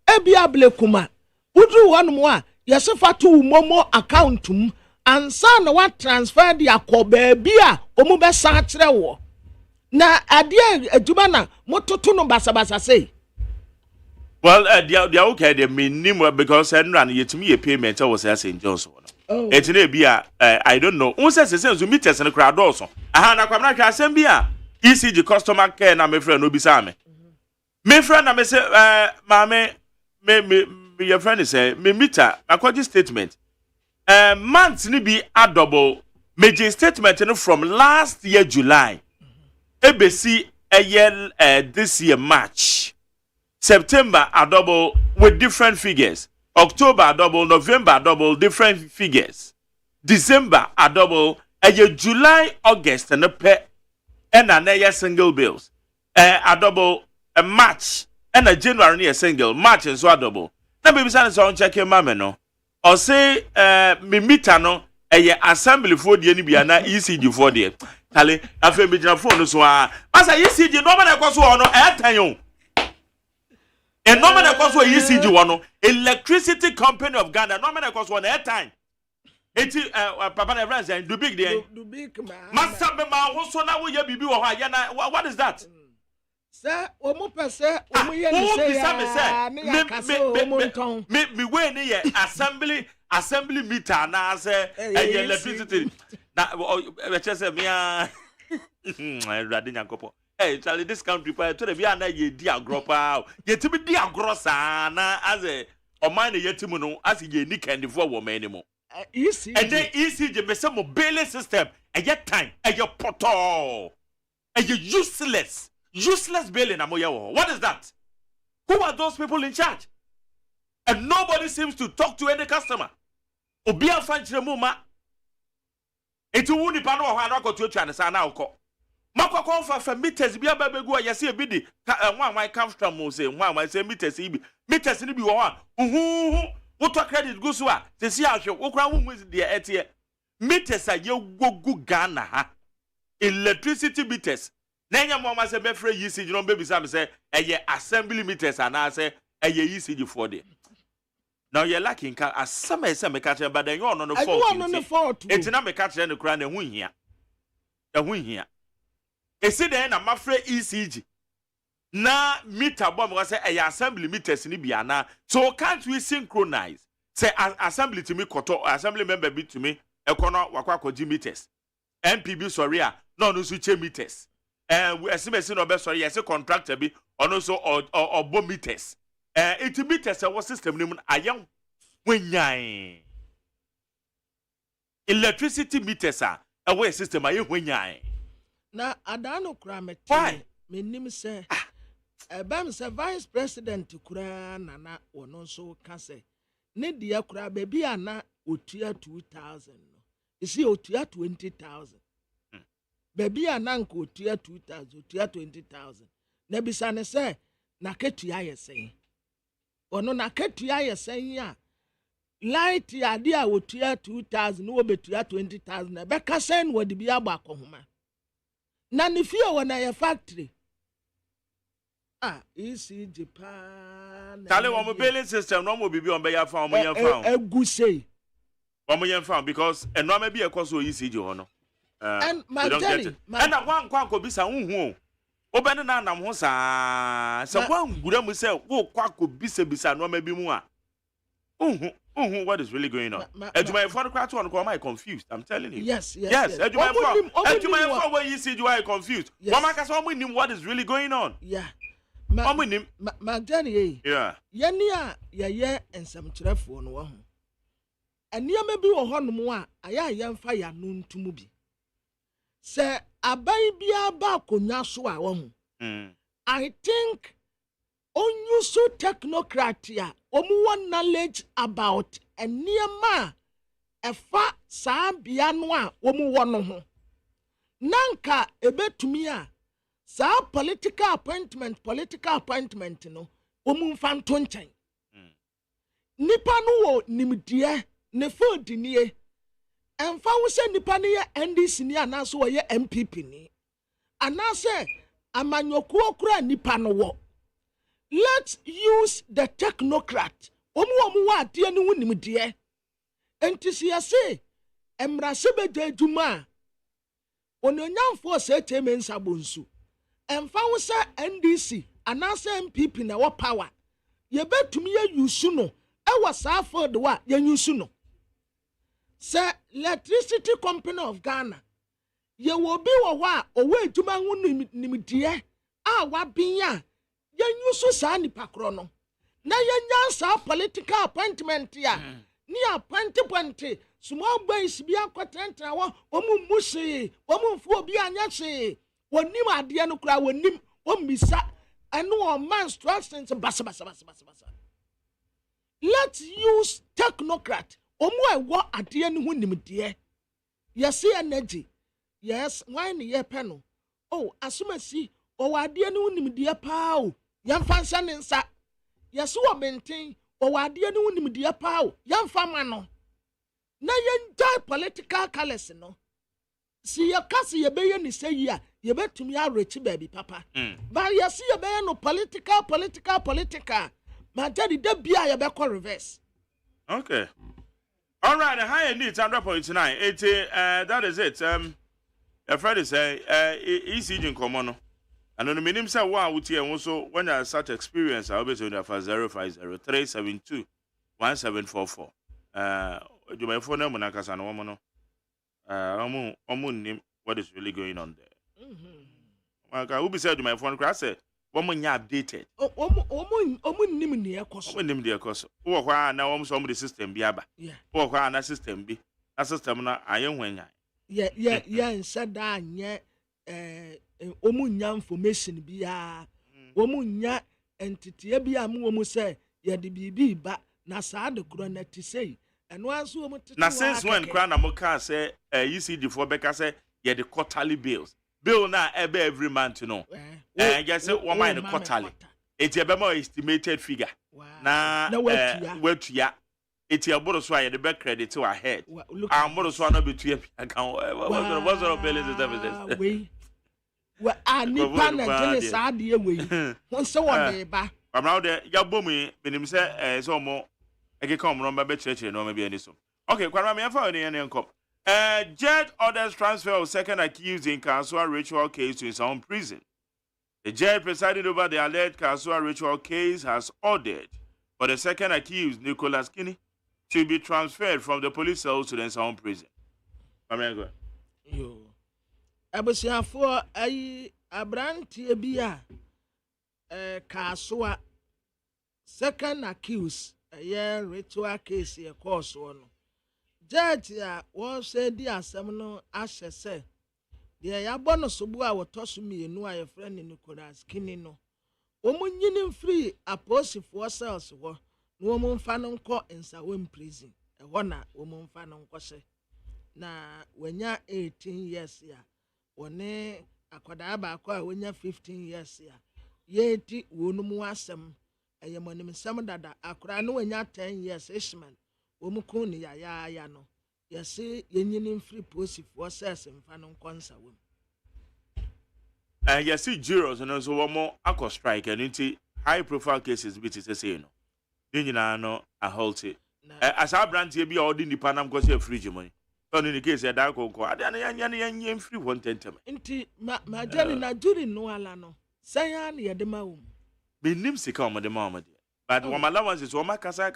ebia blekuma udru wono a yes fatu momo account ansa na wa transfer the akoba bia omu be sa kire wo na ade aduma na mototo no basabasa say well they are okay they minimum because run yetimi ye payment was St. John's oh it na bia I don't know who says sense meters na crowd also aha na kwamna kwa asem bia ECG customer care na me friend no bisa me friend na me say mama me your friend is me meter according statement months ni be a double major statement from last year July ABC a year this year March September a double with different figures October a double November a double different figures December a double a year July August and a pair and a single bills a double a March and a January a single March and so a double. Na baby san so check mama no o say me meter no assembly for the ni bia na ECG for the tale afa me gina phone so a asa ECG no ma na kwaso no tan yo e no ma na kwaso ECG wono Electricity Company of Ghana no ma na kwaso na tan eti papa na friends and do big there do big man massa be ma ho so na wo ya bibi wo ha ya na what is that sir omo pese omo ye ni say me we ni ye assembly meter na say electricity na we say me rade nyakopo Charlie this country pa to the bia na ye di agropa ye ti bi di agrosa na as o man ye ti mu no as ye ni kendifo wo man ni mo easy and then ECG me say mobile system e get time e get portal e useless billing amoyawo. What is that? Who are those people in charge? And nobody seems to talk to any customer. Obia fanchire mu ma. Eti wuni pa no ho an akoto atwa ne sa na akọ. Makọ fa meters bia ba begu a yesi ebi di nwan come mo say nwan say meters ibi. Meters ni bi wo ha. What credit go so a? They see ahwe wo kra wo mu de etie. Meters a ye gogu Ghana ha. Electricity meters. Nenya mama say be free ECG no baby say assembly meters and I say ECG for there. Now you're lacking as some say me catch but then you on the fault. It's na me catch the crown and win here. The win here. E see then na mafre ECG. Na meter bomb was say assembly meters ni bia na. So can't we synchronize? Say assembly to me koto assembly member be to me ekono wakwa koji meters. MPB sorry no switch meters. We estimate no be sorry yes contractor be on also or bomb meters. It meters our system name ayam wenyan. Electricity meters are our system ayam wenyan. Na adano kra me why me nim say bam say vice president kura nana ono so ka say ne dia kura baby ana otua 2000 no isi otua 20000 baby ananka otua 2000 otua 20000 na bisa ne say na ketua yesen ono na ketua yesen ya light ya dia otua 2000 no obetua 20000 na be ka say no wodi bia ba akohoma na ne fie wona ya factory ECG pan. Tale one billing system no mo bibi on be ya found mo yan found. Eguse. One mo yan found because and no maybe a cause ECG hono. And my jelly. And that one kwanko bisa unhu. Obene na nam ho saa. Se wan gura mu se wo kwako bisa no maybe mu a. What is really going on? Ejuma for the crowd one am I confused? I'm telling you. Yes. Ejuma for where you see you are confused. One man can nim what is really going on. Yeah. Magdani. Yeah. Yenia ye ensam kyerefo no wo ho. Aniama bi wo ho no mu a aya yemfa ya no ntumu bi. Se abai bia ba konya so a wo ho. I think unusu technocratia omu knowledge about eniema efa saa bia no a omu wo no ho. Nanka ebetumi a sa political appointment no omu mfanto nchen nipa no wo nimdie ne food nie emfa wo se nipa ne ye NDC ni anaso wo ye MPP ni anase amanyoku okura nipa no wo. Let's use the technocrat omu wa ade ne wo nimdie enti se emrase beje djuma ononyamfo se temensa bonsu emfa wo se NDC anase MPP na wo power ye betumi ye yusu no e was afford wa ye yusu no se electricity company of Ghana ye wo bi wo wa owo adwuma hu nimdie a wa binya ye yusu sa nipa kro no na ye nyansa political appointment ya ni appointment small boys bi akotentra wo omu musi omu mfu obi anya se wonim ade no kra wonim omisa eno o man instructions basa. Let's use technocrat omu ewo ade no hu nimde yes energy yes wine ye peno oh asumasi o ade no hu nimde pa o yamfa nsa ne nsa yes wo maintain o ade no hu nimde pa o yamfa ma no na ye die political colors no si ya kasi ye beye ni say ya ye betumi arechi baby papa but ye si ye beye no political ma jadi de bia ye be ko reverse. Okay, all right, the higher needs 100.9 that is it. A friend say ECG komo no and no minim say one wuti e so when you such experience I will be on the 0503721744 do my phone number na kasa no mo no nim what is really going on there. Maka who be said to my phone crash say woman nya updated omu nim ne ekoso omu nim de ekoso wo kwa na wo so the system bi aba wo kwa na system bi na system na ayenhwanya ye said that nye omu nya information bi ya omu nya entity bi am wo mu say ye de bibi ba na saa de kro na ti say eno aso omu tete na since when kra na mo ka say ECD for beka say ye the quarterly bills bill na every month no just say one mind quarterly it be more estimated figure na wetua it your bodo so ye the back credit to ahead am bodo so na betua account what sort of bill is this we nipa na jene saa de we won se won de ba am now there ya bomu benim say so mo ekeka omro mba be chire no ma bi ani so okay kwara me afa oni ene nkop judge orders transfer of second accused in Kasua ritual case to his own prison. The judge presiding over the alleged Kasua ritual case has ordered for the second accused, Nicholas Kinney, to be transferred from the police cells to his own prison. Yo. Abusiafo ayi abrantie bia Kasua second accused ritual case e course no. Judge ya won say di asem no ahye se de ya bono sobu a wotoso mienu a ye friend Nicholas Kinney no omunyini free aposifo cells wo no omumfa no nko insawem prison e ho na omumfa no nko se na wanya 18 years ya woni akoda ba akwa a wanya 15 years ya ye di wonumu asem eyemonim sem dada akora no wanya 10 years ishman omukuni ya no yesi yenyini free posi for sales mfa no konsa wem Yes, see jurors and also one more aqua strike and into high profile cases which is a say no. Then no a halt it. As our brand here be all in the Panam because you're free money. So in the case of that go, I don't know free 110. Inti ma jani na juri no alano. Sayan ya dema Be nimsi come the mama. But one allowance is one kasa.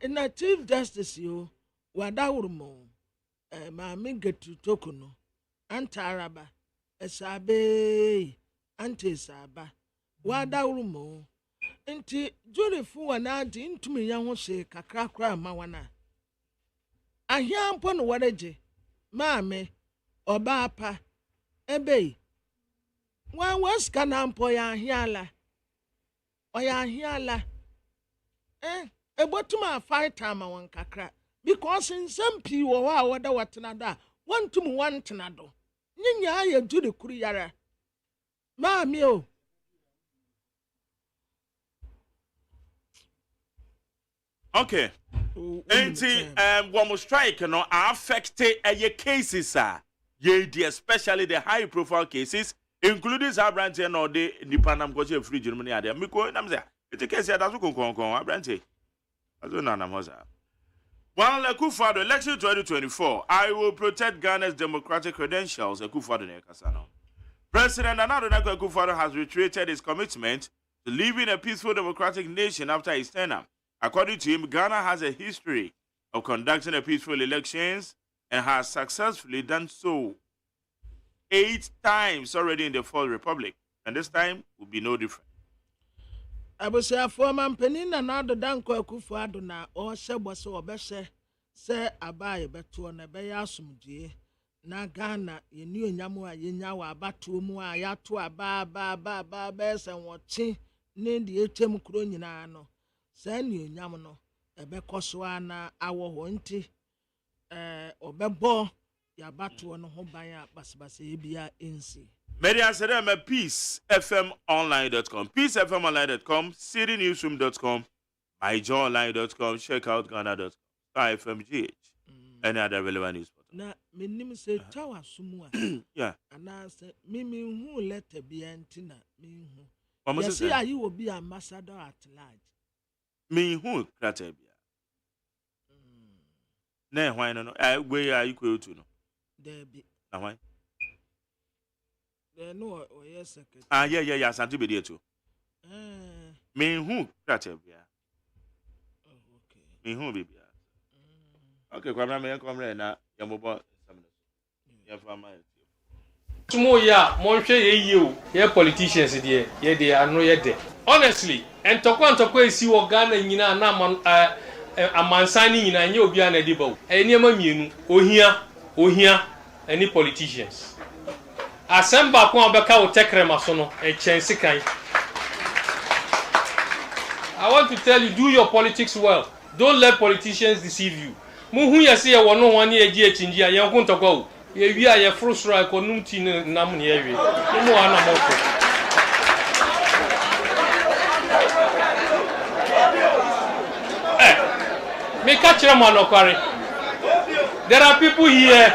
Na Chief Justice yo wadawurmo maame getu tokuno antaraba esabe antesaba wadawurmo nti juri fu wana di ntumi ya ho hye kakra kra ma wana ahia mpo no wareje maame oba apa ebe wan waska na mpo ya ahiala oya ahiala ebotuma fight time wan kakra because in some people wa wada watena da want to one tenado nyinya ya juri kuru yara maami o okay enti one strike no affect your cases especially the high profile cases including Zabranti and all the Nipanam Goje free Germany are there Miko Namza it's a case that's Abranti Azuna Moza. Well, Akufo-Addo, election 2024, I will protect Ghana's democratic credentials. Akufo-Addo Kasano. President Nana Akufo-Addo has reiterated his commitment to living a peaceful democratic nation after his tenure. According to him, Ghana has a history of conducting a peaceful elections and has successfully done so 8 times already in the Fourth Republic, and this time will be no different. I was a former penny and other Danko Akufo-Addo na or Sebo Obese say abai betu on a bayasum G. Na Ghana, you knew Yamua, Yawa, Batu Mua, Yatua, Ba, Bess, and what chin, named the ATM Cronino. Send you Yamono, a Becoswana, our Honti, or Bebo, Yabatu on Hobaya, Basabasibia Insi. Media said I'm at peacefmonline.com, peacefmonline.com, citynewsroom.com, myjoyonline.com, check out Ghana.com, FMGH, any other relevant news. Na me nim say tawa sumua. Yeah. And I say me who letter be antina me who. Yes, see you will be ambassador at large. Me who krater be. Ne why no where are you go to no? There be. Na why? There no yes secretary. Yeah, Santi be there too. Me who krater be. Oh, okay. Me who be. Okay, kwamra me komre na yamobo Tumo ya monhwe ye o ye politicians dey ye dey ano ye dey honestly entokwa esi wo Ghana nyina na amansan ni nyina nye obi ana diba o eniema mienu ohia any politicians asemba ko obeka wo tekrema so no chense kan. I want to tell you, do your politics well. Don't let politicians deceive you. Muhu ya se wo no wan ye gi echinji a ye ko ntokwa o ye wi a ye frustra ko numti nam ne ye wi mu ana moko me catch them on okware. There are people here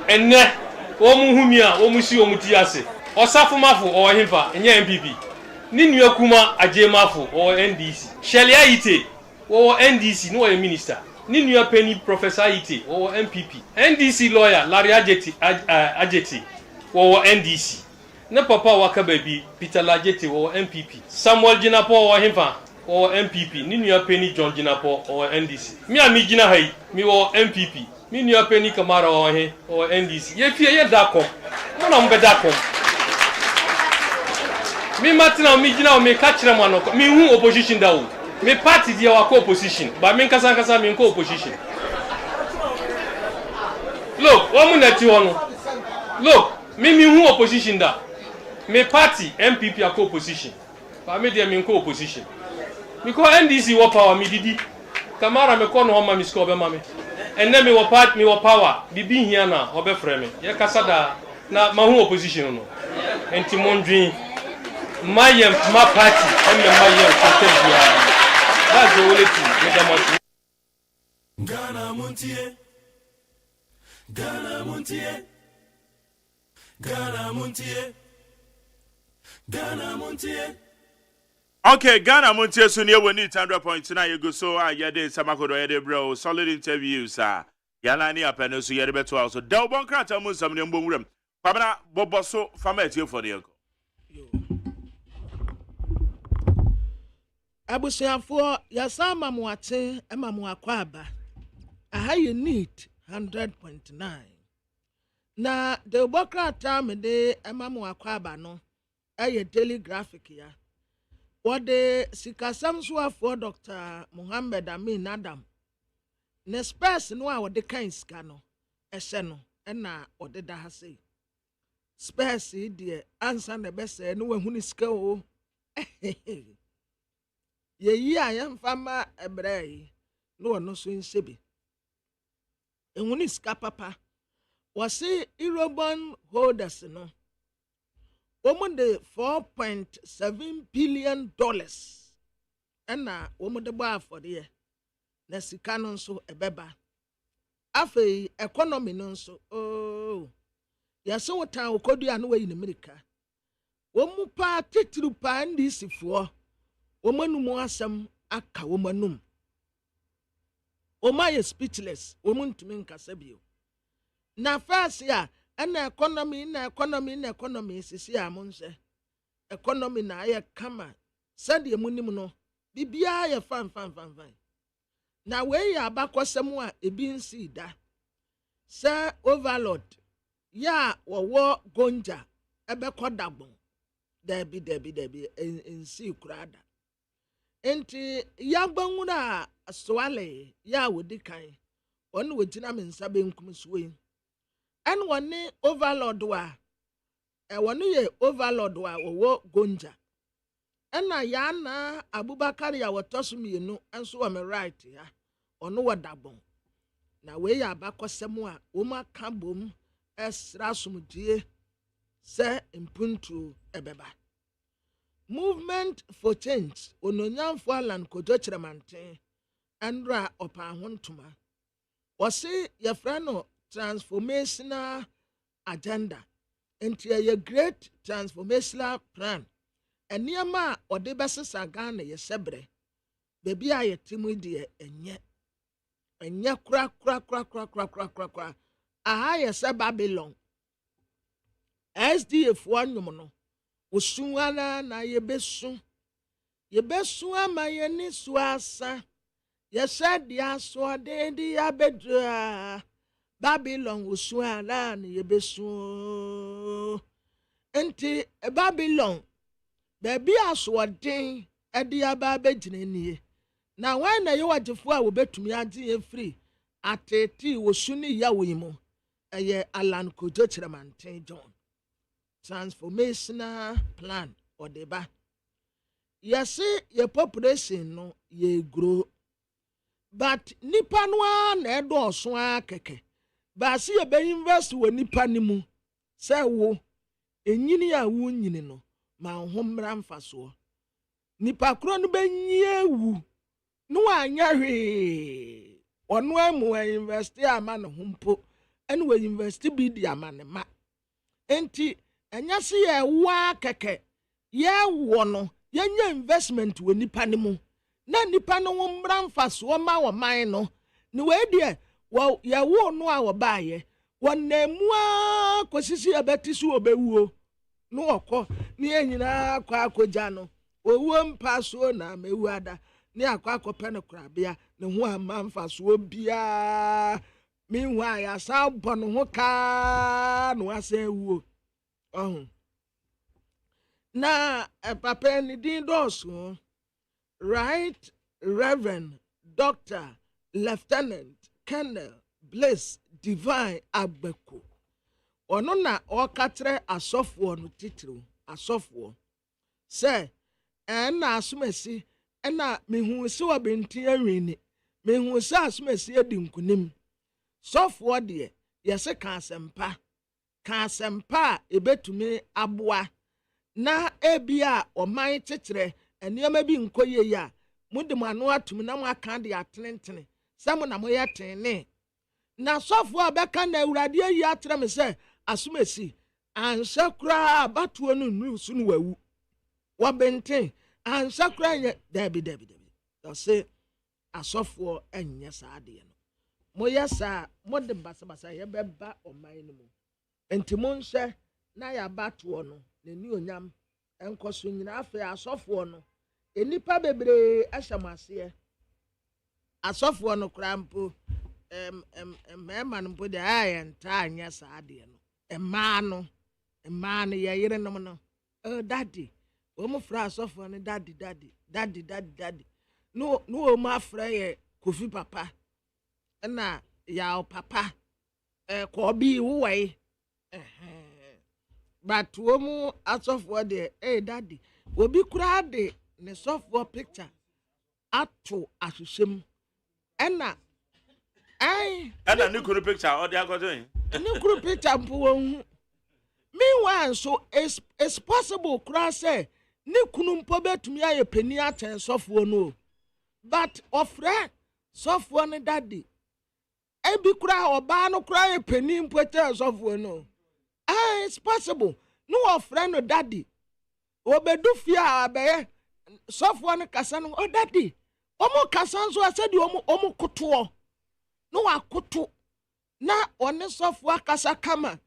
enne o muhu mi a o musi o muti ase osafumafo o himfa enye MPP ni nuakuma agyemafo o NDC shelia ite o NDC no a minister ni nua penny Professor Ite wo MPP NDC lawyer Larry Ajeti wo NDC ne papa waka baby Peter Lajeti wo MPP Samuel Jinapo wo himfa wo MPP ni nua penny John Jinapo wo NDC mi ami gina hai mi wo MPP mi nua penny Kamara wo he wo NDC ye fie ye dakom mo na mbe dakom mi matina mi gina o mi ka kire mo anoko mi hu opposition da o. Me party dia wa opposition, but me kasa me ko opposition. Look, omu neti wono. Look, me hu opposition da. Me party MPP a opposition, but me dia me ko opposition. Because NDC wo power me didi. Kamara me ko no homa mi score be ma me. Enne me wo party me wo power, bibi hia na obe frɛ me. Ye kasa da na ma hu opposition no. Enti mondwin my party and my content. That's the only thing. Ghana Montie, Ghana Montie, Ghana Montie. Ghana Montie. Okay, Ghana Montie so near when it's 100.9 you go so I get in Samakodo bro solid interviews yana ni apeno so yere beto also del bon krata mo sam ne mbomwuram kwabana boboso famati for the uncle abusiafo yasama muate ema muakwa aba aha you need 100.9 na del bon krata me de ema muakwa aba no eye daily graphic ya wode sikasam so for Dr. Muhammad Amin Adam ne space no a wode kan sika no ehye no na wode da ha sei space de ansa na bese no wahuni sika o yeyi a yemfa ma ebrai no wono so nsebi ehuni sika papa wase Eurobond holders no womunde $4.7 billion ena womunde ba for ye na sika no nso ebeba afei economy no nso yaso wotan okodu anu we in America womu pa titru pa ndisifo womanum asem aka womanum omaye speechless womuntumi nkasa bio na first ya ena economy sisi amunse economy na aye kama sade munim no bibia ye fan na we ya abakosem a ebi nsi da se overload ya wowo gonja ebekodabon debi nsi kurada enti ya gbanwura swale ya wodi kan onu wogina me nsabe nkum suwe en woni overload wa woni ye overload wa wowo gonja ena ya na Abubakar ya wotosumienu enso wa me right ya onu wadabon na we ya abakosem a wo maka bom esra sumdie se impuntu ebeba movement for change ononyamfo Alan Kojo Kyerematen andra opa hontuma wose ye frano transformational agenda into a great transformational plan eniema ode besesa Ghana ye sebre bebi a yetimu de enye kra aha ye se Babylon SDF wanyum no osuana na yebesu ama ye ni suasa ye said ya so de dia bedra Babylon osuana na yebesu enti Babylon bebi asodin ede aba begine nie na wan na ye wagefo a wobetumi ade ye free ateti wosuni ya woyimu eye Alan Kojo Kyerematen John transformational plan odeba yes your population no ye grow but nipa no na edo so akeke ba se ye be invest wo nipa ni mu se wo enyini a wo nyini no ma homra mfaso nipa kro no be nyewu no anya hwe ono amu invest ama no humpo ene we invest bi di ama ne ma enti enya se ye wa keke ye wo no ye nya investment we nipa ne mu na nipa no wo mbra mfaso ma wo man no ni we die wo ye wo no a wo baaye wonemu a kosisi abetisu obewuo no okọ ni enyina akwa no owo mpaso na mewuada ni akwa akọpe no krabia ne ho amamfaso bia minwa ya sa bono ho ka no asa wuo na papa ni din doso Right Reverend Dr. Lieutenant Colonel Bliss Divine Agbeku ono na okatre asofo no titiro asofo se na asumasi na mehu se obenti awini mehu se asumasi edi nkunim sofo de yese ka asempa ebetumi aboa na ebia oman titire enioma bi nkoye ya mudem anu atum na mo aka de atenentene samo na mo yetene na sofo abeka na awurade ayi atre me se asumasi ansa kura batuo no news no wawu wabenten ansa kura nya dabi o say asofo enye saade no moya sa mode basabasa ye beba oman no mu enti monhye na ya batuo no nani onyam enkoso nyina afa asofo no enipa bebre ahyamase asofo no krampo mema no mpo de ayenta anya saade no emma no ye yire no no daddy o mo fra asofo no daddy no o ma fra ye Kofi papa na ya papa ko bi wo but wo mu asofo de daddy obi kura de ne sofo picture ato ahwehwem ena ni kuru picture o de agodo yin ni kuru picture mpo won meanwhile so it's possible kura say ni kunu mpo betumi aye pani aten sofo no but ofre sofo ne daddy ebi kura oba no kura aye pani mpo ten sofo no it's possible no ofre no daddy obedu fia abaye sofo ne kasa no daddy omo kasa nso asedi omo koto no wakoto na one sofo akasa kama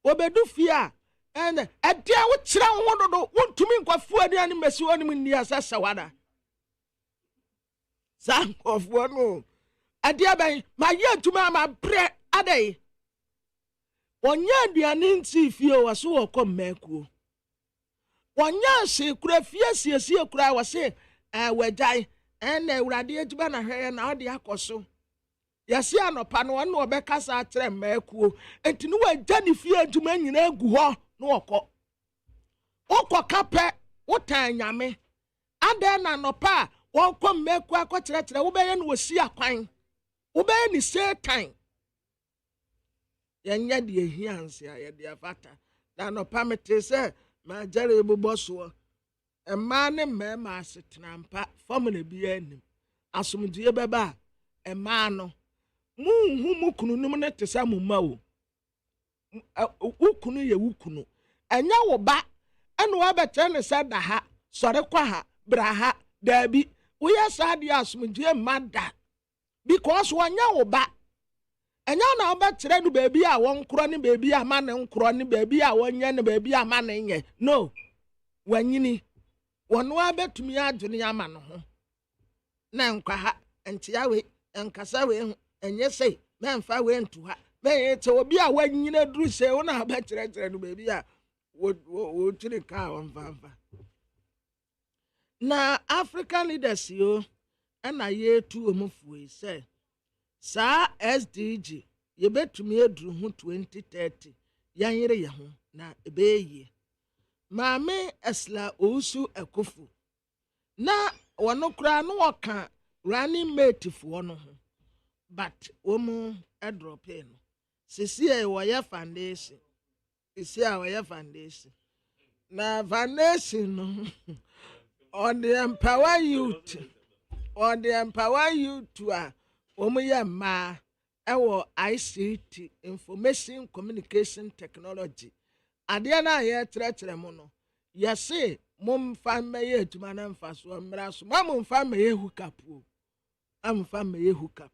obedu fia ene edia wo kira wo dodo wontumi nkwafu ani ani mesi woni munni asasa wada sankofo no edia ben ma ye tuma ma bre adai onya aduane nti fie waso wokọ mmekuo onya se kura fie siesie kura wase wajai ene urade ajuba na hwe na ode akoso yasi anopa no no obekasa akyere mmekuo enti no wagya ne fie adwuma nyina agu ho no wokọ kape wotan nyame ade na anopa wokọ mmekuo akọkyerɛkyerɛ wobɛyɛ no wosi akwan wobɛyɛ ni satan yenya de ehianse aye de afata na anopa mete se ma jare buboso emma ne mema asetrampa formula bi anim asomdue beba emma no mu kunu num ne tesa mu ma o ukunu ye ukunu enya wo ba eno wa bete ne se da ha sore kwa ha bra ha dabi wo ya sade asomdue mada because wanya wo ba enya na obetre no baby a won kro ne baby a ma ne nkro ne baby a wonya ne baby a ma ne nye no wanyini wono abetumi adwene ama no ho na nkwa ha entia we enkasa we enye sei memfa we ntu ha me te obi a wanyina duru sei wona abetre no baby a wo tiri ka wonfa na African leaders yo na ye tu omufuo sei sa SDG ye betumi edru hu 2030 yanyere ye ho na ebeye maame esla osu ekofu na wono kra no woka running mate fo no ho but omu drop in sisi e wo ye foundation sisi a wo ye foundation na foundation no on the empower youth to omuye ma ewo ICT information communication technology ade na ye tretre mo no yese momfa meye aduma na mfa so mra so momfa meye hukapo amfa meye hukap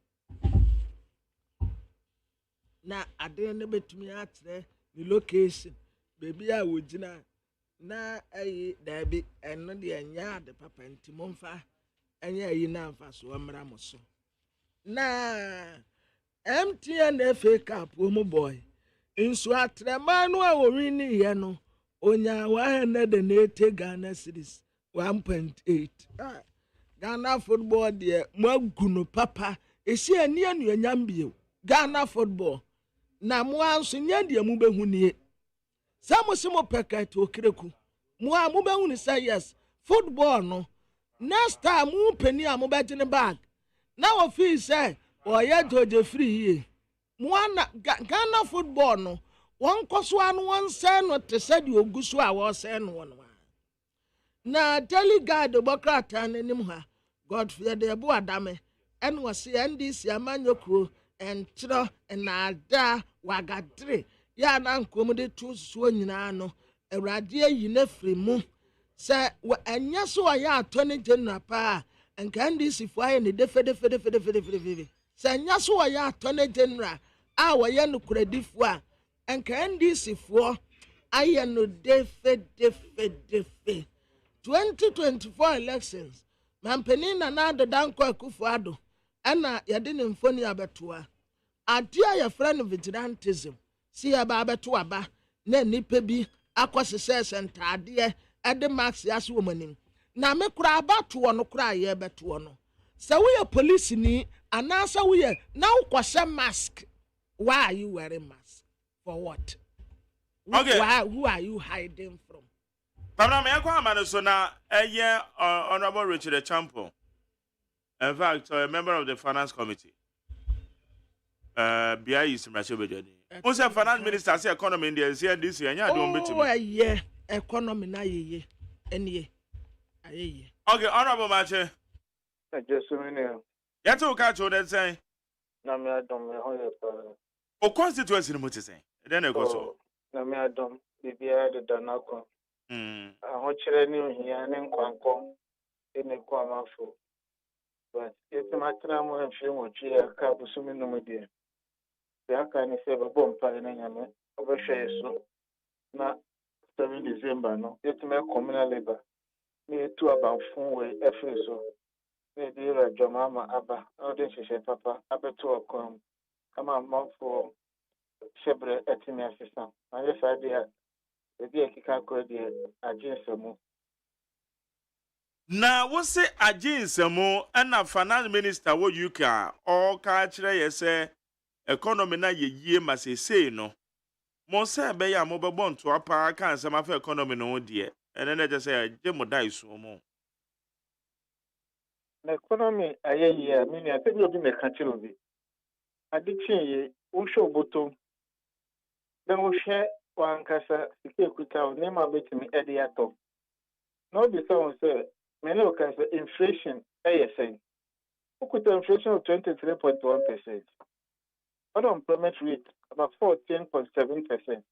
na ade ne betumi atre the location baby a wogina na ayi dabi eno de anya de papa nti momfa anya yi na mfa so mra mo so na MTN FA Cup omo boy insu atremanu a wini ye no onya 180 Ghana cedis 1.8 Ghana football de maguno papa esi ani anuanyam bio Ghana football na mo anso nya de mu behunie samusimo peket okreku mo a mo behu ni say yes football no next time mo peni a mo begene bag na wo feel say oya joje free here mwana Ghana football no won koso anu won say no te said ogusu a wo say no won na delegate bokrata nanim ha Godfrey de bu adame en wo se NDC amanyokro entro na ada wagadre ya na nkom de to so nyina no awurade ayi na firi mu sɛ anya so ɔyɛ attorney general pa nka ndc fo ayɛ ne defedefedefedefede sɛ anya so ɔyɛ attorney general a wɔyɛ no kuradifo a nka ndc fo ayɛ no defedefe 2024 elections mampanin na adeda nkɔ akufo ado ɛna yɛde ne mfoni abɛtoa ade a yɛfrɛ no vigilantism si yɛba abɛto aba na nipa bi akɔsesɛ ntaadeɛ ɛde max yɛase wɔ manim na me kora abatoɔ no kora yɛbɛtoɔ no sɛ woyɛ police ni anaasɛ woyɛ na wokɔhyɛ mask why are you wearing mask for what okay who are you hiding from Pamela, me akwa amane so na honorable Richard Champo. In fact, a member of the finance committee. Bia is Machine Bejani. Who's a finance minister say economy in the say this year nya don beti me. Oh yeah, economy na ye. Enie. Aye. Okay, honorable Mache. Just a minute. Ya to ka cho den say. Na me adom me ho ye pa. O constituency no mo te say. Den e go so. Na me adom bibia de danako. Aho chere ni ohia ne nkwankọ ene kwa amafo. But it's my time when film or chair cap assuming no idea. The Akani say a bomb pine and overshare so. Now 7 December no. It's my communal labor. Me two about 4 way FSO. Me dear Jomama Abba, or then she said Papa, Abba to a come. Come on, mouth for Shebre etime assistant. I just idea the dear Kikako dear Ajinsamu. Na wo se aginsemo na finance minister wo UK o ka kire ye se economy na ye yie masese no mo se be ya mo be bonto apa kan se ma fa economy no de ene na je se je mo dai so mo na economy ayeye me ni atemi obi me ka kire obi adichin ye wo show bottom then wo share wankasa sike kuta o ne ma betimi e de ato no be so say many of us inflation, ASA. Who could inflation of 23.1%? Unemployment rate about 14.7%.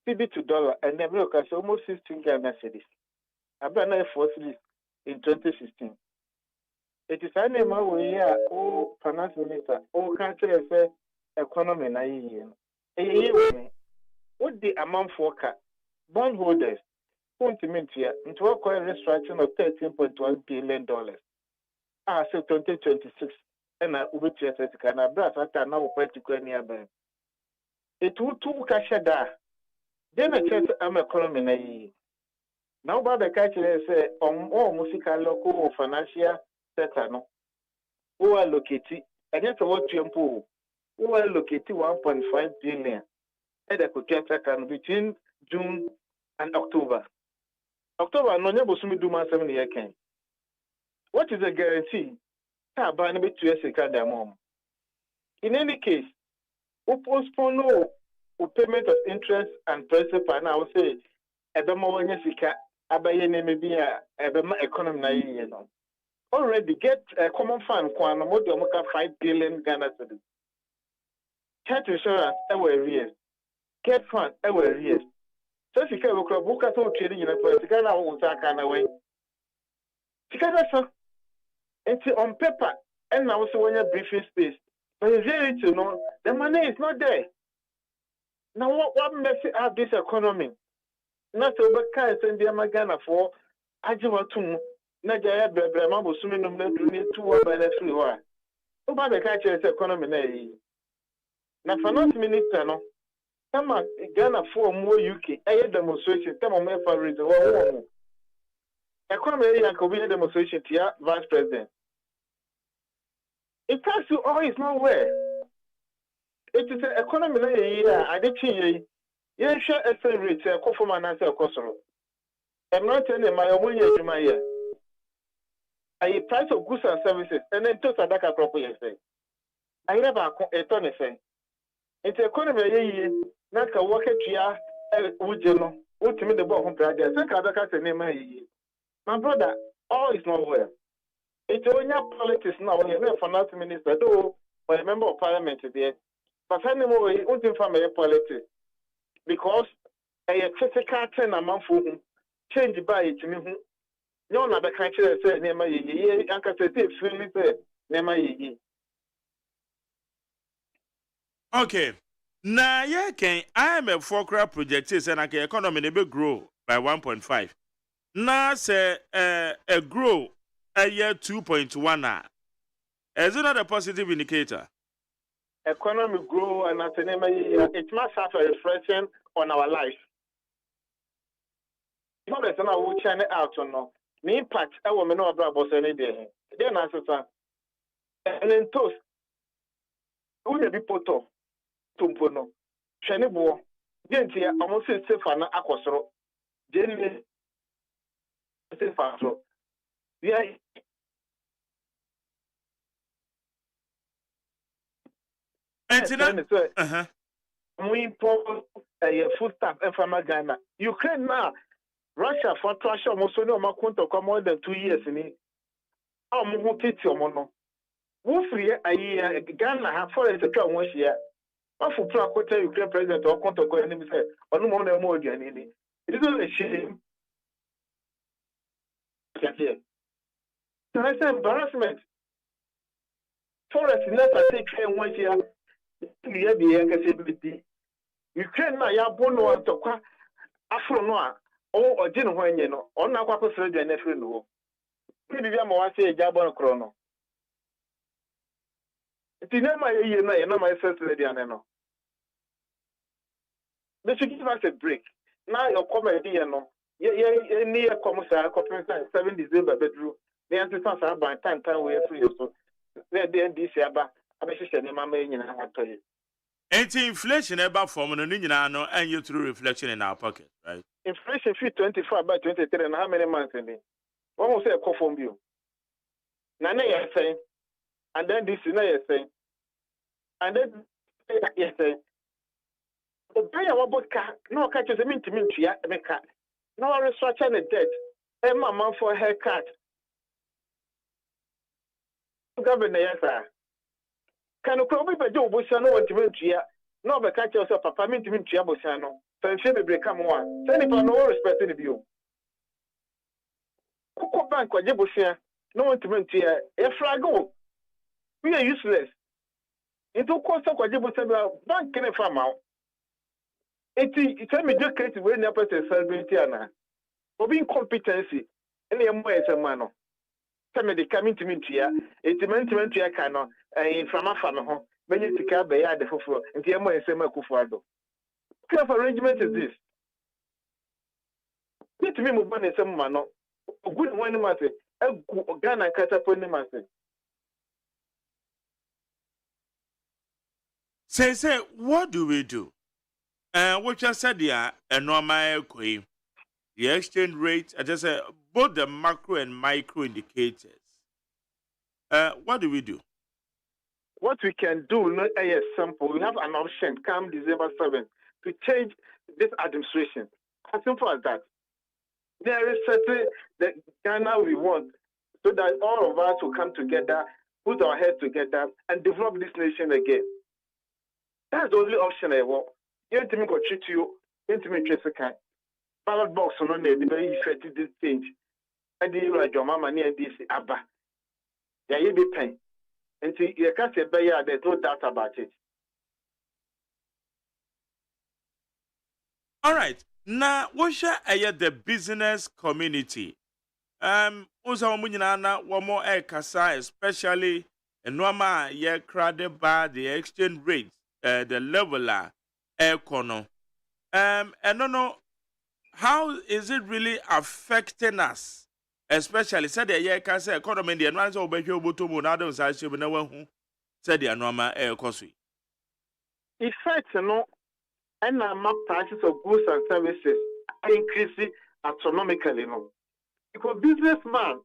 CB to dollar and never occurs almost 16 Ghana cedis. I've done a fourthly in 2016. It is an name we hear, oh, finance minister, oh, country as economy na year. What the amount for bondholders? Continent here into a coin restructuring of $13.1 billion. Ah, so 2026, and I will be can I brass after now particular nearby. It would two cash da. Then I chance I'm economy. Now, by the catch, say, on all musical local financial sector, no. Who are located, and yet what you pull, who are located 1.5 billion. And I could get between June and October. October no nyabo sumi do man 7 year can. What is the guarantee? Ta ba na betu esika da mom. In any case, we postpone no payment of interest and principal na we say ebe mo wanya sika abaye na mebi a ebe ma economy na yiye no. Already get a common fund kwa no mo de mo ka 5 billion Ghana cedis. Health insurance ewe arrears. Get fund ewe arrears. So if you can look at all trading in a place, you can now away. You can it's on paper, and now so when you're briefing space. But it's really to know the money is not there. Now, what message have this economy? Not over cars and the Amagana for Ajimatum, Najaya Brahma was swimming on the 2 or by the 3 hour. Over the catcher's economy. Now, finance minister, no. Come on, Ghana for more UK. I had demonstration. Come on, my favorite. Economy and COVID demonstration to vice president. It tells you all is nowhere. It is an economy. I did change. You share a rate. I call for my answer. I'm not telling my own year. I price of goods and services, and then total data properly. I never a ton of thing. It's economy. Not a worker here, Ujeno, ultimately the bottom project. My brother, all is not well. It's only politics now. When you're a finance minister, though, or a member of parliament there, But anymore, we won't inform a politics because a physical thing among whom change by it to me. No, not the country that said, near my ye, Uncle said, freely said, near my ye. Okay. Na ye can IMF for project is and the economy never grow by 1.5. Na say a grow a year 2.1. Is it not a positive indicator? Economy grow and at it must have a reflection on our life. Not that I will channel out or no. The impact I will know about any day. Then answer and then toast. Who will be poto? Tumpono. Shanibo. Gentia almost safe and aquasro. Jenny safe fastro. Yeah. And we import a food stamp and from Ghana. Ukraine now. Russia for trash almost no more more than 2 years in it. How much it's your mono? Who free a year Ghana have for a second 1 year. What for Praquota Ukraine president or Conto enemy said, or no more than any. It isn't a shame. So I said embarrassment. Forest never take 1 year. Ukraine na ya bono antokwa afro no a o oje no hwanye no on na akwa kosere dwa na fere no bi bia ma wa se eja bon kro no ti na ma ye na ma first lady ane no they should give us a break now your comedy no ye ni e come sa ko 7 December bedroom they anticipate sa by time we free so they this aba abehye ne mama nyina atoye. Inflation about form no nyina no and you through reflection in our pocket, right? Inflation fee 24 by 23 and how many months in it? One will say a call from you. Nana you're saying, and then this is not you're saying, and then you're saying, obey our book car, no catches a mint to mint ya make car. No restructure the debt. Emma man for a haircut. Governor, yes, sir. Can you probably be Joe Bushano and Timintia? No, but catch yourself, Papa, mean Timintia Bushano. Fancy break come one. Send it for no respect in you. Coco Bank or Jibusia, no one Timintia, a flago. We are useless. Into Costa Quajibusa Bank can a farm out. It's a major case when the person celebrity for being competency. Any more as a man. Some of the coming to me here, it's a mentiment here cano, in Framafano, when you take up the yard for and the more as a Macufardo. What kind of arrangement is this? Let me move on in some manner. A good one, master, a gun and cut upon the master. Say, what do we do? What you said here, a normal queen. The exchange rate, I just say both the macro and micro indicators. What do we do? What we can do, not as simple. We have an option come December 7th to change this administration. As simple as that. There is certain the Ghana we want so that all of us will come together, put our heads together, and develop this nation again. That's the only option I want. You want me to treat you, you want me to treat you. Ballot box on the very effective this change. And the like your mama near this abba. Yeah, you be paying. And see, you can't say, there's no doubt about it. All right. Now, what shall the business community? Also, one more air kasa, especially a normal year crowded by the exchange rate, the leveler air corner. And no. How is it really affecting us? Especially, said the year can say economy the advance of Bejo Butumu, now said the normal air cosy. Effects, no, and prices of goods and services are increasing astronomically, no. Because businessman,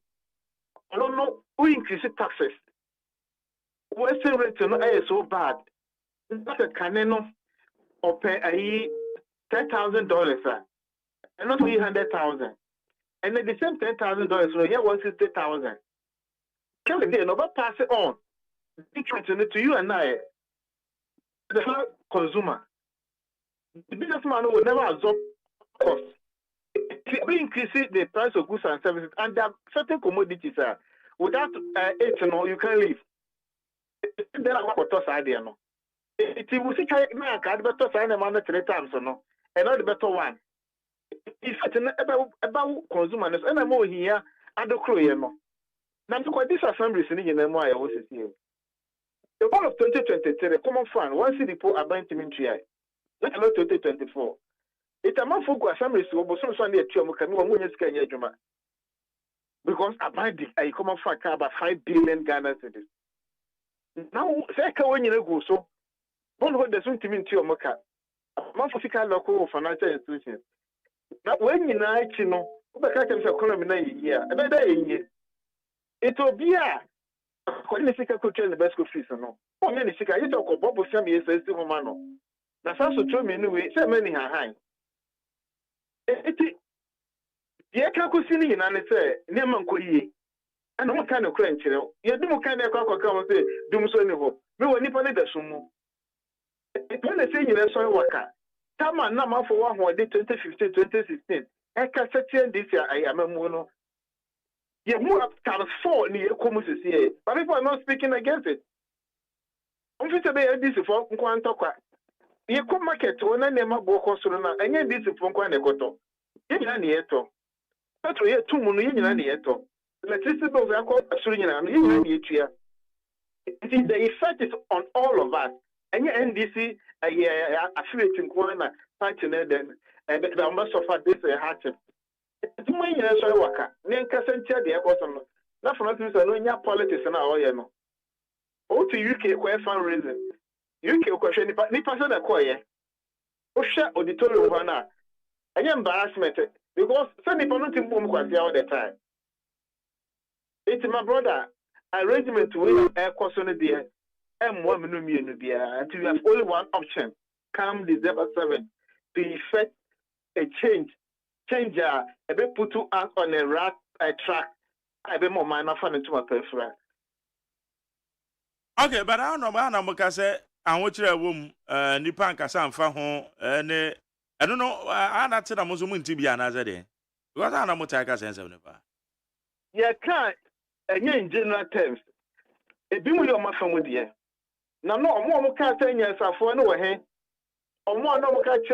I don't know who increases taxes. Western rate no is so bad. That's a caneno or pay $10,000. And not 300,000. And at the same $10,000, so here 160,000. Can we never pass it on? To you and I. the consumer. The businessman will never absorb cost. We increase the price of goods and services, and there are certain commodities without it, you can't live. Then I want to toss idea, no. It will see now card better sign a man 3 times, no, and not the better one. It's about consumers, and I'm more here at the crew, no. Now, this assembly is in the MOI, OSEI. The whole of 2023, the common fund, one city poor abandoned to let alone 2024. It's a month for assembly, so some Sunday at Juma. Because a common fund about 5 billion Ghana cedis. Now, second when you go so, one of the soon to mean to your mocha. A month for local financial institutions. Now, when you know, what I can say, economy year, another year. It will be a qualification culture in the best of fees, no. Oh, many sick, I talk about some years as the Romano. That's also true, anyway, so many are high. The Akakusini in an say, Neman Koyi, and what kind of crunch, you know. You do kind of come and say, Doom so no, we will nip on the sumo. It when they say you saw Waka, Tama number for one who did 2015, 2016, and Cassatian this year, I am a mono. You move up times 4 near Comus here, but people are not speaking against it. I'm just a bit this for Quantoka. You come market to one name of Bocosuna, and yet this from Quanecoto. You know, that's why 2 million yeto. Electricity bills are called Australian, it is the effect is on all of us. And your NDC, affiliating corner, fighting then, and the must of this hardship. It's my years I work. Name Cassantia, the apostle. Not from us, no politics and our yeno. Oh, to UK, quite fundraising. UK question, the person acquire. Oh, share auditorium one. I am embarrassment because some people not in boom quite all the time. It's my brother. Arrangement to win air cost on the dear. M1 million until you have only one option. Come December 7th to effect a change. A bit put to us on a track. I be more minor fun into my preference. Okay, but I don't know about Namokase and what you womb, Nipan Kassan Faho, and I don't know, I'm not saying I'm to be another day. Because I know what I can say. Yeah, can't, and in general terms, a bit with your family, dear. Now, no more can't say yes, I for no way. Or more no catch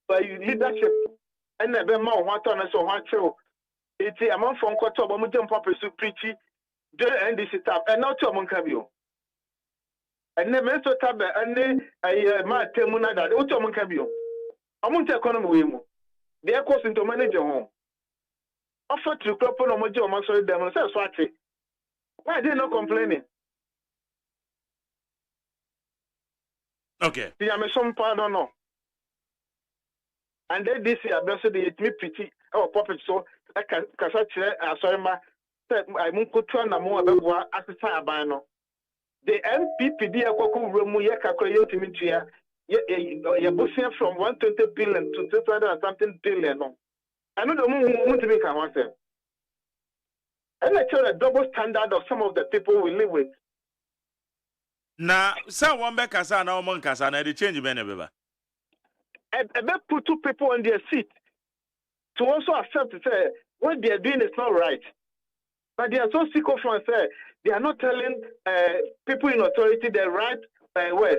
by leadership. And never more what on us or what show. It's a month from quarter of a jump up to preachy, and this is up, and not to among Cabio. And never so tab, and then I might tell Muna that Otomon Cabio. I won't economy. They are causing to manage your home. Offer to crop on my job, I'm sorry, them themselves, Swati. Why are they not complaining? Okay. I'm a some pardon, no. And then this year, I said, it's me pretty, or puppet, so I can sorry, I won't go to an more about as a sabano. The MPPD, a cocoa room, Yaka, you're boosting from 120 billion to 200 and something billion. I know the moon won't make a answer. And I tell a double standard of some of the people we live with. Now, someone back as an almond Cassan, and they change Benebeba. And they put 2 people on their seat to also accept to say what they are doing is not right. But they are so sick of and say they are not telling people in authority the right ways.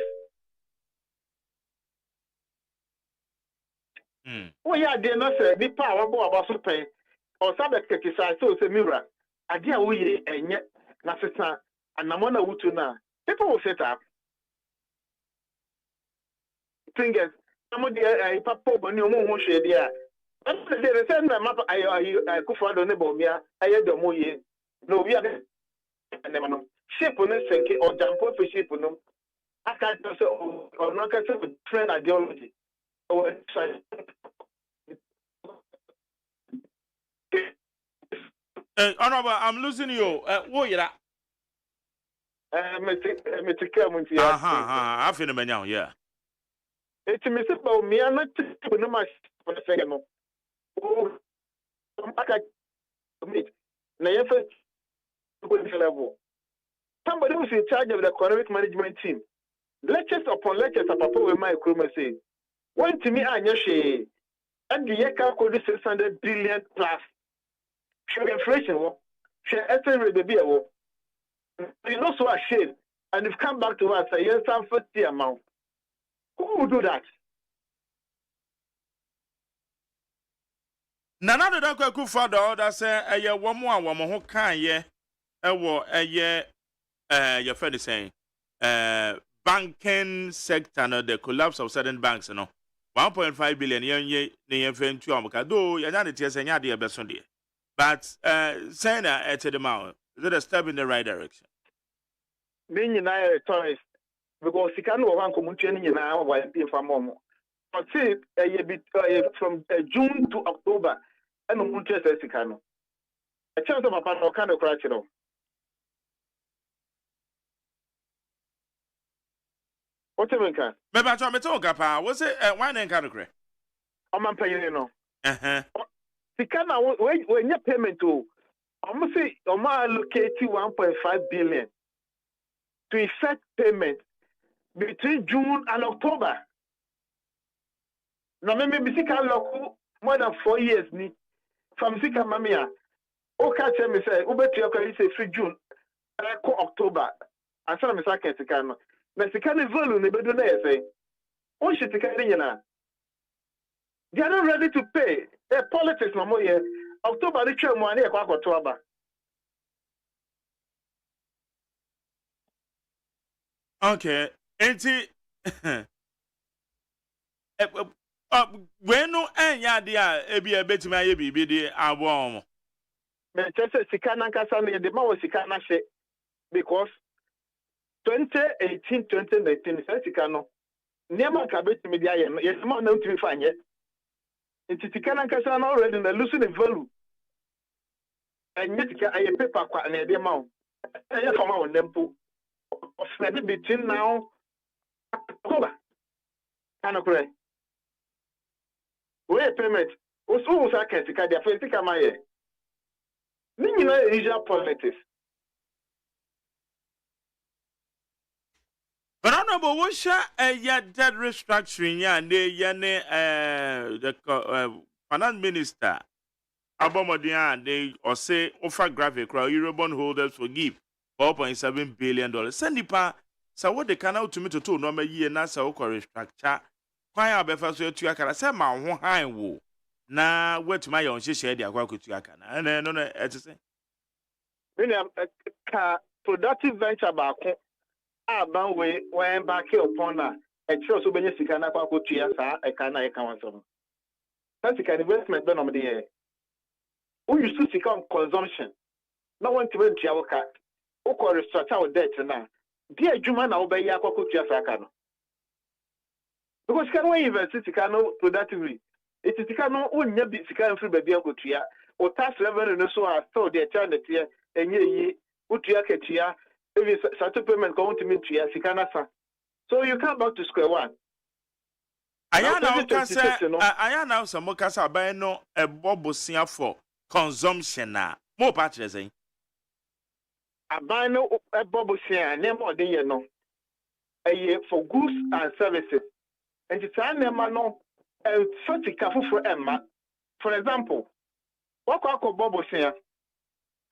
Oh, yeah, they not say the power about super or some exercise, so it's a mirror. I dear we and yet, Nasita and Namona Wutuna. People will set up. Fingers. Some of the papa when you move share there. The same map I could find on the bomia. I had the moye. No, we are the ship on a sink or jump off a ship. No, I can't say or not a trend ideology. Honorable, I'm losing you. What you that? I feel the man, yeah. It's a missile, me, I'm not no much for the second. Oh, I can't meet. Never level. Somebody who's in charge of the economic management team. lectures upon lectures papa we my kroma say when to me anya hwe and the year calculate 600 billion plus show inflation wo show estimate baby wo you know so ashamed and you've come back to us a year some 50 amount who would do that Nana do da kwaku fado da say eye wo mo a wo mo ho kan ye ewo eye your friend is saying banking sector no the collapse of certain banks no 1.5 billion yen ne yen to amka do ya na tie say nya de be so de but saying that the amount is it a step in the right direction being na tourist because you can one community ni na wa be for mom but see from June to October and no much say sikano a chance of papa no kind of crash no what you mean can me ba to me to pa wo say why na nka dokre o man pay no sikana when your payment to almost say o ma allocate 1.5 billion to effect payment between June and October. Now maybe sika loku more than 4 years ni from sika mamia. O catch me say ubetu akwa say free June ko October. Answer me saka sika no. Na sika ni value ne bedo na say. O shi sika ni na. They are not ready to pay. The politics no more here. October ni twa mo ani e kwa akoto aba. Okay. Enti when no enya dia ebi ebetima ye bibi di abo omo me chese sika na nkasa na de ma wo sika na hye because 2018 2019 sa sika no niam ka betimi dia ye no yes ma na ntimi fa anye enti sika na nkasa na already na lose the value enya sika aye paper kwa na de ma wo enya fa ma wo nempo of between now October. Can I correct? Wait payment. Also, I can't take the first take my year. You know, usual politics. But honorable, what shall a debt restructuring ya and the finance minister Abomodia they or say offer graphic crowd Eurobond holders forgive $4.7 billion. Send pa. So what they can out to me to two normal year na sa okore structure kwan abefa so etu aka say ma ho han wo na wetu ma yon hye de akwa kotu aka na no etese William ka productive venture back aban we when back upon na e kire so benye sika na akwa kotu ya sa e ka na e ka wanso that sika investment be no me dey who you to sika on consumption na want to be aka okore structure with debt na dia adwuma na obayi akwakotu asaka no because can we invest sika no productively it is sika no onya bi sika free baby akotua o tax revenue no so are still there charge there enye yi utua ketua even certain payment go to me tua sika na sa so you come back to square one aya na some kasa ban no ebobosia for consumption na mo pa tresen aban no ebobosia na mo de ye no for goods and services and it's an no such a for emma for example what ko bobosia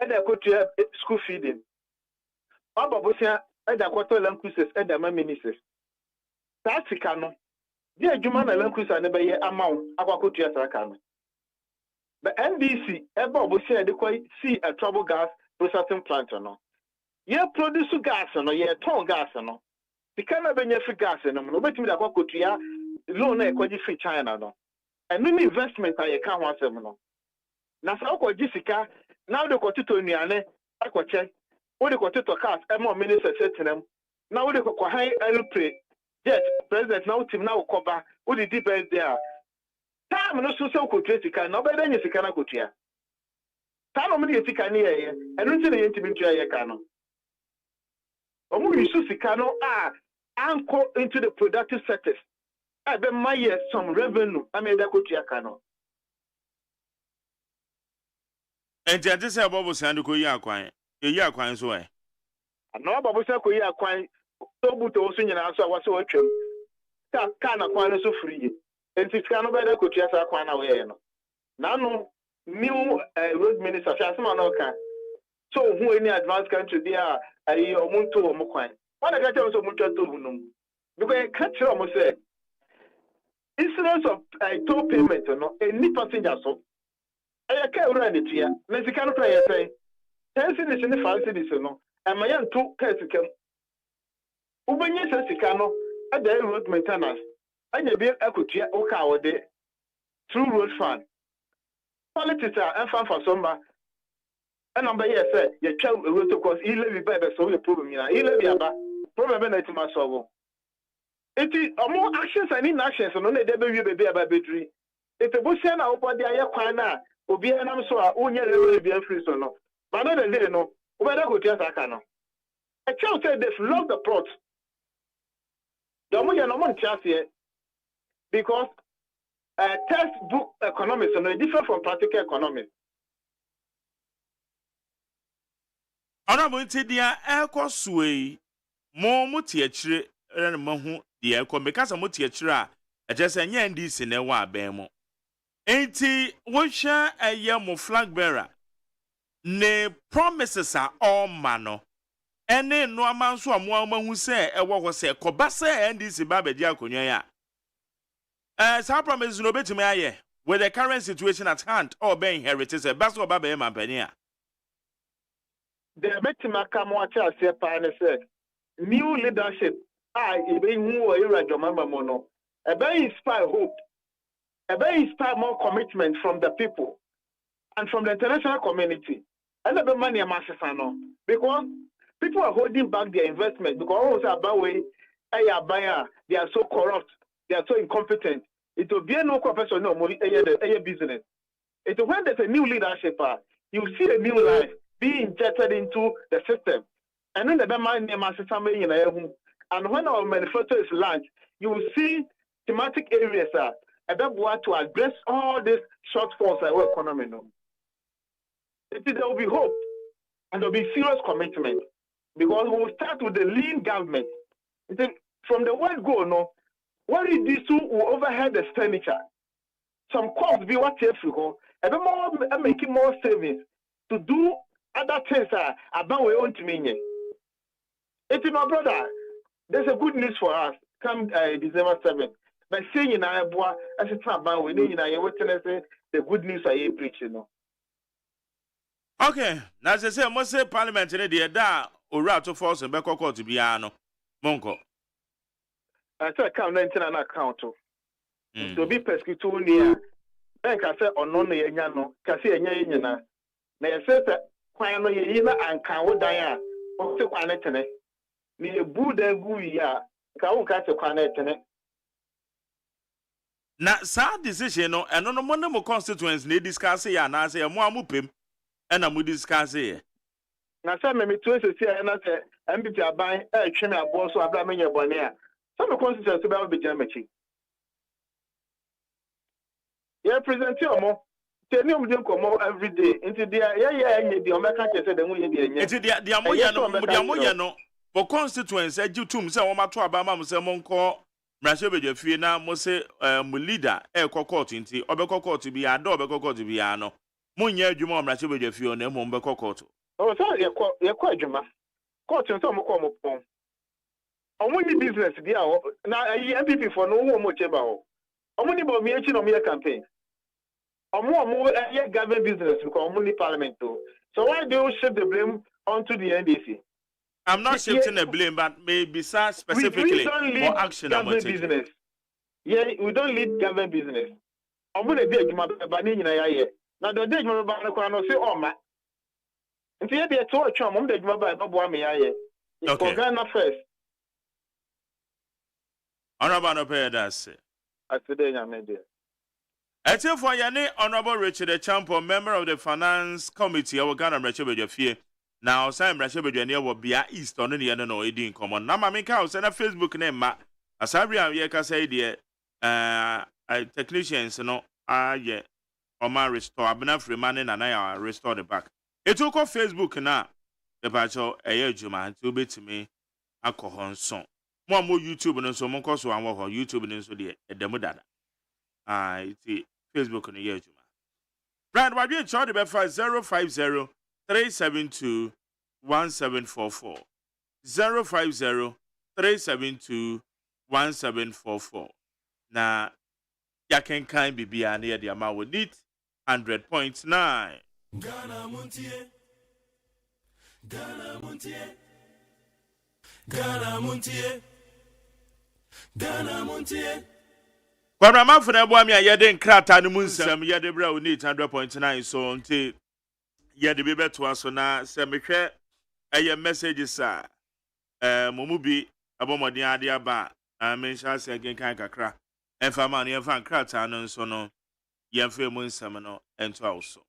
e da ko to school feeding bobosia e da ko to languages e da ma ministers tatika no di adwuma na languages na be ye amount akwa to asaka no but NBC e bobosia de ko see a trouble gas processing plant no ye produce gas no ye ton gas no sika na benye free gas no no betimi da kwa kotua loan na ekwaji free China no enu investment aye ka ho asem no na sa okwaji sika na de kwotito nuane akwache wo de kwotito cars e mo minister setenem na wo de kwa high airplane jet president na utim na ukoba wo de depend there time no so so kotua sika na obeda nyi sika na kotua ta no me de sika ni ye enu nti na ye ntimi ntua ye ka no omu yusu sika no anchor into the productive sectors. I be my some revenue. I mean that kotu akano. Enti ante say bobo sandu ko yi akwan. Yi akwan so e. No bobo say ko yi akwan so but also nyina so was so atwam ka na kwan so free enti sika no be da kotua sa kwan na we no na no new road minister Shasima no ka so who any advanced country there ayi omuntu o mokwan when I get so omuntu to bunum because catch them say incidence of toll payment no any passenger so I can't run it here Mexican player say 10 cities in the 5 cities no and my young two cars can ubanye sika no at the road maintenance anya bi akutia o ka wo de through road fund politics are and for somebody and number here say you try road to cause he levy by the so problem here he levy aba problem na it ma solve it is more actions and inactions no na dey be baby aba bedri it bo say na obody aye kwan na obi enam so a onye level be free so no but no dey no obeda go tia saka no a child said they love the plot the money no money here because textbook economics is different from practical economics. Honorable Tidia Eko Sway Mo Mutiachre and Mahu the Eko because of Mutiachra, a just a yan this in a wa bemo. Ain't what share a yamo flag bearer? Ne promises are all mano. And then no man so a woman who say a what was say, Kobasa and this Babe Diaconia. Some promise no better me with the current situation at hand or being heritage a basso babe and penia. The Betimaka Mocha said, new leadership. I even who are Jomamba Mono. A very inspire hope, a very inspire more commitment from the people and from the international community. And the money Masasano because people are holding back their investment because they are so corrupt, they are so incompetent. It will be no profession, no money, a business. It when there's a new leadership, you see a new life being injected into the system. And then the man name and when our manufacturer is launched, you will see thematic areas about to address all these shortfalls in our economy. There will be hope and there will be serious commitment because we will start with the lean government. From the word go, no, what is this who will overhead expenditure? Some costs be what if you go, and more making more savings to do other things about we own to me. It's my brother. There's a good news for us. Come December 7th. By saying in our boy, as it's about we need in witness the good news I preach, you know. Okay, now as I say, must say Parliament in the da or out to force and back to Biano. Monko. I said, count 19 an account. To be pesquitu near. Bank I said, on no yano, Cassia Yana. May I say that Quano Yina and Kawo Dia, or to Quanetene. Me a Buddha Guya, Kawo Cata Quanetene. Now, sad decision, and on one more constituents need discuss here, and I say, a more mupim, and I'm discuss here. Now, some me twist here, and I say, I'm buying a chimney of boss or Abramania Bonia. Some constituents about the Germany. Yeah, present your more. Tell me, we come more every day. Into the the American said, the way it's the Amoyano for constituents, as you two say, Oma to Abama, say, Monco, Brashabe, Fiena, Mose, leader, court into Obeko court to be a door, Beko to be ano. Munya, Juma, Brashabe, Fiona, Mombeko court. Oh, sorry, you're quite Juma. Court and some come upon. Only business, now a MPP for no more chamber. Only about me on your campaign. Or more government business because only parliament too. So why do you shift the blame onto the NDC? I'm not shifting the blame, but maybe specifically for action government business. Yeah, we don't lead government business. I'm going to do my banning in a year. Now the day my banana say, oh man. Until they told you, I'm going to buy Babuami. Okay. Ghana first. Honorable Pedas. I today, I'm in there. Etienne for Yane, Honorable Richard Champo, member of the Finance Committee of Ghana Rachel. Now, Sam Rachel will be at East on the other no in common. Now, my house and a Facebook name, Ma. As I can say, dear, technicians, no, yeah, or my restore, I've been free money and I restore the back. It took off Facebook now. The battle, a year, Juman, to be to me. alcohol song. More YouTube and so more course one work on YouTube and so the demo data. It's Facebook on the year. Brad, why do you charge the 050 372 1744 050 372 1744. Now, ya can kind be near the amount with it 100.9. Ghana Montie, Ghana Montie, Ghana Montie, Ghana Montie. Kwabra mafo na boa me ayede nkrata no mu nsam yede bra oni 100.9 so nti yede be beto aso na se mehwe eye messages a momu bi abomodin ade aba mensha se again kan kakra emfa ma no emfa nkrata no nso no yemfa mu nsam no ento awso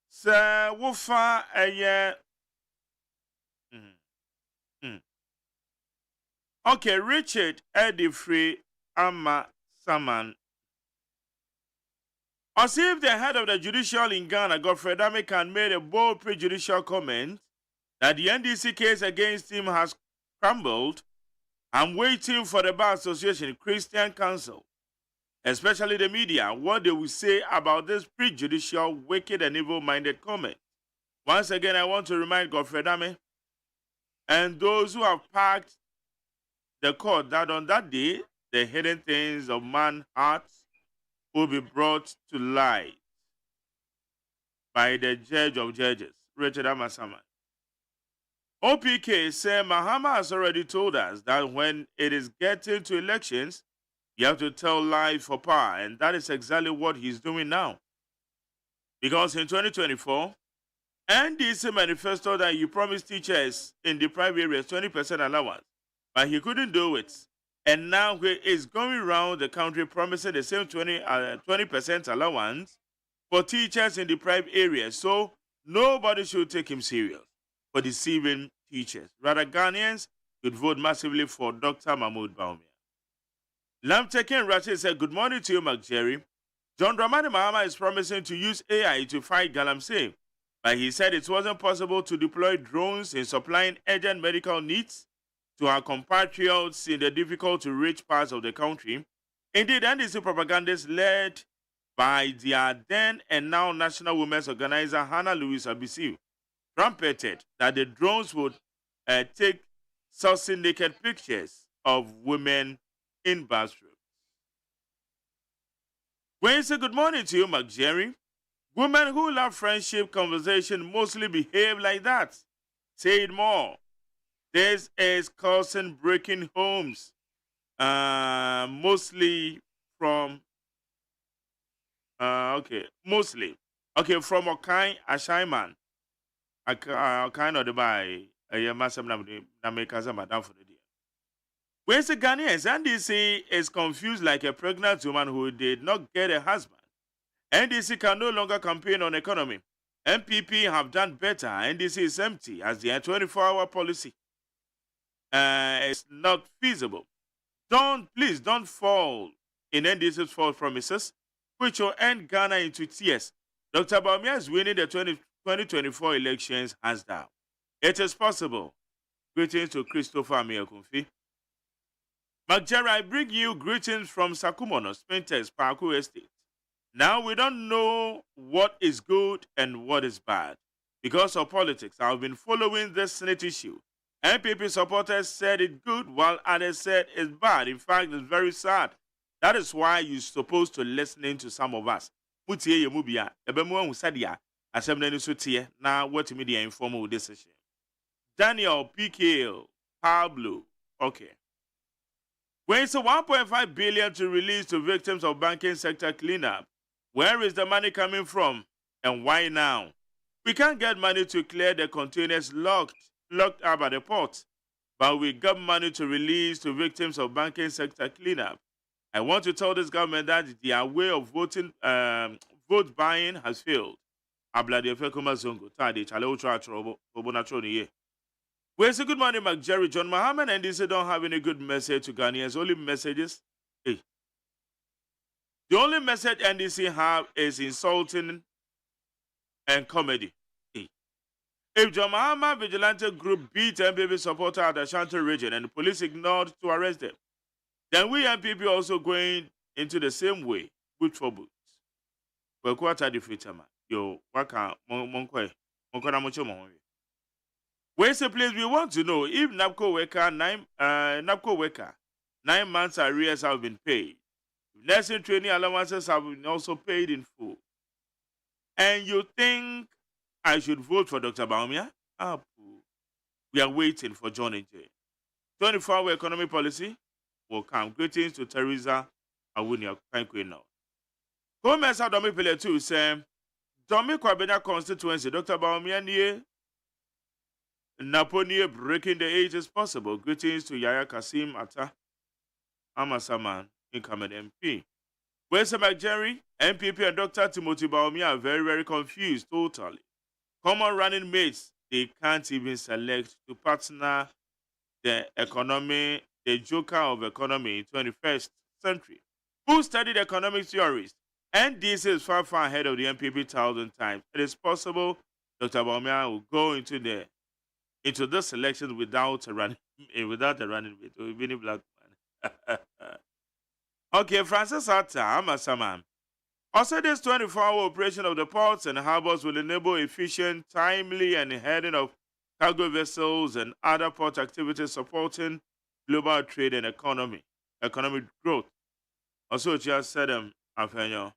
se wo fa eye Okay, Richard Edifree Ama Saman. As if the head of the judicial in Ghana, Godfred Amekan, made a bold prejudicial comment that the NDC case against him has crumbled. I'm waiting for the Bar Association, Christian Council, especially the media, what they will say about this prejudicial, wicked and evil-minded comment. Once again, I want to remind Godfred Ame and those who have packed the court that on that day, the hidden things of man's hearts will be brought to light by the Judge of Judges, Richard Amasaman. OPK said Mahama has already told us that when it is getting to elections, you have to tell lies for power, and that is exactly what he's doing now. Because in 2024, NDC manifesto that you promised teachers in the private areas 20% allowance, but he couldn't do it. And now he is going around the country promising the same 20% allowance for teachers in the private areas. So nobody should take him serious for deceiving teachers. Rather, Ghanaians should vote massively for Dr. Mahmoud Bawumia. Lamtekin Rashid said, good morning to you, McJerry. John Dramani Mahama is promising to use AI to fight Galamsey, but he said it wasn't possible to deploy drones in supplying urgent medical needs to our compatriots in the difficult-to-reach parts of the country. Indeed, NDC propagandists led by their then and now National Women's Organizer Hannah Louise Abisiu trumpeted that the drones would take saucy naked pictures of women in bathrooms. When you say good morning to you, McJerry, women who love friendship conversation mostly behave like that. Say it more. This is causing breaking homes, mostly from from Okai Ashaiman, Okai no Dubai, Masam Namekaza Madam for the day. When the Ghanaians, NDC is confused like a pregnant woman who did not get a husband. NDC can no longer campaign on economy. MPP have done better. NDC is empty as their 24-hour policy. It's not feasible. Please don't fall in NDC's false promises, which will end Ghana into tears. Dr. Bawumia is winning the 2024 elections hands down. It is possible. Greetings to Christopher Ameyakunfi. McJerry, I bring you greetings from Sakumono, Spintex, Parku Estate. Now we don't know what is good and what is bad. Because of politics, I've been following this Senate issue. NPP supporters said it's good, while others said it's bad. In fact, it's very sad. That is why you're supposed to listen to some of us. Mutie Yemubia, Ebemu Usadia, Assembly Sutie, now what media informal decision. Daniel PKL, Pablo, okay. When it's a 1.5 billion to release to victims of banking sector cleanup, where is the money coming from and why now? We can't get money to clear the containers locked up at the port, but we got money to release to victims of banking sector cleanup. I want to tell this government that their way of vote buying has failed. Where's the good morning, McJerry? John Mohammed and DC don't have any good message to Ghanaians. Only messages. Hey. The only message NDC have is insulting and comedy. Hey. If Jamahama vigilante group beat MPP supporter at the Ashanti region and the police ignored to arrest them, then we MPP also going into the same way, boot for boot. Well, quarter defeater man. Yo, waka monkwe. Monkona mocho monwe. Where's the place we want to know if NAPCO worker 9 months arrears have been paid. Nursing training allowances have been also paid in full. And you think I should vote for Dr. Baumia? We are waiting for John and Jay. 24-hour economic policy will come. Greetings to Teresa Awunia Kankwe now. Home as Domi Pele 2 say, Domi Kwabena constituency, Dr. Baumia near Naponia breaking the age is possible. Greetings to Yaya Kasim Atta Amasaman, incoming MP. Where's Jerry? MPP and Dr. Timothy Baumia are very, very confused totally. Common running mates, they can't even select to partner the economy, the joker of economy in 21st century. Who studied economic theories? And this is far, far ahead of the MPP 1,000 times. It is possible Dr. Baumia will go into this election without a running mate. Or even a black man. Okay, Francis Atta, Amasaman. Also, this 24-hour operation of the ports and harbors will enable efficient, timely, and heading of cargo vessels and other port activities supporting global trade and economic growth. Also, just said Afenyo.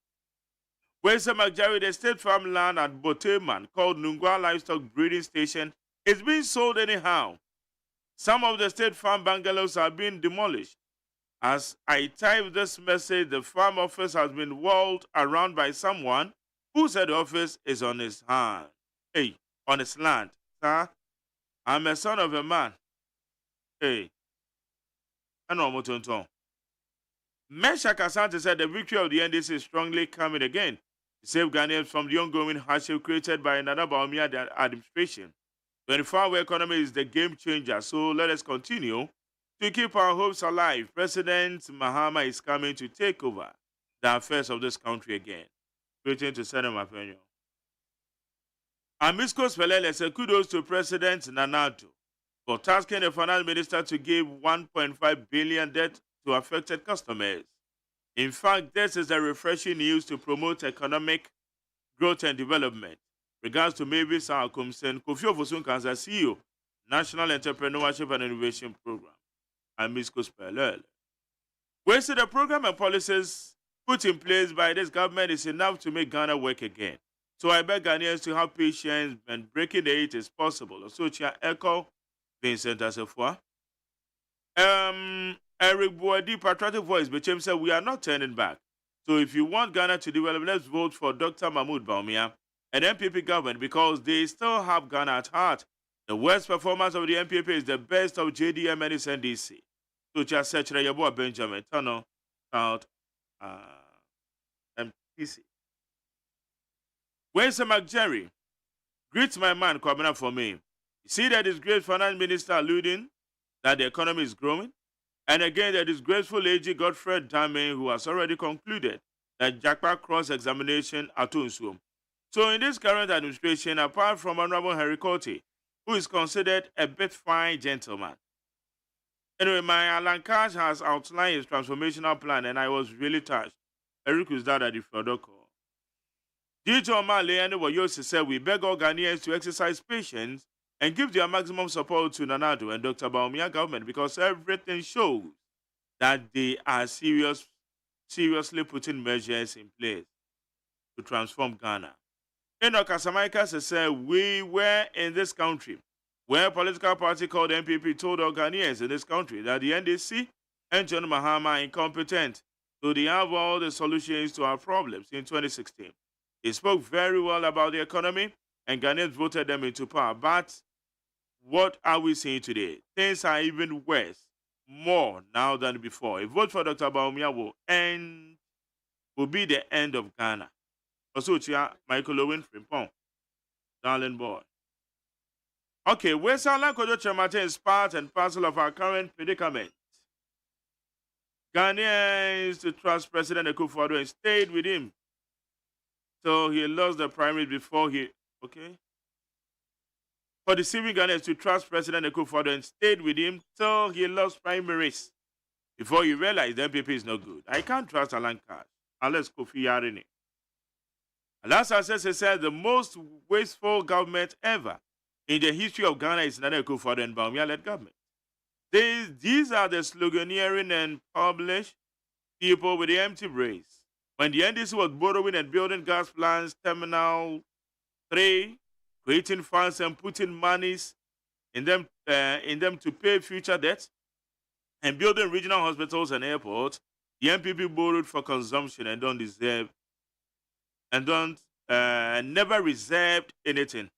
Where's McJarry, the state farm land at Boteman called Nungwa Livestock Breeding Station is being sold anyhow. Some of the state farm bungalows are being demolished. As I type this message, the farm office has been walled around by someone who said the office is on his hand. Hey, on his land. Sir, I'm a son of a man. Hey, I know what to do. Mesha Kasante said the victory of the NDC is strongly coming again to save Ghanaians from the ongoing hardship created by another Baumia administration. 24-hour economy is the game changer, so let us continue to keep our hopes alive. President Mahama is coming to take over the affairs of this country again. Waiting to send him opinion. Amisco Spelele said kudos to President Nanato for tasking the finance minister to give 1.5 billion debt to affected customers. In fact, this is a refreshing news to promote economic growth and development. Regards to Mavis Akumsen, Kofi Ofosun Kansa CEO, National Entrepreneurship and Innovation Program. Amisco Spelele. We say the program and policies put in place by this government is enough to make Ghana work again. So I beg Ghanaians to have patience and breaking the 8 is possible. So Chia Echo, Vincent Asefua. Eric Boadi, patriotic voice, but James said we are not turning back. So if you want Ghana to develop, let's vote for Dr. Mahmoud Baumia and MPP government because they still have Ghana at heart. The worst performance of the MPP is the best of JDM and its NDC. So just search Yabua Benjamin Tunnel out MPC. Where's the McJerry? Greet my man Kwabena for me. You see that this great finance minister alluding that the economy is growing? And again, the disgraceful AG Godfrey Dame, who has already concluded that Jackpot cross-examination at Unsuum. So in this current administration, apart from Honorable Henry Cote, who is considered a bit fine gentleman. Anyway, my Alan Cash has outlined his transformational plan, and I was really touched. Eric was that at the Fedoko. Due to Omale and Wayosi said, we beg all Ghanaians to exercise patience and give their maximum support to Nanado and Dr. Baumia government because everything shows that they are seriously putting measures in place to transform Ghana. Enoch Asamaika said, we were in this country where a political party called MPP told all Ghanaians in this country that the NDC and John Mahama are incompetent, so they have all the solutions to our problems in 2016. He spoke very well about the economy and Ghanaians voted them into power. But what are we seeing today? Things are even worse, more now than before. A vote for Dr. Baumia will be the end of Ghana. Also, Michael Owen Frimpong, darling boy. Okay, West Island Kyerematen is part and parcel of our current predicament. Ghanaians to trust President Akufo-Addo and stayed with him. So he lost the primary before he... Okay. for deceiving Ghanaians to trust President Akufo-Addo and stayed with him till he lost primaries. Before you realize the MPP is no good. I can't trust Alan Cash unless Kofi Yarini. Last assessor said the most wasteful government ever in the history of Ghana is Nana Akufo-Addo and Bawumia-led government. These are the sloganeering and published people with the empty brains. When the NDC was borrowing and building gas plants, Terminal 3, creating funds and putting monies in them to pay future debts, and building regional hospitals and airports, the MPP borrowed for consumption and never reserved anything.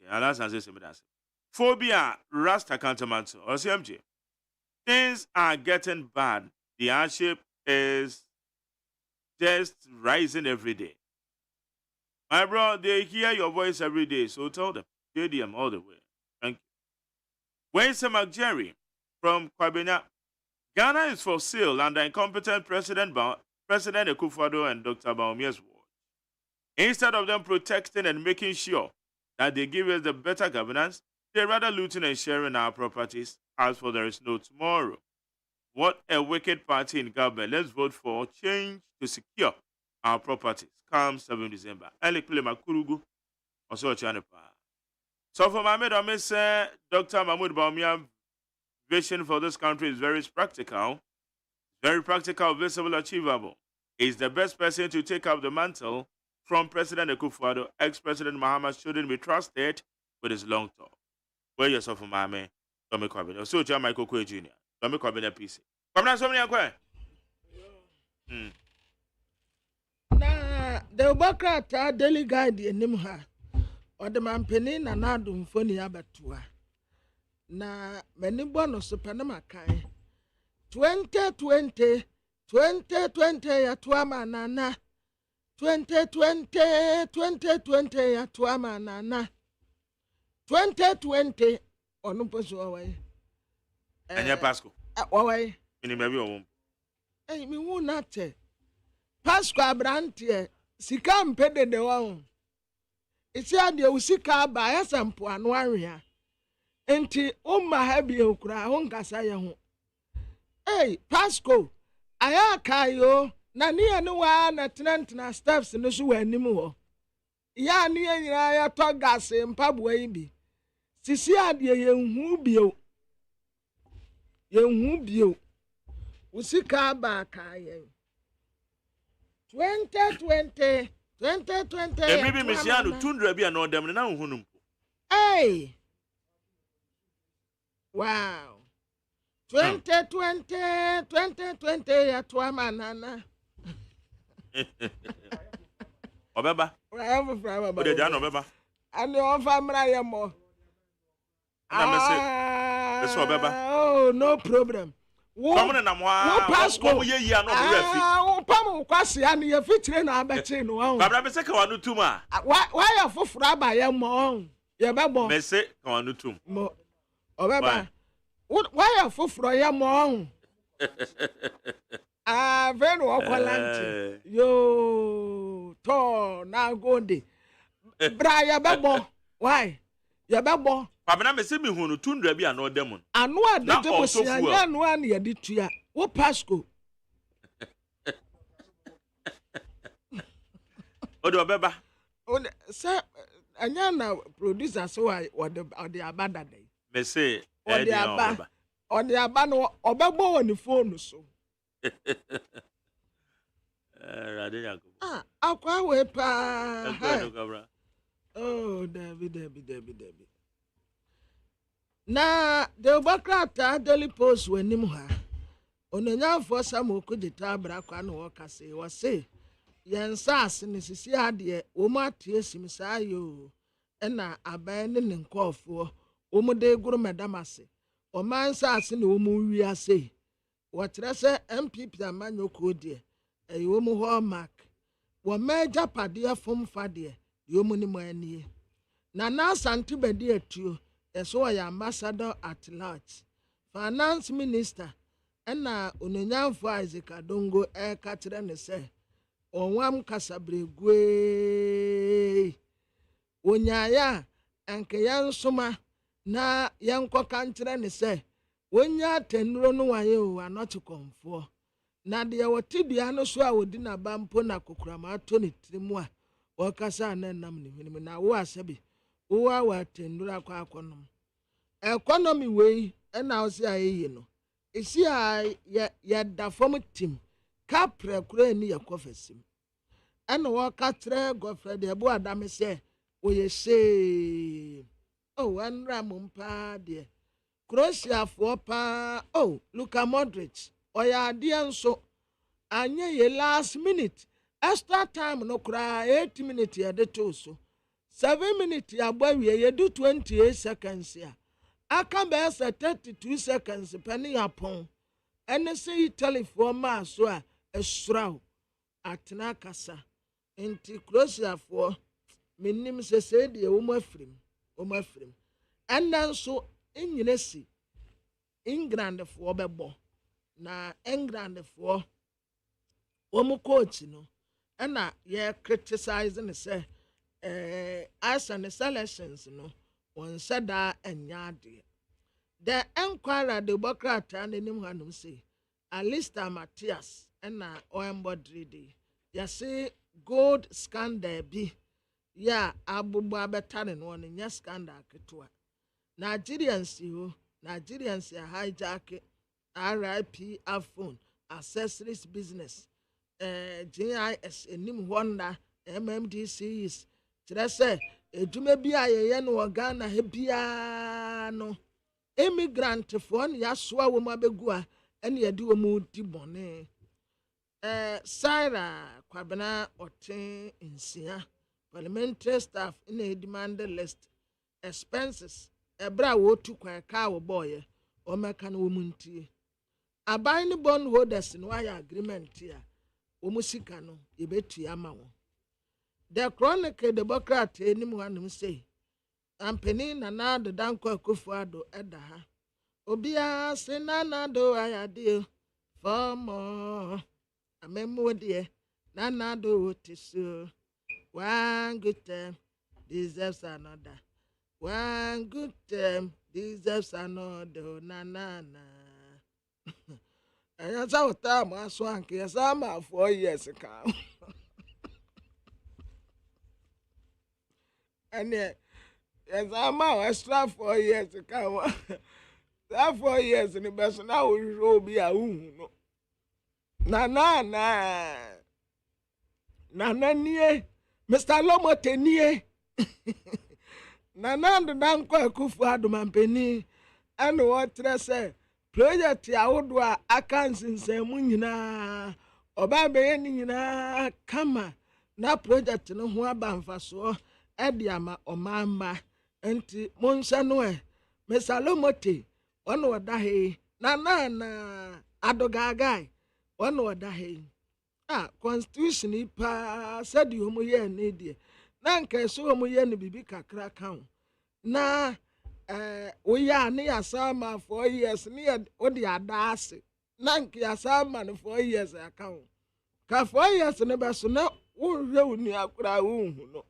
Okay, I'll answer this. Phobia, Rasta Cantamanto, or CMG. Things are getting bad. The hardship is just rising every day. My bro, they hear your voice every day, so tell them. JDM all the way. Thank you. Wayne Jerry from Kwabena. Ghana is for sale under incompetent President Akufo-Addo and Dr. Bawumia's watch. Instead of them protecting and making sure that they give us the better governance, they're rather looting and sharing our properties as for there is no tomorrow. What a wicked party in government. Let's vote for change to secure our properties. Come 7 December. Elikule Makurugu. Also Chanepa. So for Mohamed Ahmed said, Dr. Mahmoud Bawumia vision for this country is very practical. Very practical, visible, achievable. He's the best person to take up the mantle from President Akufo-Addo. Ex-President Mahama shouldn't be trusted with his long talk. Where yourself from Miami, Tommy Corbin. So, John Michael Quay Jr. Tommy Corbin a PC. Come on, so many acquire. Na the Bokrata daily guide in Nimha or the Mampeni and Adum Foni Abatua. Na many bonus of Panama Kai 2020 Yatuama Nana 2020 Yatuama Nana 2020 Onuposo away. And your Pasco. Away. In maybe a womb. Hey, me won't not. Pasco Abrantie, Sikam Pede de Wong. It's ya de Usika by a sample and warrior. Enti habi okura honkasa ye ho. Hey, Pasco, aya kayo na ni anu wa na tenantena staffs no so wanimu ho. Ya ni anyira ya to gas mpabua yi bi. Sisi ade ye hu bio. Ye hu bio. Usika ba kaye. 2020 Ebi mesiano tundra bi na odem na hunum. Hey. Wow. 2020 ya tuama nana. Obeba. Ode dan obeba. Ani on famra ye mo. Na mese. Eso obeba. Oh, no problem. Come na mwa. Wo ye yi ano be afi. Wo pam kwase ani ye fitire na abeche no wa. Babra mese ka wanu tum a. Why ya foforo aba ye mo. Ye bebo. Mese ka wanu tum. Mo. Obeba. Why ya foforo ye mo. Venu okolanti. Yo, to na gonde. Bra ya bebo. Why? Ya bebo. Pabena mese mi hunu tundra bi ano dem. Anu ade to bosia nya anu an ye di tua. Wo Pasco. Odo beba. Sir, anya na producer so ode abada dey. Mese ode aba. Ode aba no obegbo woni phone so. Radenya ko. Akwa we pa. Oh, David. Na the Bokrata Daily Post wenim ha. Onanyafo Samoku dita bra kwa no wokase wo se yensas ne sisi ade wo matie simisa yo na aban ne nkofo wo mu de guru medamase o mansas ne wo mu wiase wo tere se MPP amanyoko de wo mu ho mark wo meja pade fomfa de yo mu ni mani na santi bedi atuo eso ya ambassador at large finance minister na onyanfo Isaac Adongo katere ne se onwam kasabregwe onyaya anke yansoma na yankɔ kankyerɛ ne sɛ wonya atennuro no waye o anɔkye kɔmfoɔ na deɛ wɔte dua no so a wɔdi n'aba mpo na kokurama ato ne tirim a wɔkasa na nam ne hwenem na wo asɛbi wo a wɔ atennuro akɔ akɔnom economy wei ɛna wo sɛ ayɛ no esi a yɛda fam tim kapra kura ni yɛkɔ fasim ɛna wɔka kyerɛ gɔfrɛ deɛ bo adame sɛ wɔyɛ hyee wɔnra mo mpa deɛ Croatiafoɔ paa Luka Modric ɔyɛ adeɛ nso anyɛ yɛ last minute extra time no koraa 8 minutes yɛde too so 7 minutes yɛabɔ awie yɛdu 28 seconds a aka bɛyɛ sɛ 32 seconds pɛne yɛapɔn ɛne sɛ Italyfoɔ maa so a ɛsora atena kasa nti Croatiafoɔ menim sɛ sɛ deɛ wɔn afirim ɛnna nso nyina si Englandfoɔ bɛbɔ na Englandfoɔ wɔn coach no ɛna yɛ criticize ne sɛ as an selections no wɔn nsa da ɛnya adeɛ the enquirer de bɔkrataa n'anim hanom sɛ Alistair Matthias ɛna ɔmbɔdiri de yɛse gold scandal bi ya abụgbọ abetane no ne nya scandal ketewa Nigerians hijack RIP iPhone accessories business GIS enim Honda MMDCs kyerɛ sɛ edwuma bi a yɛyɛ no wɔ Ghana ha bia no immigrant fo ne yasoa wɔ mu abegu a ɛne yɛde wɔ mu di bɔne Sarah Kwabena ɔten nsia parliamentary staff in a demand list expenses ebra wo tu kwan ka wo boy o meka no womuntie aban ne bond holders no aya agreement ya wo musika no yebetu ama wo the chronicle democrat enim wanum say ampeni na na do danko Akufo-Addo eda ha obia se na na do aya de for amemo de na na do tisu one good time deserves another. One good time deserves another. Na na na. And that's how time I swank. Yes, I'm out 4 years ago. And yes, I'm out extra 4 years ago. That 4 years in the best now will be a wound. Na na na. Na na nie. Mr. Lomo Tenie Nanando Danko Akufo-Addo mampeni and what say project Yaudwa Akans in Semunina Obabe Nina Kama na project no Huabanfa so Ediama Omamba enti Monsanoe Mr. Lomote one wadahe na Adogagai one wadahe constitution ipa said you mo ye ne de na nka so mo ye ne bibi kakra kan na we ya ne asama 4 years ne o de adase na nka asama no 4 years account ka 4 years ne be so na wo hwe uni akura wo hu no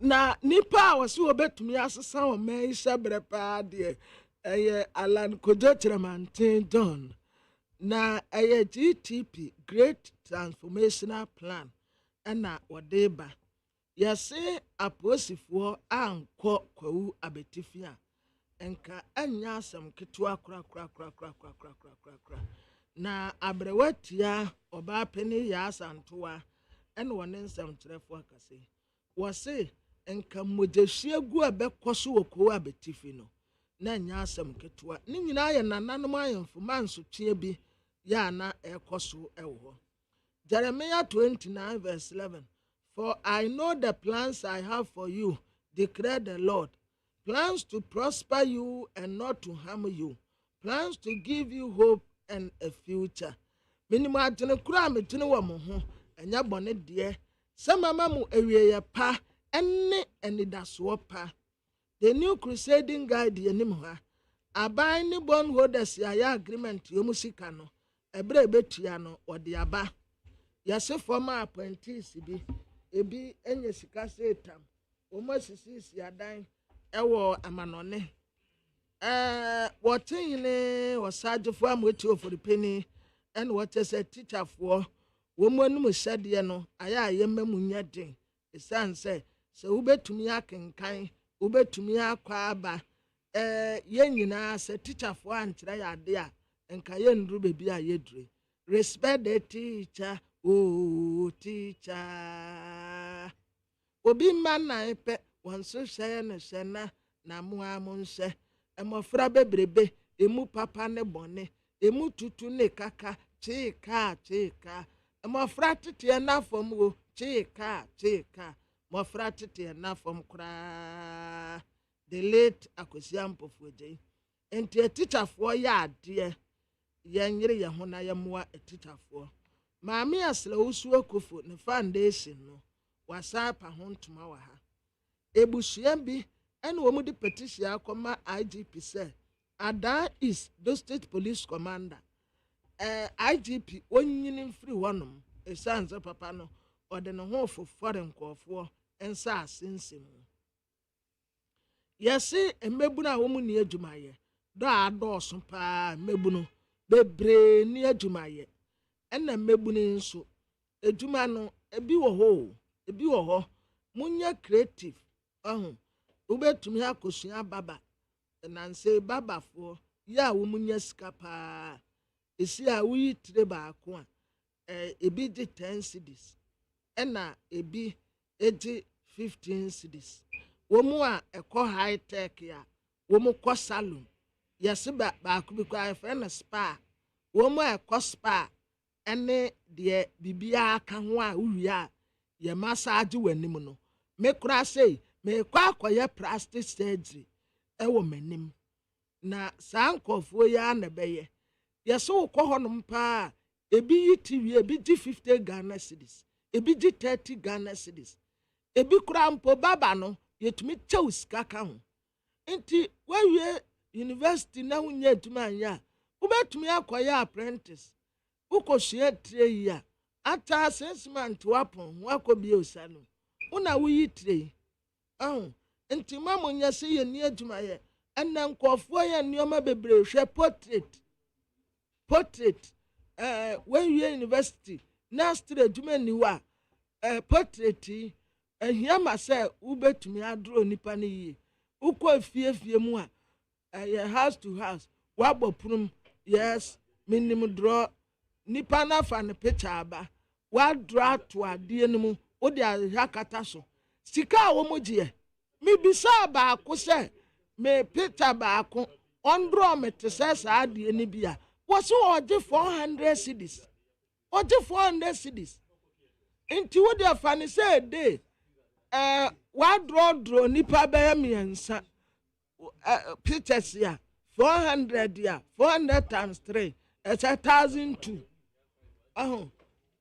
na nipa wo so obetumi asesa o mai shebre pa de Alan Kyerematen John na GTP Great Transformational Plan ena wadeba yase aposifoɔ ankɔ kwawu abetifia enka anya asem ketewa kra na abrewatia oba peni ya asantoa ena wone nsem kyerefo akase wase enka mogehie gu abekɔso wɔ kwawu abetifi no na anya asem ketewa ni nyina ye nananom ayemfo manso tue bi ya na ekoso ewo Jeremiah 29 verse 11 For I know the plans I have for you, declared the Lord, plans to prosper you and not to harm you, plans to give you hope and a future. Minima atene kura metene wo mo ho enya bone de samama mu ewiye pa enne enidaso pa. The new crusading guide yenim ha aban ni bon holders ya agreement yomusika no ebre betua no ode aba yase former apprentice bi ebi enye sika setam almost sisi adan ewo amanone wotine wasajefo amwetu for the penny and what is a teacher for woman mu sade no aya yemamu nyade esan say so ubetumi akenkan ubetumi akwa aba ye nyina se teacher for ankyra ya ade a enka ye ndru bebi a yedure respect the teacher oh teacher obi man na epe wonso hye ne hye na muamu nhye emofra bebrebe emu papa ne bone emu tutu ne kaka chika emofra tete na fom wo chika mofra tete na fom kra the late Akwesiampo Fueje enti teacher for ya ade yanyere ye ho na ye moa teacher for maami asla usu akofo ne foundation no wasa pa ho ntoma wa ha ebusua bi ene wo mu de petition akoma IGP say Ada is the state police commander IGP onyini free wonom esanze papa no ode no ho fo foreign nkofo ensa asensem yesi emebuna wo mu ni adwumaye do adoso pa mebunu bebre ni adwumaye ena mebunu nso adwuma no ebi wo ho munya creative ubetumi akosua baba nanse baba fo ya wo munya sika pa esi a wi tire ba ko a ebi di 10 cedis ena ebi edi 15 cedis wo mu a eko high tech ya wo mu ko salon yesi ba ko bi kwa na spa wo mu eko spa ene de bibia aka ho a uwia ye massage wanim no me kura sei me kwa akoye plastic surgery ewo manim na sankofo ya na beye yeso ko honom pa ebi yiti ebi di 50 Ghana cedis ebi di 30 Ghana cedis ebi kura mpo baba no yetumi cheus kaka ho enti wawie university na hunya aduma anya ubetumi akoye apprentice ukosua 3 year ata assessment wapon wakobi osano una wuyi 3 enti mamonya se ye ni aduma ye ena nkofo ye nioma bebre hwe portrait when you university na stre aduma ni wa portrait ehia ma se ubetumi adro nipa ni yi ukọ fie mu a house to house waboprum yes minimum draw nipa na fa ne picture aba wa draw to ade enimu o de ahakata so sika wo mogie mi bisa ba ko se me picture ba ko on draw me te se sa ade eni bia wo so oje 400 cedis oje 400 cedis enti wo de fa ne se de wa draw nipa ba ya miensa pictures ya 400 ya 400 times 3 it's 1,002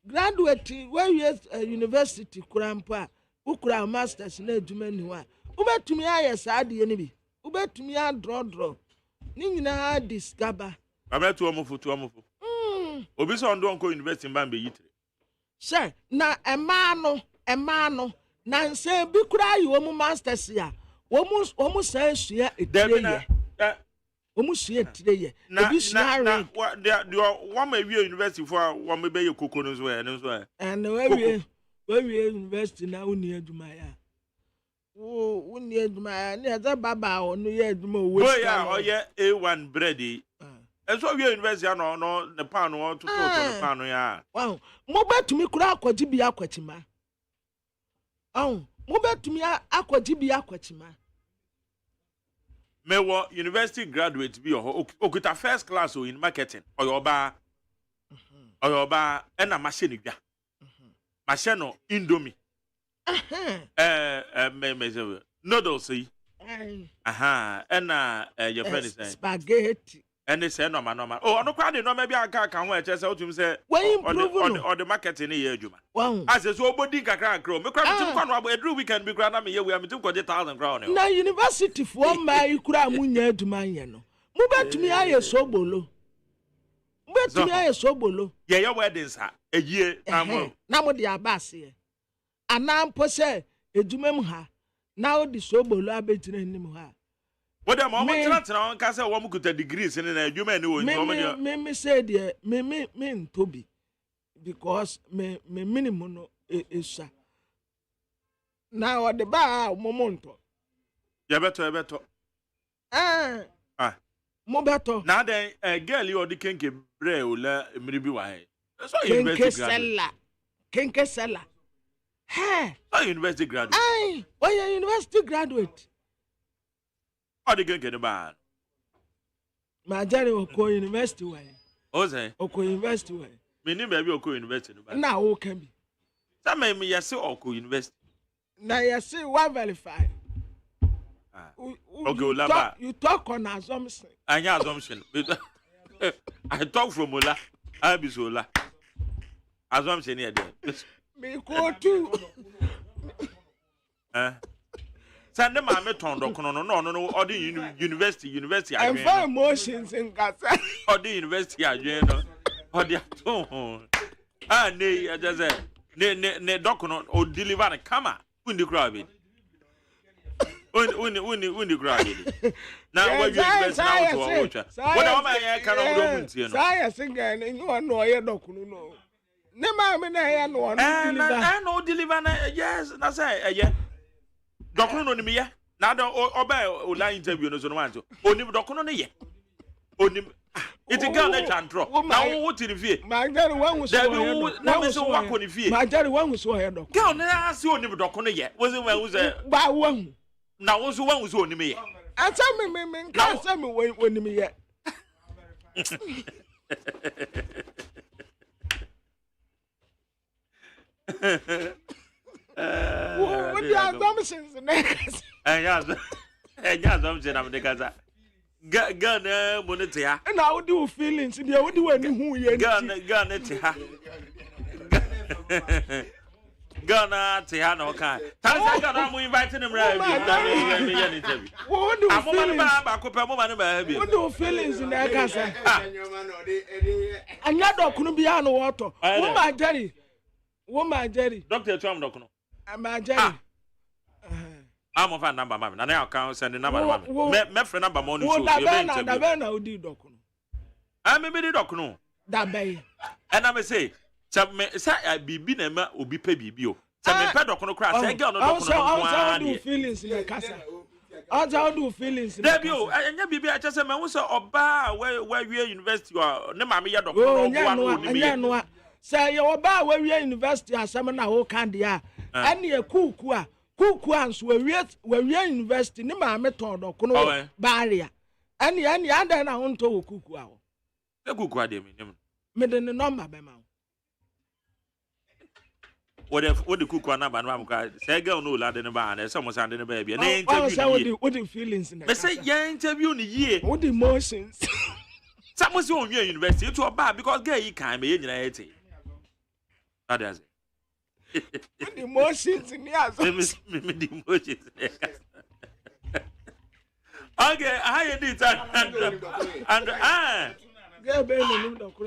graduate where you university kurampa ukura masters na adwuma ni wa ubetumi aye saade ni bi ubetumi a draw ni nyina discover abetu omofu obi so ndo onko university mbambe yitire sir na ema no na nse bi kura yi wo mu masters ya wo mu san sua etire omusue tire ebi sua na wa ma wie university for wa ma be ye koko no so and we university na uni aduma ya uni aduma ya ni eza baba onu ye aduma owo sika ya oye A1 bread eso wie university no ne pan no to ne pan no ya wow mo betumi kura akwaji bi akwachima mo betumi akwaji bi akwachima mewo university graduate bi okuta first class in marketing oyoba ena machine dwa machine indomie noodles yi ena your friend is spaghetti ene say no ma oh no kwa de no ma bi aka ho e che say otum say on the marketing ye adwuma as so obodi kakra kro me kwa bitim kwa no abo edru weekend bi kra na me ye we am bitim kwa 1,000 kra on na university for ma ikura amunya adwuma ye no mu betumi aye sobolo ye your weddings ha eyie na mo de abase ye anampo say edwuma mu ha now the sobolo abetire nim ha what am I on can say one could degrees in a human who me say there me Toby because me minimum is now at the bar momento ya beto mo beto now then a girl you the kenke bre ola emiri bi wa he so university kenke sella hey university graduate ai oya university graduate the kenke the bar ma jare oko university wa OSEI oko university wa me ni ba bi oko university no ba na wo kan bi some me yes oko university na yes wa verify okay, you talk on assumption. I assumption. I talk from Ola. I be Sola. Assumption here there. Me go too. Send them a meton no. Or the university. I'm for emotions in Gaza. Or the university no. Or the tone. Nay, I just say. Ne document or deliver come on. When the crowd. When the grade. Now what you invest now to our watcher. What am I cannot do? Science again, and you are no air no. Never mean I know. I know deliver. Yes, that's yeah. Doctor on me. Now don't obey or line interview no one to. Only doctor on ye. Only it's a girl that can drop. Now what in the fear? My daddy one was so work on the fear. My daddy one was so ahead. Girl, now I see only doctor yet. Wasn't well was by one. Now was one was on me. I tell me, can't tell me when me yet. What the assumptions in that? And assumption of the Gaza. Gun, Monetia. And I would do feelings in the would do any who you gun it. Ghana Tiano Kai. I'm inviting him right. What do feelings in that casa? And that couldn't be on water. Woman, Jerry. Dr. Trump, Doctor. I'm Jerry. I'm of a number, man. And I'll count send the number. My friend number morning. I'm a bit doctor. That bay. And I may say, say I be binema or be pay bio. Say me pedo kono crash. Say girl no doctor. Do feelings in the casa. How do feelings? Debut. And you be I just say me who say oba where we university or ne mama ya doctor. Oh no. Say you oba where we university asem na ho kan dia. Ane e kuku anso where we university ne mama ton doctor barrier. Ane ada na ho nto kuku a ho. E kuku ade me de number be ma. What the cook on number? Say girl no lad in the barn. There's someone standing in the baby. And they interview what the feelings in. They say yeah, interview in the year. What the emotions? Someone's on your university to a bar because girl you can't be in the How does it? What the emotions in the the emotions. Okay, I did and girl be no doctor.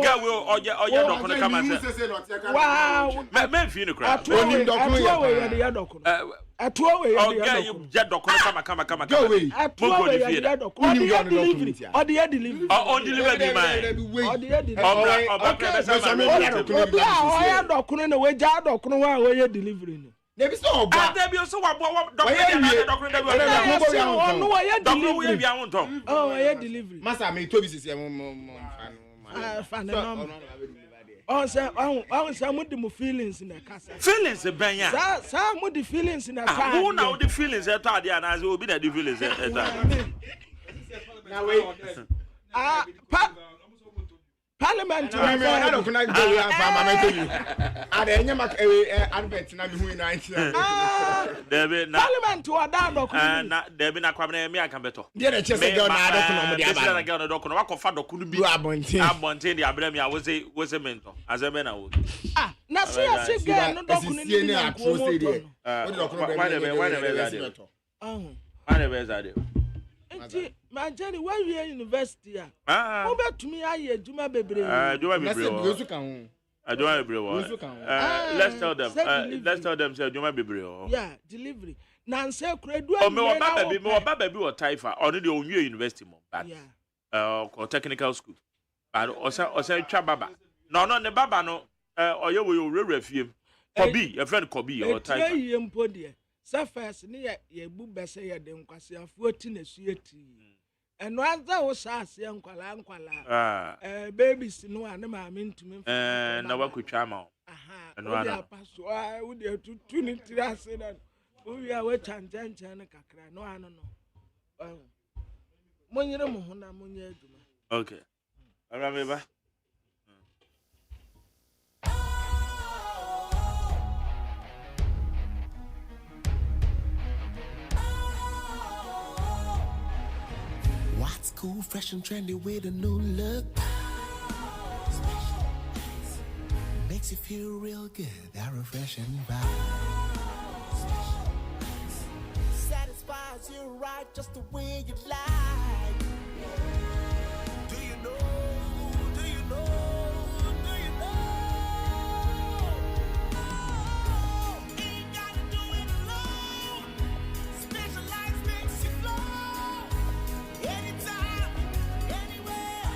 Girl will or your doctor come and say. Wow, men feel the crowd. Only doctor. At 2 way, oh, yeah, you jet doctor come. Go away. At 2 way, delivery. Or the delivery. On delivery, man. Or the delivery. There is no bad. There be also what doctor. Oh, I had delivery. Master, me to be some of the feelings in the casa. Feelings, Benya. Some of the feelings in the car. Who know the feelings at Tardy and I will be the feelings at now, wait. Parliament. I don't connect to you. Advert na me hu Parliament to a dad and there be na kwamna me aka beto. Dey na chese girl na adoko no mo dey aba. Chese girl na adoko no wa kofa doku no bi. Abonten dey abra me a wo se mento. Azeme na wo. Na se girl no doku no ni na ko mo to. Why the best idea? My Jenny, why we are university? Who bet to me? I hear Juma Bebre. Juma Bebre. Adwuma bebree. Let's tell them. Let's tell them say adwuma bebree. Yeah, delivery. Nanse kredu. Oh, me wa baba bi o Taifa. Ono de onwie university mo. But or technical school. But osa twa baba. No ne baba no oye we owura fiem. Kobi, a friend Kobi or Taifa. Ye mpo de. Sa first ni ye bu bese ye de nkwase afuoti na sueti. And once I was asking Nkwala, babies no and my mean to me. And now, what could chama? And what I would have to tune it to us. We are waiting and Kakra. No, I don't know. Money, Money. Okay. I remember. What's cool, fresh and trendy with a new look? Makes you feel real good, that refreshing vibe. Satisfies you right just the way you like. Do you know? Do you know? Do you know? Oh, ain't gotta do it alone. Specialized makes you flow. Anytime, anywhere.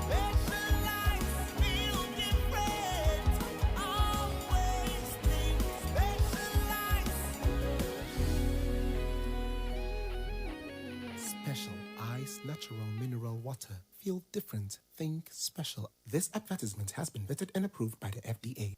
Specialized feel different. Always think specialized. Special Ice Natural Mineral Water. Feel different. Think special. This advertisement has been vetted and approved by the FDA.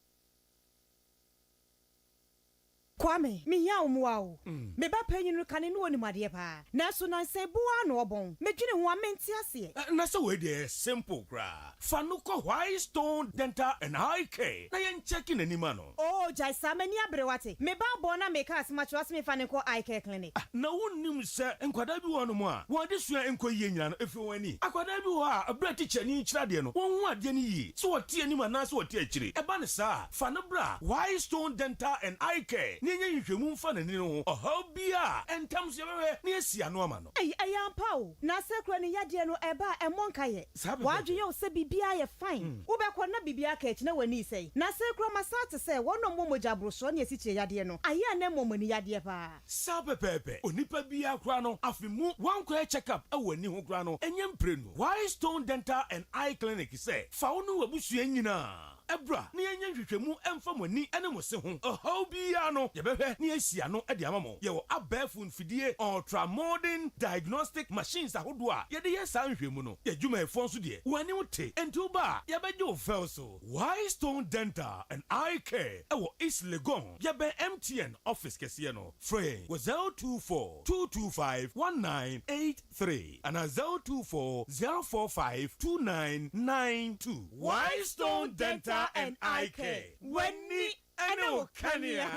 Kwame, me ya umwao. Me ba penyu no kane no animade pa. Na so nan se boa no obon. Me dwene ho amenti ase. Na so we dey simple gra. Fa no ko White Stone Dental and Eye Care. Na yen checking anima no. Oh, jai sa mani abrewate. Me ba bona me ka asmacho asme fa ne ko Eye Care clinic. Na wonnim se enkwada bi wo no mo a. Wo de sua enkoyie nyina no efi wani. Akwada bi wo a abra teacher ni kyira de no. Won hu ade ni yi. So wo tie anima na so wo tie akire. Eba ne sa. Fa no bra White Stone Dental and Eye Care. Nye nhwemu mfa ne no ohaw bia entam se bewe ne asia no ama no ayampa o na sekro ne yade no eba emonka ye wadwe ye o se bibia ye fine wo be ko na bibia ka echi na wani sei na sekro masate se wono momoja broso ne asiche yade no aya na momoni yade pa sapepepe onipa bia kra no afemu wankwa check up awani ho kra no enyem prenu White Stone Dental and Eye Clinic se fa wo no wabusua nyina Ebra, ni enye nhwehwemu emfa mani ene mo se ho. Ohaw bia no, ye behwe ni asia no e de amamo. Ye wo abafu mfidie ultra modern diagnostic machines ahodo a ye de ye sa nhwehmu no. Ye dwuma efo nso de. Wani wote, enti uba ye beje o fel so. White Stone Dental and Eye Care e wo East Legon. Ye be MTN office kese no. Free was 024 225 1983 and 024 045 2992. White Stone Dental and Eye Care. When ni eno kania.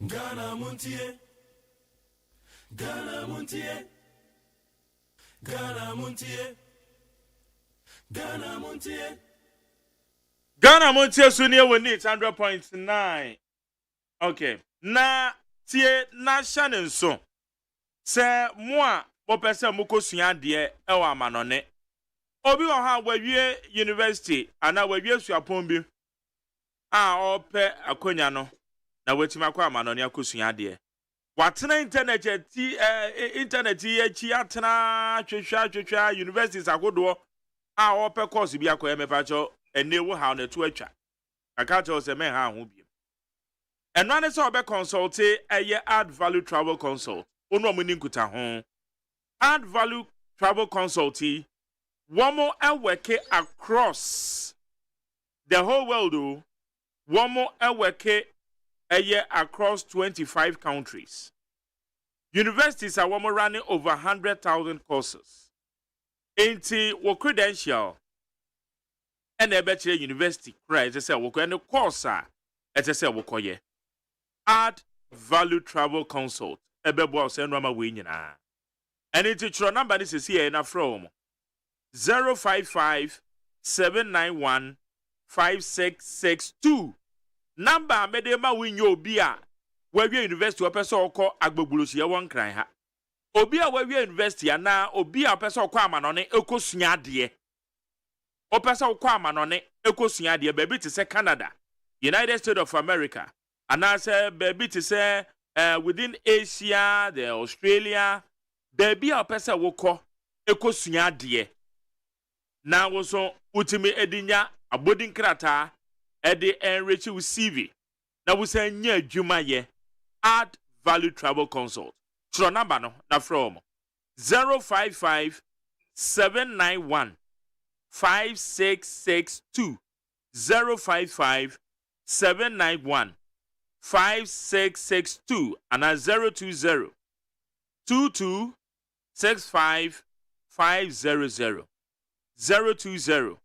Ghana Montie. Ghana Montie. Ghana Montie. Ghana Montie. Ghana Montie Sunia we need 100.9. Okay. Na tie na shanen so. Se moi bo pese moko sua de e wa manone. Obi o ha wawie university ana wawie suapon bi a ope akonya no na watima akwa amanone akosua de watena internet internet echi atena twetwa universities agodo a ope course bi akoya mepacho enewo ha na to atwa aka cho se men ha ho bi eno ane se obe consult eye add value travel consult onu omuni nkuta ho add value travel consult one more work across the whole world. One more work a year across 25 countries. Universities are one more running over 100,000 courses. Ain't what credential? And a bachelor university, right? As I said, what kind of course? As I said, what ye add value travel consult. A bebo send Rama Winyana. And it's your number. This is here in a from 055 791 5662. Number medema win yo bia. Where we university or person call Agbogulusia one cry ha. Obia where we university and now Obia person kwa manone eko sunya de. opesa ukwa amanone ekosua de baby to say Canada, United States of America, and I say baby to say within Asia, the Australia, baby opesa woko ekosua de. Na woso utimi edinya abodin krata edi enrich with CV. Na wo say nya adwuma ye add value travel consult. Tro number no na from 055 791 5662 055 791 5662 and 020 22 65 500 020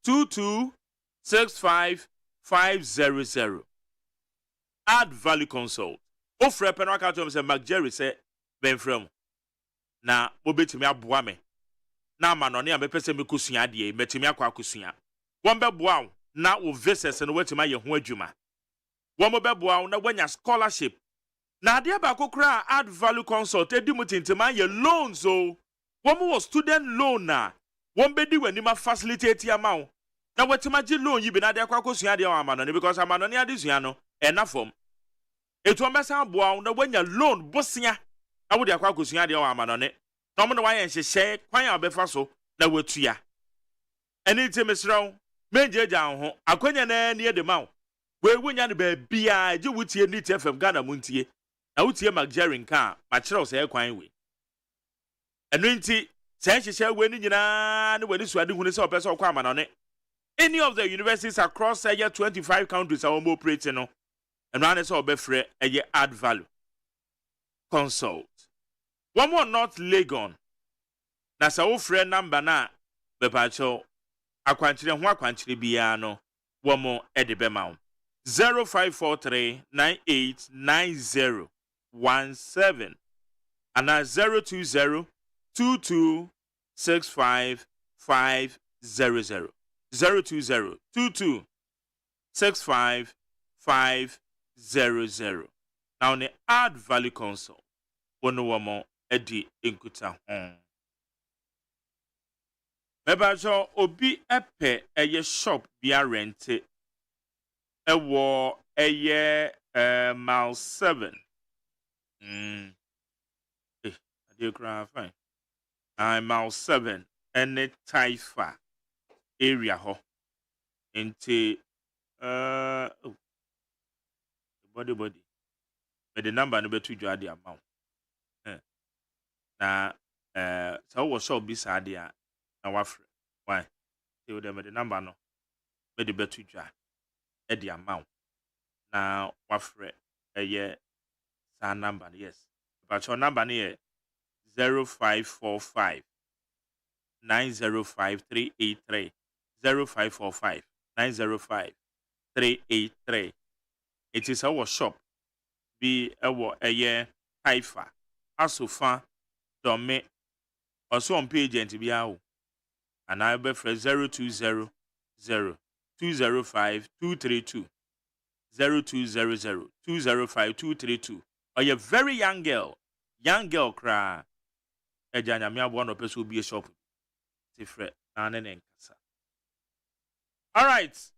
22 65 500 add value consult. Ofre penwa ka to say Mac Jerry say ben from na obetimi aboa me na manone a mepese me kosua de metimi akwa kosua won beboa wo na wo visits no wetima ye ho adwuma won beboa wo na wanya scholarship na ade ba kokra add value consult edi mutintima ye loans so won wo student loan na won bedi wanima facilitate amount na wetima gi loan yi bi na de akwa kosua de amanone because amanone ade sua no ena form etu omesa aboa wo na wanya loan bosia na wo de akwa kosua de amanone na mo na waye nhyehyɛ kwan a obefa so na watua eni temesraw menjeja ho akwanya na ne de mawo we wonya ne ba bia je wutie ni TFM Ghana muntie na wutie Magjerin nka ma kyerɛw sɛ kwan we eno nti sɛ nhyehyɛ we ni nyina ne wani suade hunu sɛ opesa okwa amanone any of the universities across 25 countries are operating no eno ane sɛ obefrɛ add value consult. One more not Legon. Na sa wo frɛ number na bepacho akwankyere ho akwankyere bia no wo mo ede bema wo 0543989017 and 020 2265 500 020 2265 500. Now ne add value consult wono wo mo edi enkuta mebajo obi epe eye shop bia rente ewo eye mile 7 ade kra fine mile 7 ene Taifa area ho enti body but the number no betu dwa de amount na so wo shop bi sa de a na wafre why they would the number no be the betu dwa e de amount na wafre eye sa number yes but your number no 0545 905 383 0545 905 383. It is our shop be our eye Taifa asofa dome also on page and be out and I be for 0200 205 232 0200 205 232 or a very young girl cry ejanya me abo no person be a shop different and kasa. All right,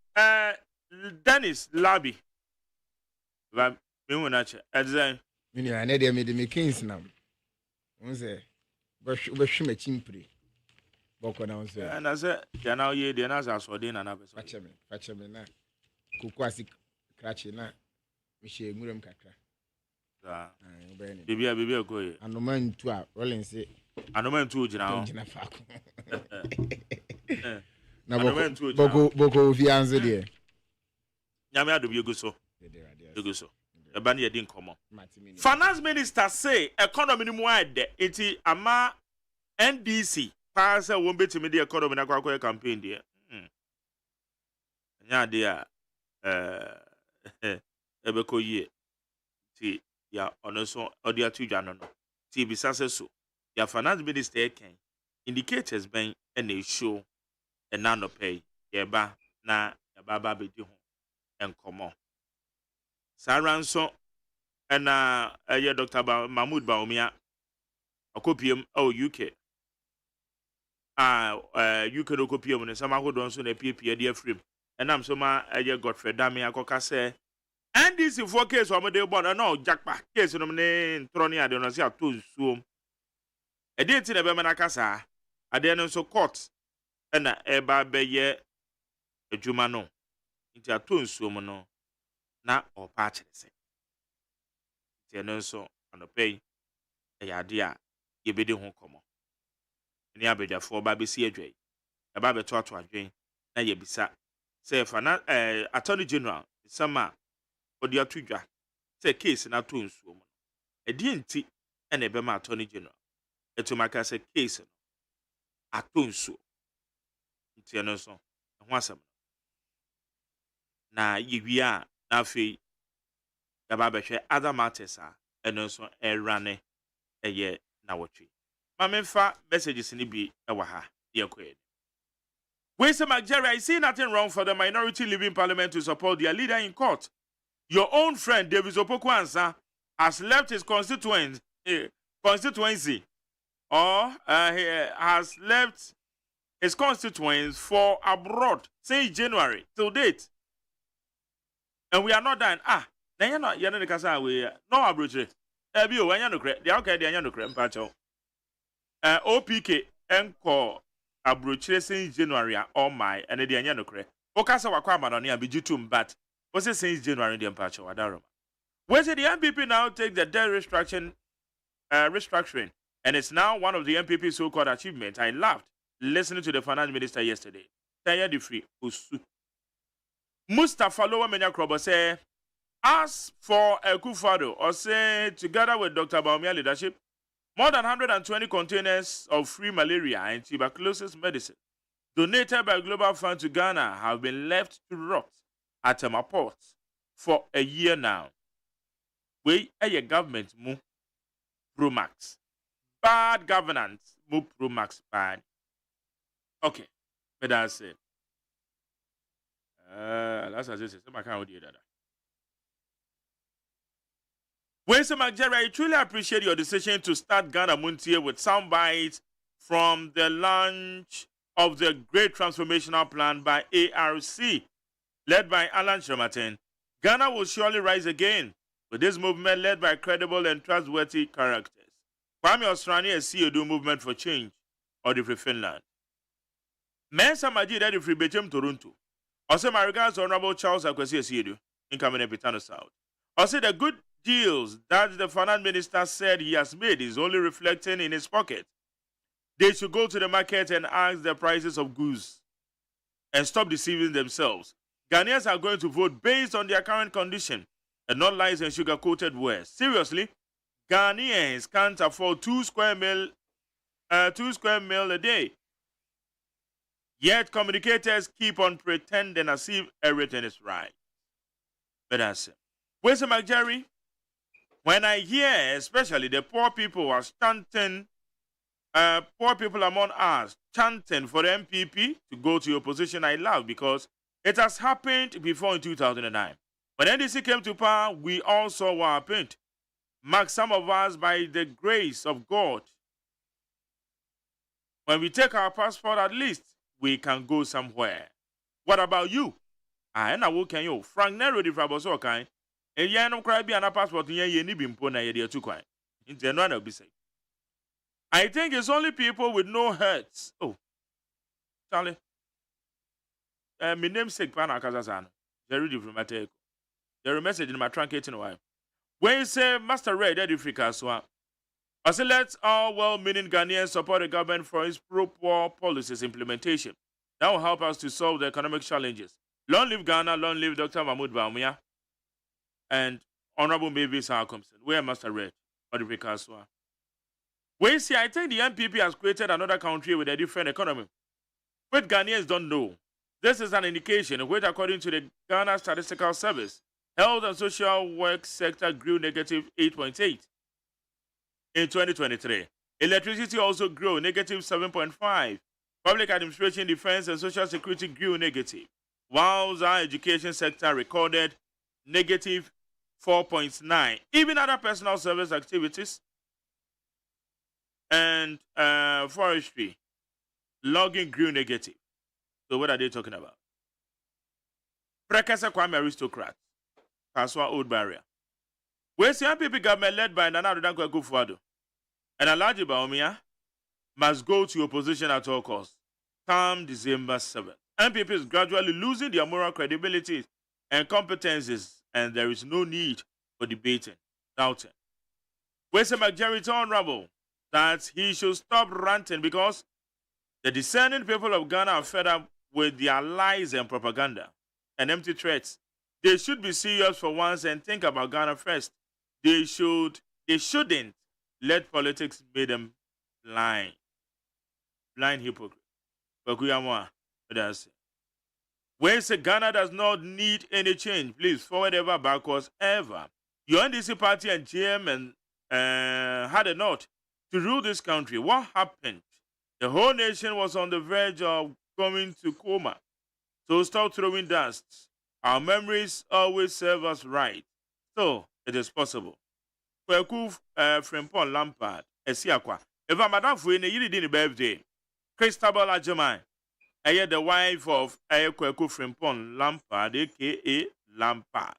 Dennis Labi me wona che edzan mini ane de me de me kings nam unse be hwe chimpre boko na unse na se ya na ye de na za so de na na be so fache me na kuku asi krache na me hye ngurem kakra da bibia go ye anoma ntu a Rollins anoma ntu ogina ho ogina faako na boko fianze de nyame adobie go so eba na yedi nkomo finance minister say economy ni mu ade enti ama NDC pa say won betimi de economy na kwakwa campaign de nya de a ebeko yie ti ya onoso odi atudwa no ti bisase so ya finance minister ken indicators ben na show enano pay yeba na yaba bedi ho enkomo Saranso ena Dr. Mahmoud Baumia akopiem UK you can copy on some I don't so the PPA dear frame. And I'm so my Godfrey Dami Akoka say. And this is 4 case of the born no jackpot case no name Trony I don't see a two soon. A date in a Bemanakasa, I didn't so court and a be ye a Jumano into a two sumono na or patch. Tiano so on the pay a idea ye be the home come. Any abeja for baby see a dray. A baby taught to a drain, na ye bisa. Say for not Attorney General, summer. Or the Atwiga, say case in a twins woman. A DNT and a Bema Attorney General. A Tomaka say case a twins. Tianoso, and once a na ye are now fee. The Babashe other matters are, and also a runner a year now. Mamma messages in the be a waha, dear queen. Winston McJerry, I see nothing wrong for the minority living parliament to support their leader in court. Your own friend David Opokwansa has left his constituency, or he has left his constituents for abroad since January till date, and we are not done. Then you're not the casa we no abroad. You when you know correct, they okay. They are not correct. Pacho. OPK enko abroad since January. Oh my, and they are not correct. Okasa wakwama no near bijutum but. Was it since January in the Empire? Where did the MPP now take the debt restructuring, and it's now one of the MPP's so-called achievements? I laughed listening to the finance minister yesterday. Taya the free Usu. Mustafa Lowa Menya Krobo say, as for Kufado, or say together with Dr. Baumia leadership, more than 120 containers of free malaria and tuberculosis medicine donated by Global Fund to Ghana have been left to rot at my port for a year now. We a government move pro max. Bad governance move pro max bad. Okay, but that's it. That's as it is. I can't do that. Winston McJerry, I truly appreciate your decision to start Ghana MONTIE with sound bites from the launch of the Great Transformational Plan by ARC. Led by Alan Kyerematen, Ghana will surely rise again with this movement led by credible and trustworthy characters. Kwame Osrani and CEDU Movement for Change or the Free Finland. Mensa Majid at the Free Bejem Toronto. Also, my regards Honorable Charles Akwesi CEDU, incoming Epitano South. Also, the good deals that the finance minister said he has made is only reflecting in his pocket. They should go to the market and ask the prices of goods and stop deceiving themselves. Ghanaians are going to vote based on their current condition and not lies and sugar-coated words. Seriously, Ghanaians can't afford 2 square meal a day. Yet communicators keep on pretending as if everything is right. But that's it. Where's the McJerry? When I hear, especially the poor people are chanting, poor people among us chanting for the MPP to go to opposition, I laugh because it has happened before in 2009. When NDC came to power, we all saw what happened. Mark some of us by the grace of God. When we take our passport, at least we can go somewhere. What about you? And I will can you. Frank Nero di Fraboso kind. And you no cry be an passport in ye ni bimpo na ye de too kind. In January will be safe. I think it's only people with no hurts. Oh, Charlie. My namesake Pana Kazazano. Jerry diplomatic. There a message in my truncating wife. When you say Master Red, Eddie Frika, so I say let's all well-meaning Ghanaians support the government for its pro-poor policies implementation. That will help us to solve the economic challenges. Long live Ghana, long live Dr. Mahmoud Baumia, and Honorable Mavis Harcomson. We are Master Red, Eddie Frika, so when you see, I think the MPP has created another country with a different economy. But Ghanaians don't know. This is an indication which, according to the Ghana Statistical Service, health and social work sector grew negative 8.8 in 2023. Electricity also grew negative 7.5. Public administration, defense, and social security grew negative, while our education sector recorded negative 4.9. Even other personal service activities and forestry, Logging grew negative. So what are they talking about? Prekasa Kwame aristocrat. Kaswa Old Barrier. Where's the MPP government led by Nana Addo Dankwa Akufo-Addo and Alhaji Bawumia must go to opposition at all costs. Come December 7th. MPP is gradually losing their moral credibility and competencies, and there is no need for debating, doubting. Where's the majority honorable that he should stop ranting because the discerning people of Ghana are fed up with their lies and propaganda and empty threats. They should be serious for once and think about Ghana first. They shouldn't let politics make them blind. Blind hypocrite. When say Ghana does not need any change, please forward ever backwards ever. Your NDC party and GM had a note to rule this country. What happened? The whole nation was on the verge of going to coma. So stop throwing dust. Our memories always serve us right. So it is possible. Kweku Frimpong Lampard, Esiakwa. If I'm Madame Fouine, you did birthday. Christabel AGYEMAN, the wife of Kweku Frimpong Lampard, aka Lampard.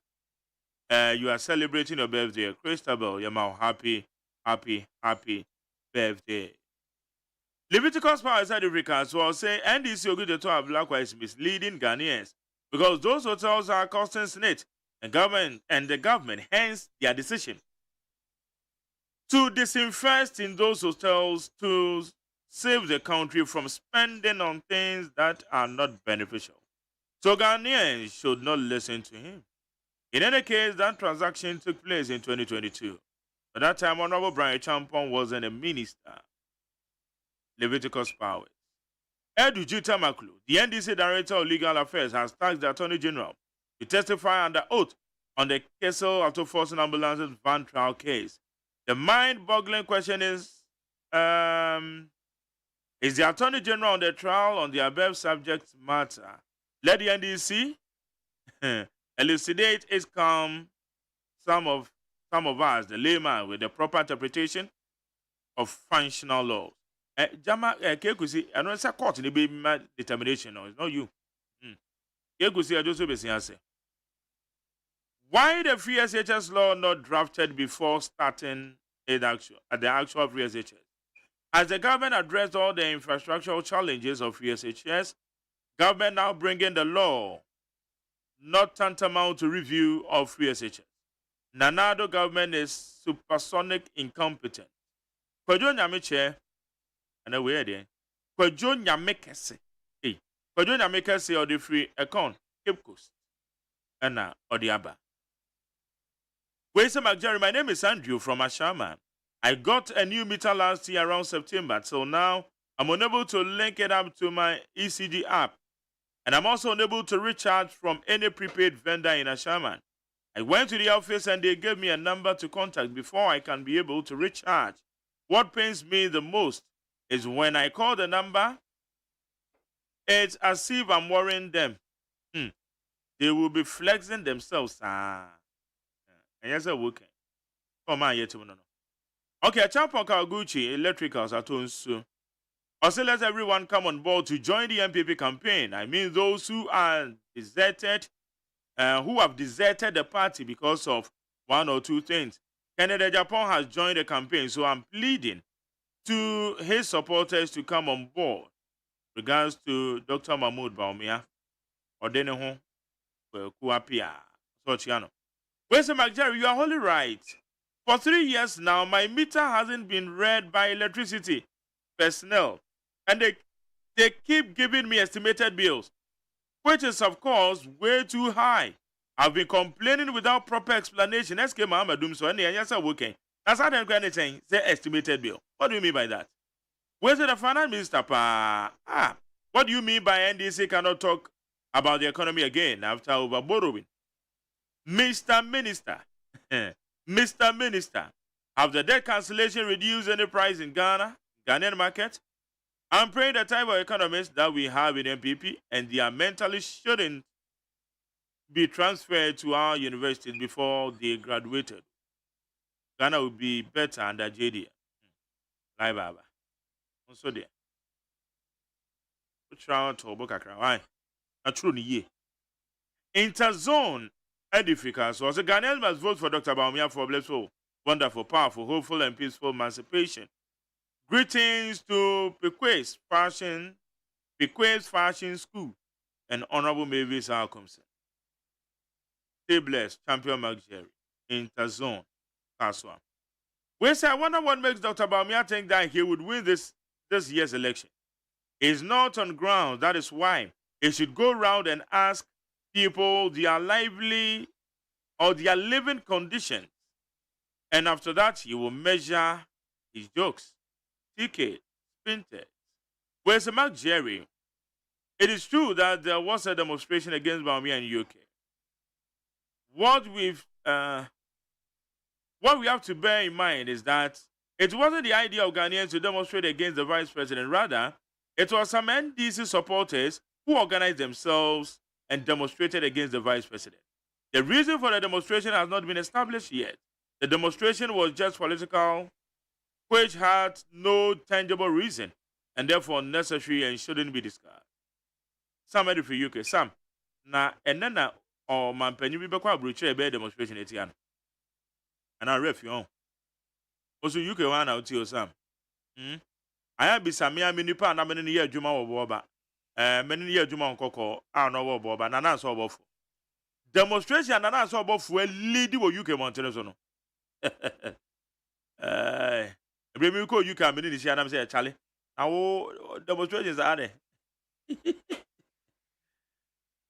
You are celebrating your birthday. Christabel, you're my happy birthday. Leviticus Power South Africa as well say NDC Ogude to have likewise misleading Ghanaians because those hotels are costing SNIT and the government, hence their decision to disinvest in those hotels to save the country from spending on things that are not beneficial. So Ghanaians should not listen to him. In any case, that transaction took place in 2022. At that time, Honorable Brian Champon wasn't a minister. Leviticus Powers. Edu Jita Maklu, the NDC Director of Legal Affairs, has tasked the Attorney General to testify under oath on the Kessel Auto Force and Ambulances van trial case. The mind-boggling question is the Attorney General on the trial on the above subject matter? Let the NDC elucidate its some of us, the layman, with the proper interpretation of functional laws. Jama Kekusi, I don't say court in the baby determination, no, it's not you. Kekusi, I just say. Why the free SHS law not drafted before starting at the actual free SHS? As the government addressed all the infrastructural challenges of free SHS, government now bringing the law not tantamount to review of free SHS. Nanado government is supersonic incompetent. Kwajo Nyame and away there. Kwajo Nyame kese. Kwajo Nyame kese or the free account Cape Coast. And now or the Aba. Jerry, my name is Andrew from Ashama. I got a new meter last year around September, so now I'm unable to link it up to my ECG app. And I'm also unable to recharge from any prepaid vendor in Ashama. I went to the office and they gave me a number to contact before I can be able to recharge. What pains me the most is when I call the number, it's as if I'm worrying them. They will be flexing themselves. And yes, I'm working. Come on, yet no. Okay, Champon Kaguchi, electricals at Onsu. Also, let everyone come on board to join the MPP campaign. I mean, those who are deserted, who have deserted the party because of one or two things. Canada Japan has joined the campaign, so I'm pleading to his supporters to come on board. Regards to Dr. Mahmoud Bawumia, Odeneho, Kuapia, Sochiano. Where's Jerry? You are wholly right. For 3 years now, my meter hasn't been read by electricity personnel, and they keep giving me estimated bills, which is, of course, way too high. I've been complaining without proper explanation. SK Mahamadum, so any yes, I'm working. That's how they're anything. Say estimated bill. What do you mean by that? Where's the finance minister? What do you mean by NDC cannot talk about the economy again after over borrowing? Mr. Minister, Mr. Minister, have the debt cancellation reduced any price in Ghanaian market? I'm praying the type of economists that we have in MPP and their mentally shouldn't be transferred to our universities before they graduated. Ghana will be better under JD. Bye bye. Also there. Try to Bokakra. Why? A true ye. Interzone edificers. So the Ghanaians must vote for Dr. Bawumia for blissful, wonderful, powerful, hopeful, and peaceful emancipation. Greetings to Pequace Fashion School and Honorable Mavis Alcomson. Stay blessed, Champion Mark Jerry. Interzone. Kaswa. We say, I wonder what makes Dr. Bawumia think that he would win this year's election. It's not on ground. That is why he should go around and ask people their lively or their living conditions. And after that, he will measure his jokes, tickets, spin-tests. Where's Mark Jerry? It is true that there was a demonstration against Bawumia in the UK. What we have to bear in mind is that it wasn't the idea of Ghanaians to demonstrate against the vice president. Rather, it was some NDC supporters who organized themselves and demonstrated against the vice president. The reason for the demonstration has not been established yet. The demonstration was just political, which had no tangible reason and therefore unnecessary and shouldn't be discussed. Some for UK, some. Na enena or mampenyu bi bekwa bruche be demonstration etiano. And I ref you on. Also UK one out to Sam. I have be Samia Minipa and I'm in the year Juma or Boba. Many year Juma on Coco, I know what Boba, and I saw both. Demonstration and I saw both were leading what UK Montenegro. Bring me call UK and I'm saying, Charlie. Now, demonstrations are there.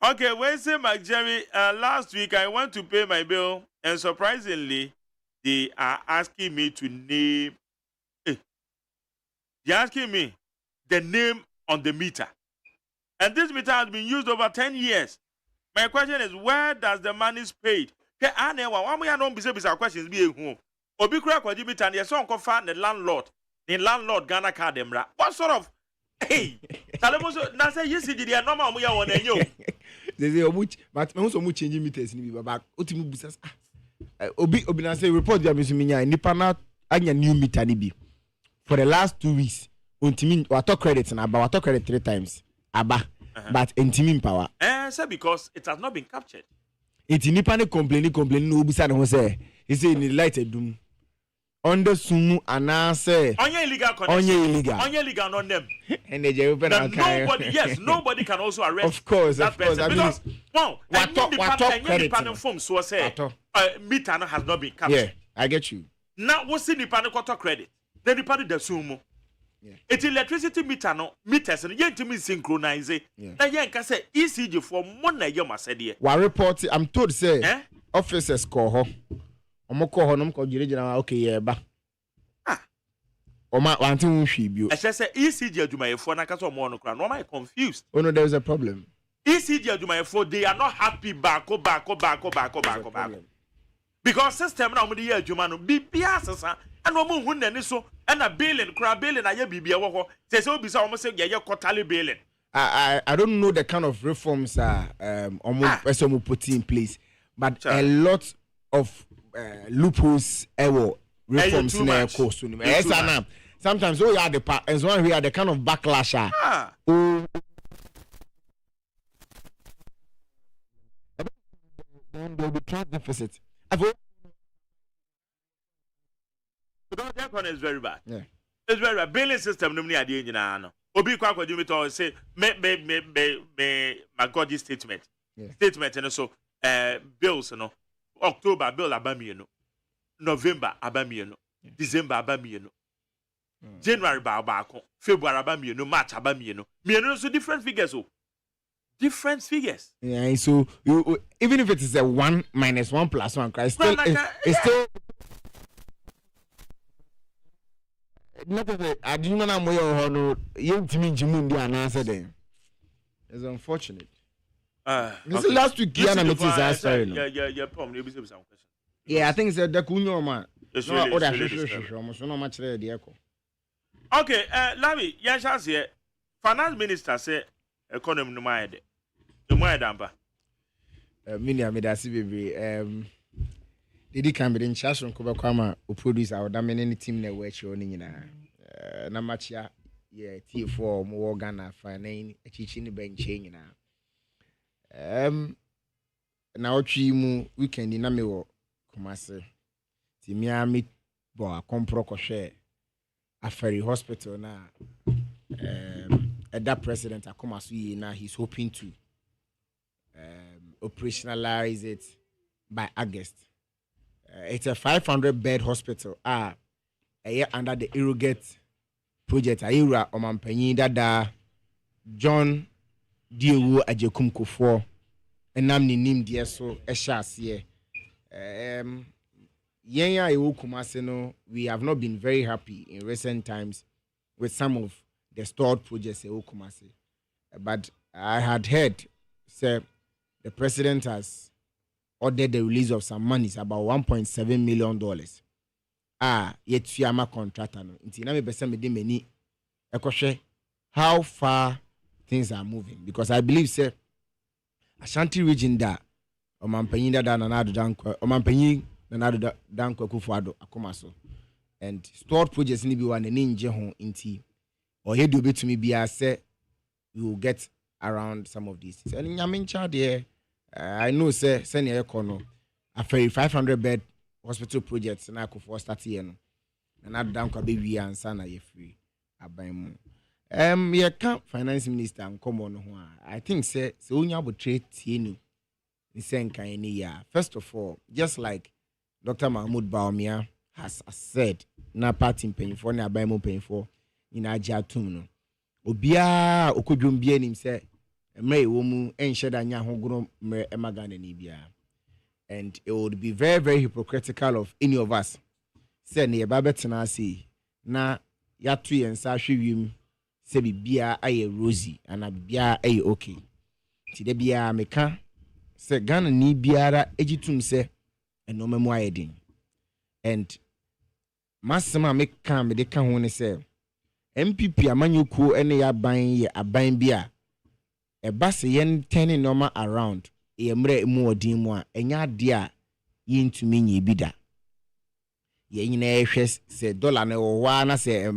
Okay, Wednesday, Mark Jerry. Last week I went to pay my bill, and surprisingly, they are asking me to name. They're asking me the name on the meter. And this meter has been used over 10 years. My question is, where does the money paid? Questions be home. Obi kura kwa meter and yes, uncle fan the landlord. The landlord Ghana card demra. What sort of Talemoso na say yes they are normal mo ya won enyo. They say much but me so much changing meters ni bi baba. Otimi busas. Obi na say report dia mesuminya nipa na anya new meter ni bi. For the last 2 weeks, untimi wato credit na aba wato credit 3 times. Aba. But intimi power. Say because it has not been captured. Iti nipa ne complaining no obusa ne ho say he say ni light edum. Under sumu anase. Onye illegal connection. Onye illegal on them. And they open nobody can also arrest. Of course. Because wow, what form so say meter has not been captured. Yeah, I get you. Now what's the nipa quarter credit? The nipa the sumu. Yeah. It's electricity meter no meters and yet to me synchronize. Na yen ka say ECG for money na yema said. Wa report I'm told say officers call ho. Omo call ho no ko gire okay yeah ba. Oma wanti unhwi bio. I say ECG adwumayefo na ka so omo no kra no am confused. Oh no, there is a problem. ECG adwumayefo they are not happy back. Because system na omo dey adwuma no bibia sesa and omo hu nani so and a billing aye bibia wo ho say obi say omo say ye quarterly billing. I don't know the kind of reforms omo put in place, but a lot of loopholes reforms in the course. Sometimes we are the part as one we are the kind of backlash. Then there will be trust deficit. That one is very bad. Yeah. It's very bad. Billing system no money ade nyina no. Obi kwa kwadu me to say me my God this statement. Yeah. Statement and so bills no. October bill abami no. November abami no. December abami no. January ba ko. February abami no. March abami no. Me no so different figures oh. Different figures. Yeah, so you even if it is a 1 minus 1 plus 1, it's still it's still not I didn't know more no yentimi njimu ndi anase den. It's unfortunate. This is last week Kiana meeting is sorry no. Yeah, Pom, you be some question. Yeah, I think it's the kunyo man. It's really okay, Lavi, yes, here. Finance Minister say economy no mind. The more damper. Mini amedasi baby. Didi can be in charge on cover kwama produce our damn any team na work show ni na na match ya yeah T4 mo Ghana fine echichi ni benche nyina na otwi mu weekend na me wo Kumase ti mi bo akompro kohwe Aferi Hospital na that president Akomasu yi na he's hoping to operationalize it by August. It's a 500-bed hospital under the Irrigate project Ayura Omampanyi Dada John Diewu Ajekum Kufo enam ni nim die so ehya ase yenya ewu Kumase no, we have not been very happy in recent times with some of the stored projects ewu Kumase, but I had heard say the president has ordered the release of some monies, about $1.7 million. Yet Fiama contractor no. Inti na me bese me de mani ekwohwe how far things are moving, because I believe say Ashanti region da Omampanyi da nanado dankwa Omampanyi nanado dankwa Kufuado Akomaso, and stored projects ni bi wa na nje ho inti oye do betumi bia say we will get around some of these things. And Nyamincha there, I know say senior econo a 500-bed hospital project na ko for start here no. And that down kwa be we ansa na ye free aban mu. Ye kan finance minister nkomo no ho a. I think say onya botre tie nu. Ni say nkan ni ya. First of all, just like Dr. Mahmoud Baumia has said, na party mpanyfo na aban mu mpanyfo ina agye atum no. Obia okodwom bia nim se emre wo mu enhye da nya hogoro mre emagana ni bia, and it would be very very hypocritical of any of us say ne ba betena ase na yatu yensa hwewim se bibia aye rosy ana bibia aye okay ti de bia meka se Ghana ni biara egitum se enomemu ayedin, and masema meka me de ka ho ne se MPP amanyuku ene ya ban ye aban bia eba se yen turning normal around e mre mu odin mu a enya de a yintumi nyi bida ye nyina ehwe se dollar na wo wa na se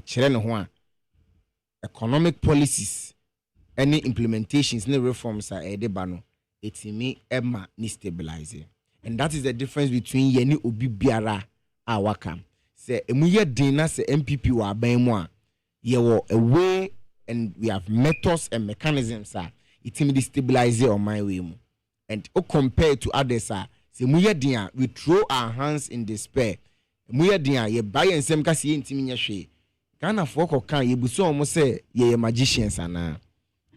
kire ne ho a economic policies any implementations ne reforms are edeba no etimi ema ni stabilize, and that is the difference between ye ni obi biara a waka say emuye din na say MPP wa aban mu a ye wo a way, and we have methods and mechanisms it may stabilize on my way mu, and compared to others say muye din a we throw our hands in despair. Muye din a ye buy ensem ka se ntimi nya hwe. Ghana for kan ye buso omo say ye magicians ana.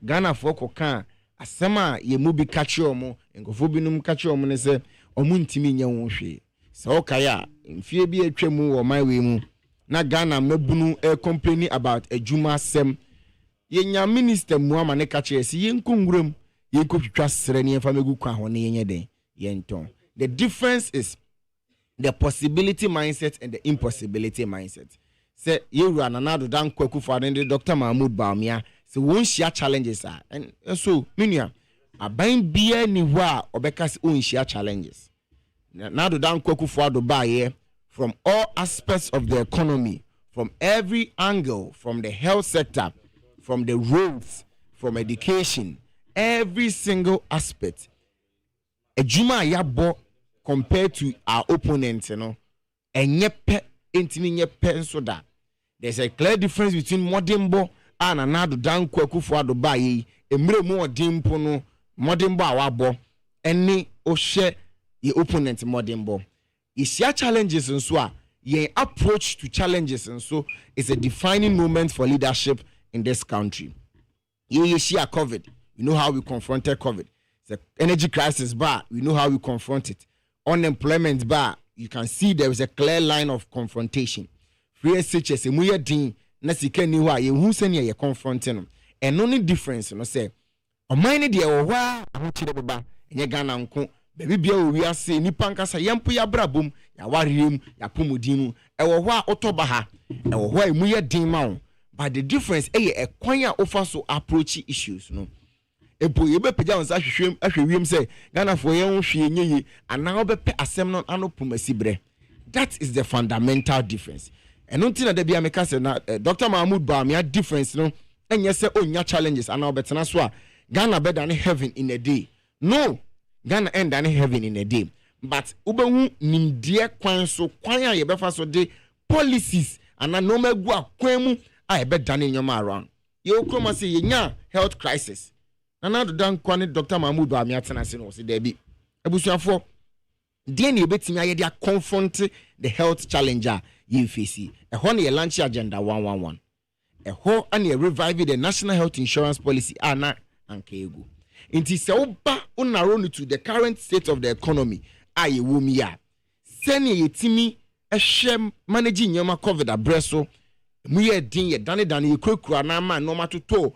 Ghana for kan asema ye mu bi kache omo engofo binum kache omo ne se omo ntimi nya wo hwe. So okaya mfie bi atwam wo my way mu na Ghana mabunu complaining about adwuma sem yenya minister mu amane kache se yenkonguram yenkotwitwa sere ne yemfa megu kwa ho ne yenye den yenton. The difference is the possibility mindset and the impossibility mindset. Say you run another dan kwaku for the Dr. Mahmoud Baumia so won share challenges are, and so minia aban bia ni ho a obeka se won share challenges. Now the dan kwaku for do buy from all aspects of the economy, from every angle, from the health sector, from the roads, from education, every single aspect. Ejuma yabo compared to our opponents, you know, and yepe intimi yepe so that there's a clear difference between Modimbo and another dan kwaku for do buy emre mo odimpo no Modimbo awabo any ohye ye opponent Modimbo. Isia challenges and so ye approach to challenges and so is a defining moment for leadership in this country. Ye share COVID, you know how we confronted COVID. The energy crisis bar, we know how we confront it. Unemployment bar, you can see there is a clear line of confrontation. Free SHS, a muya din, nasike niwa, ye who send ye confronting. And only difference, you know, say, o mine de o wa, ahuchire baba, enye Ghana nko. Baby bia we are say nipa nkasa yempo ya brabom ya wariem ya pomodimu e wo ho a otoba ha e wo ho emu ye din ma wo, but the difference e kwan a ofa so approach issues no epo ye be pija onsa hwehwem ahwewiem say Ghana for ye ho hwe nyeyi ana obepe asem no anopom asibre. That is the fundamental difference. ɛno nti na da bia meka sɛ na Dr. Mahmoud Bawumia difference no ɛnyɛ sɛ onya challenges ana obetena so a Ghana better than heaven in a day. No, Ghana end than heaven in a day. But ubehu nimdie kwan so kwan a yebefa so de policies ana no megua kwan mu a ebe dane nyoma around. Ye okroma say yenya health crisis. Nana do dan kwane Dr. Mahmoud Bawumia tena se no se da bi. Ebusuafo de na ebetimi aye dia confront the health challenger ye face. Ehon ye launch agenda 111. Ehon and ye revive the national health insurance policy ana ankegu. Inti se oba unaronu to the current state of the economy aye wumi ya. Seni yetimi ehye managing nyoma COVID abreso mu ye din ye dane ye kwekura na ma no matoto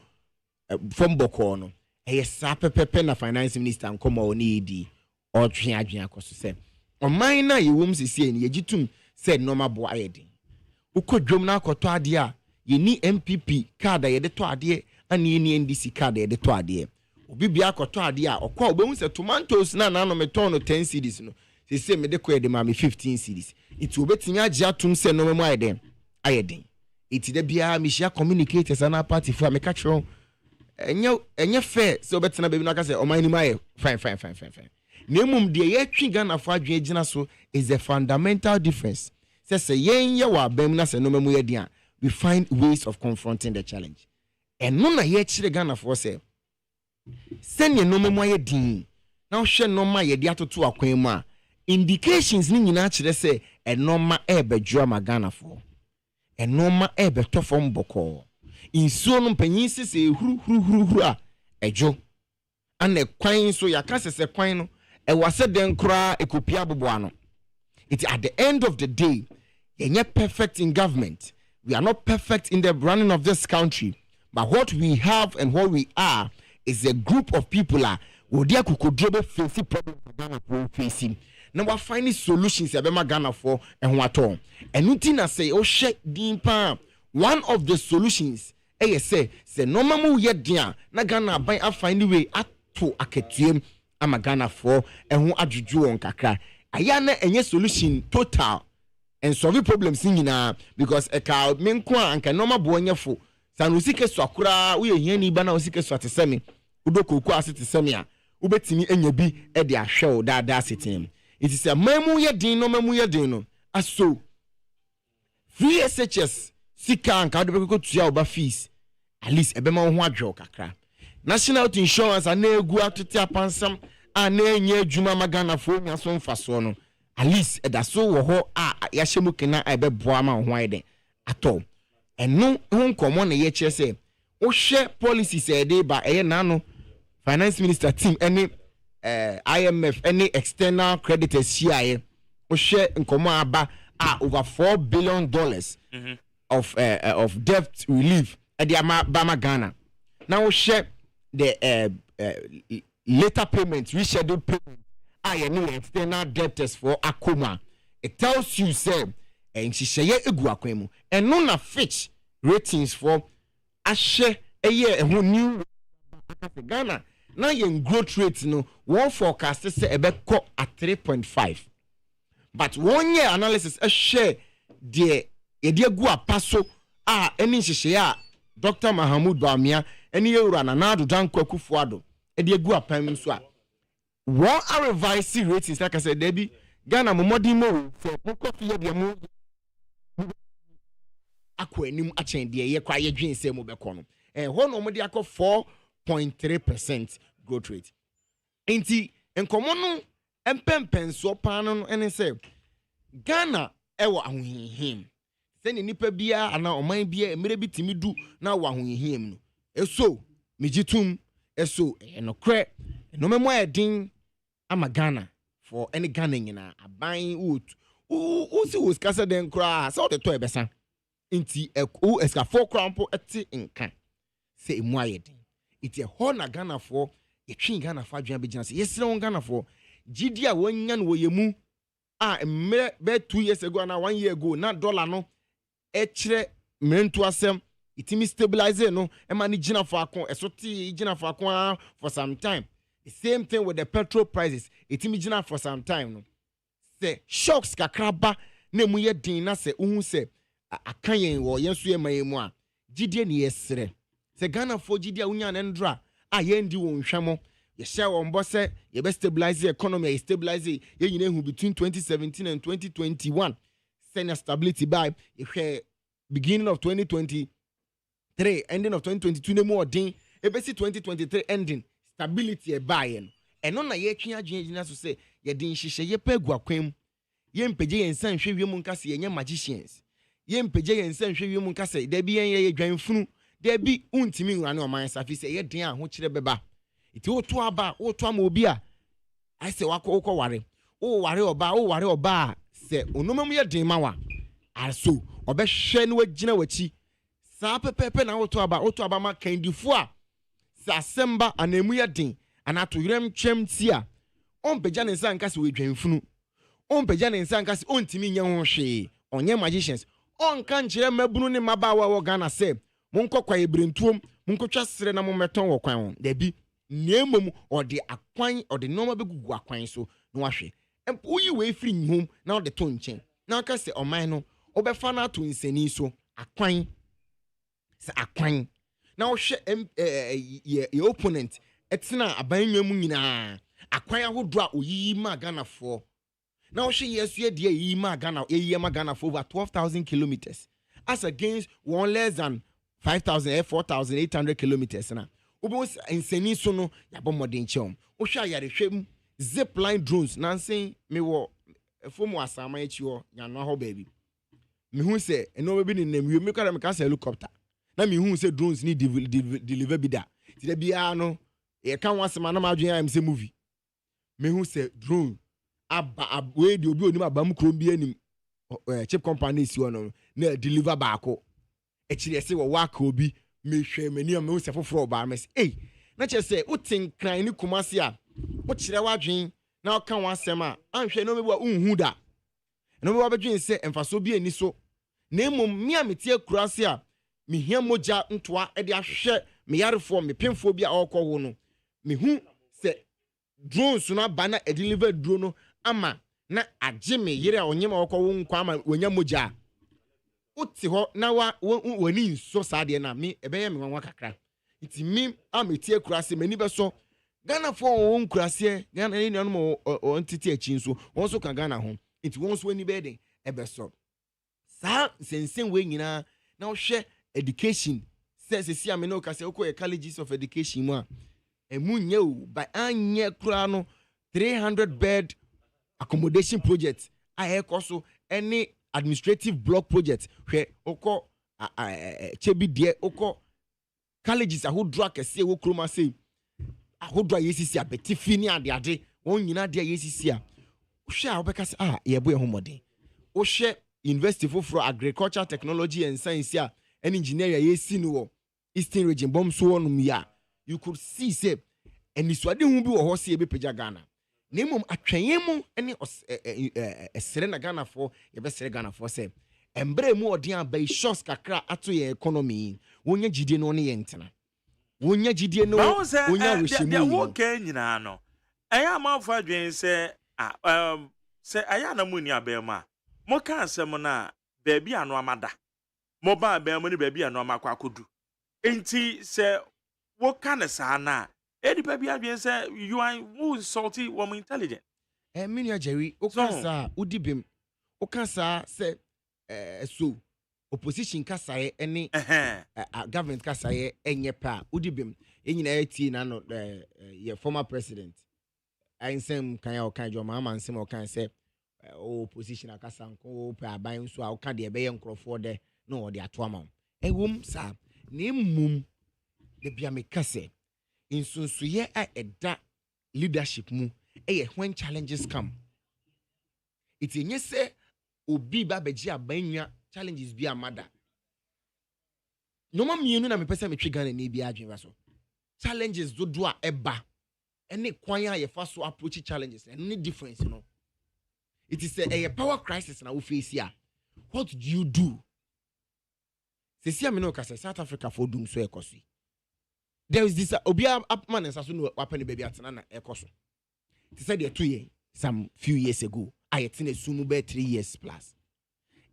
from boko no. Eye sa pepepe na finance minister nkoma oni di otwe adwen akoso se. Oman na ye wum sisi ni ye gitum said normal bo ayedin. Ukodwom na akoto ade a ye ni MPP card ye de to ade ani ni NDC card ye de to ade. Obi bia akoto ade a okwa obehun se tomatoes na no meton no 10 cedis no. Se me de ko de ma me 15 cedis. It obetimi age atum se no memo ayedin. It de bia me share communicators na party for me catch wrong. Enye fair se obetena be no ka se oman ni ma fine. Nemum de ye twi Ghana for adwen agina so is a fundamental difference. Se yen ye wa bam na se no memu ye dia, we find ways of confronting the challenge. And no na ye chire Ghana for se send no memu ye din. Now hwe no ma ye dia toto akwan mu a indications ni nyina chire se enoma ebedwa ma Ghana for. Enoma ebeto from boko. Insuo no panyin se huru a ejo. Ane kwan so yakase se kwan no e wase den kura ekopia boboano. It's at the end of the day, you're not perfect in government. We are not perfect in the running of this country. But what we have and what we are is a group of people who dia kukodrobe facing problem Ghana for facing. Now we're finding solutions abema Ghana for and what all. And nothing say oh shake dimpa. One of the solutions say no mamu yet dia na Ghana by a find way at to aketuem ama Ghana for and who ajuju on kakra. Ayana enye solution total and solve problems nyina because e ka menko anka normal boanya fo sanusi ke swakura wo ye ni ba na usike swate semi udokoku asete semi a ubetimi enya bi e de ahwe o da setem it is a mamu ye din no aso free SHS sika anka do be tua oba fees at least ebe ma ho adwo kakra national health insurance ana egu atete apansam ana enye adwuma magana fo nya so mfaso no at least edaso wo ho a yahye mu kena ebe boa ma ho ayede ato enu ho nkomo na ye kire se wo hwe policies e dey ba eye na no finance minister team any IMF any external creditors CIA wo hwe nkomo aba over $4 billion of debt relief e dey ma Ghana now wo hwe the later payments, rescheduled payments, external debtors for Akuma. It tells you, say, and she say, Eguakwemu, and none of Fitch ratings for Ashe a year and who new Ghana. Now, your growth rate, no one forecast say about at 3.5. But 1 year analysis, a share the Ediagua Paso, any share Dr. Mahmoud Bawumia, any year and another Danko Kufuado. Edi egu apam so a one are revised ratings like I said Debbie Ghana mo modi mo for kofi ye de mo akọ anim achen de ye kwa ye dwen se mo be kọ no ho no mo de akọ 4.3% growth rate enti enkomo no empempen so pan no ene se Ghana ewo ahohihim se ne nipa bia ana oman bia emere bitimi du na wo ahohihim no eso mejitum eso enokre enomemo edin ama Ghana for any Ghana nyina aban wo si wo skasa den kra so de to ebesa nti o eska 4 krampo eti nkan se emu ayedin iti ho na Ghana for yetwin Ghana for adwan begina se yesire won Ghana for gidi a wonya no yemu emre be 2 years ago na 1 year ago na dollar no e kire mentu asem itimi stabilize no e ma ni gina for akon esoti gina for akon for some time. The same thing with the petrol prices. Itimi gina for some time no. Se shocks kakraba na mu ye din na se uhun se aka yɛn wɔ yɛn so yɛ ma yɛn mu a gidie ne yɛsrɛ sɛ Ghana fo gidie a wonya ne ndra a yɛn di wɔn hwɛmo yɛhyɛ wɔn bɔ sɛ yɛbɛ stabilize economy yɛ stabilize yɛn nyina hu between 2017 and 2021 senior stability by yɛhwɛ beginning of 2023 ending of 2022 ne mu ɔden ebesi 2023 ending stability by yɛn ɛno na yɛtwe adwene so sɛ yɛde nhyehyɛ yɛpɛ gu akwam yɛmpagye yɛn nsa nhwɛ wiem nka sɛ yɛnyɛ magicians yɛmpagye yɛn nsa nhwɛ wiem nka sɛ dabi yɛn yɛ dwanfunu dabi untimi nwura ne ɔman safi sɛ yɛ den a ho kyerɛ bɛba iti woto aba woto ama obi a ayɛ wakɔ ware wo ware ɔba sɛ onoma mu yɛ den ma wa aso ɔbɛhwɛ ne wagyina wachi saa pɛpɛpɛ na woto aba ma kandifo a sɛ asɛmba anamu yɛ den anato yerem twam ti a ɔmpagya ne nsa nka sɛ wɔdwanfunu ɔmpagya ne nsa nka sɛ ɔntimi nyɛ ho hwee ɔnyɛ magicians ɔnka nkyerɛ mabunu ne mabaawa wɔ Ghana sɛ monkɔ kwae brentuom monkɔtwa sere na mommɛtɔn wɔ kwan ho dabi nemom ɔde akwan ɔde noma begugu akwan so na wahwɛ woyi wei firi nhom na ɔde to nkyɛn na aka sɛ ɔman no ɔbɛfa na ato nsani so akwan sɛ akwan na ɔhwɛ yɛ opponent ɛtena abanwa mu nyinaa akwan ahodoɔ a oyiyi ma Ghanafoɔ na ɔhwɛ yesu yɛdeɛ yiyi ma Ghana eyiyi ma Ghanafoɔ over 12,000 kilometers as against one less than 4,800 kilometers na obo nsani so no yabɔ modern kyɛm wohwɛ ayarehwɛm zip line drones nansen me wɔ fomu asama akyi hɔ nyano hɔ baabi me hu sɛ eno bi ne namwie me kara me ka sɛ helicopter na me hu sɛ drones ni deliver bi da ti da bia no e ka wasema na ma adwen am sɛ movie me hu sɛ drone aba we di obi onim abam krom bi anim chip company si ono na deliver baako ekyire sɛ wɔ waka obi me hwɛ mani am me hu sɛ foforo ba mes na kyerɛ sɛ wotin kran ni kumase a wo kyerɛ wadwen na ɔka wasɛm a anhwɛ no mebu a unhu da no mebu abadwen sɛ emfaso bi ani so na emom me a metie kurase a me hia mogya ntoa de ahwɛ me yarefo me pemfo bi a ɔkɔ wo no me hu sɛ drones no aba na deliver drone no ama na agye me yere a onyema ɔkɔ wo nkwa ama wonya mogya uti hɔ na wani nso saa de na me ɛbɛyɛ me nwanwa kakra nti me a metie kurase mani bɛso Ghana for won kurase Ghana ni no on titi achi nso won so ka Ghana ho nti won so ani bɛden ɛbɛso saa sensen we nyina na wo hwɛ education sesi ame no ka sɛ okɔ colleges of education mu a emu nye o by anye kura no 300 bed accommodation project a ɛkɔ so any administrative block project hwɛ okɔ chebi die okɔ colleges ahodro akɛse wo kroma sei ahodro yesisi abeti fini ade won nyina de yesisi a hwɛ a wobɛka sɛ yɛbo yɛ homɔden wo hwɛ university for agriculture technology and science and engineering yesi no wɔ Eastern region bom so onum ya you could see say enisuade hu bi wɔ hɔ se ebepagya Ghana na mmom atwɛn mu ne esere na Ghana for yɛbɛsere Ghana for sɛ embre mu ɔden abai shots kakra ato yɛ economy wonya gidie no ne yɛntena wonya gidie no wonya rehyimu wo ka nyina no ɛyɛ amanfo adwen sɛ sɛ ɛyɛ na mu ni abɛma mo ka asɛm na baabi ano amada mo ba abɛma ni baabi ano amakɔ akodu enti sɛ wo ka ne saa na edipa bi adwen sɛ you are who salty woman intelligent mini Jerry o ka saa udibem o ka saa sɛ so opposition kasaye any government kasaye enye pa udibem enyina eti na no your former president ainsem kan ya o kan jo mama nsem o kan say opposition akasa nko pa aban so a o kan de ebe ye nkrofo de no o de ato ama ewom sa na emum de bia me kase insunsuye a eda leadership mu when challenges come it enye say obi ba beji abanwa challenges bi amada no ma mienu na me pese me twi Ghana na bi adwen so challenges dodo a eba ene kwan a ye fa so approach challenges any difference no it is a power crisis na we face here what do you do se me no ka South Africa for doom so ekoso there is this obi upman and saso no wapen baby atena na ekoso it said there 2 years some few years ago I had seen a sumu be 3 years plus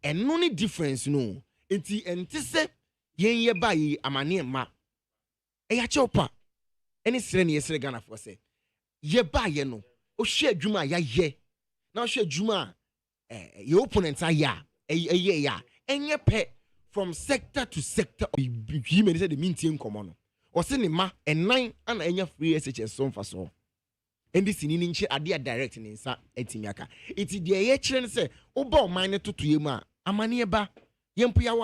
and no difference no enti enti se yen ye ba yi amane ma eya chopa eni sire ne yesire Ghana for say ye ba ye no o hwe adwuma ya ye na o hwe adwuma your opponents are ya enye pe from sector to sector you may say the mean common or send ma and 9 and enya free SHS so for so and this in inche ade direct in sa etimiaka it dey ye chire say oba o man to ye ma amane ba yempo ya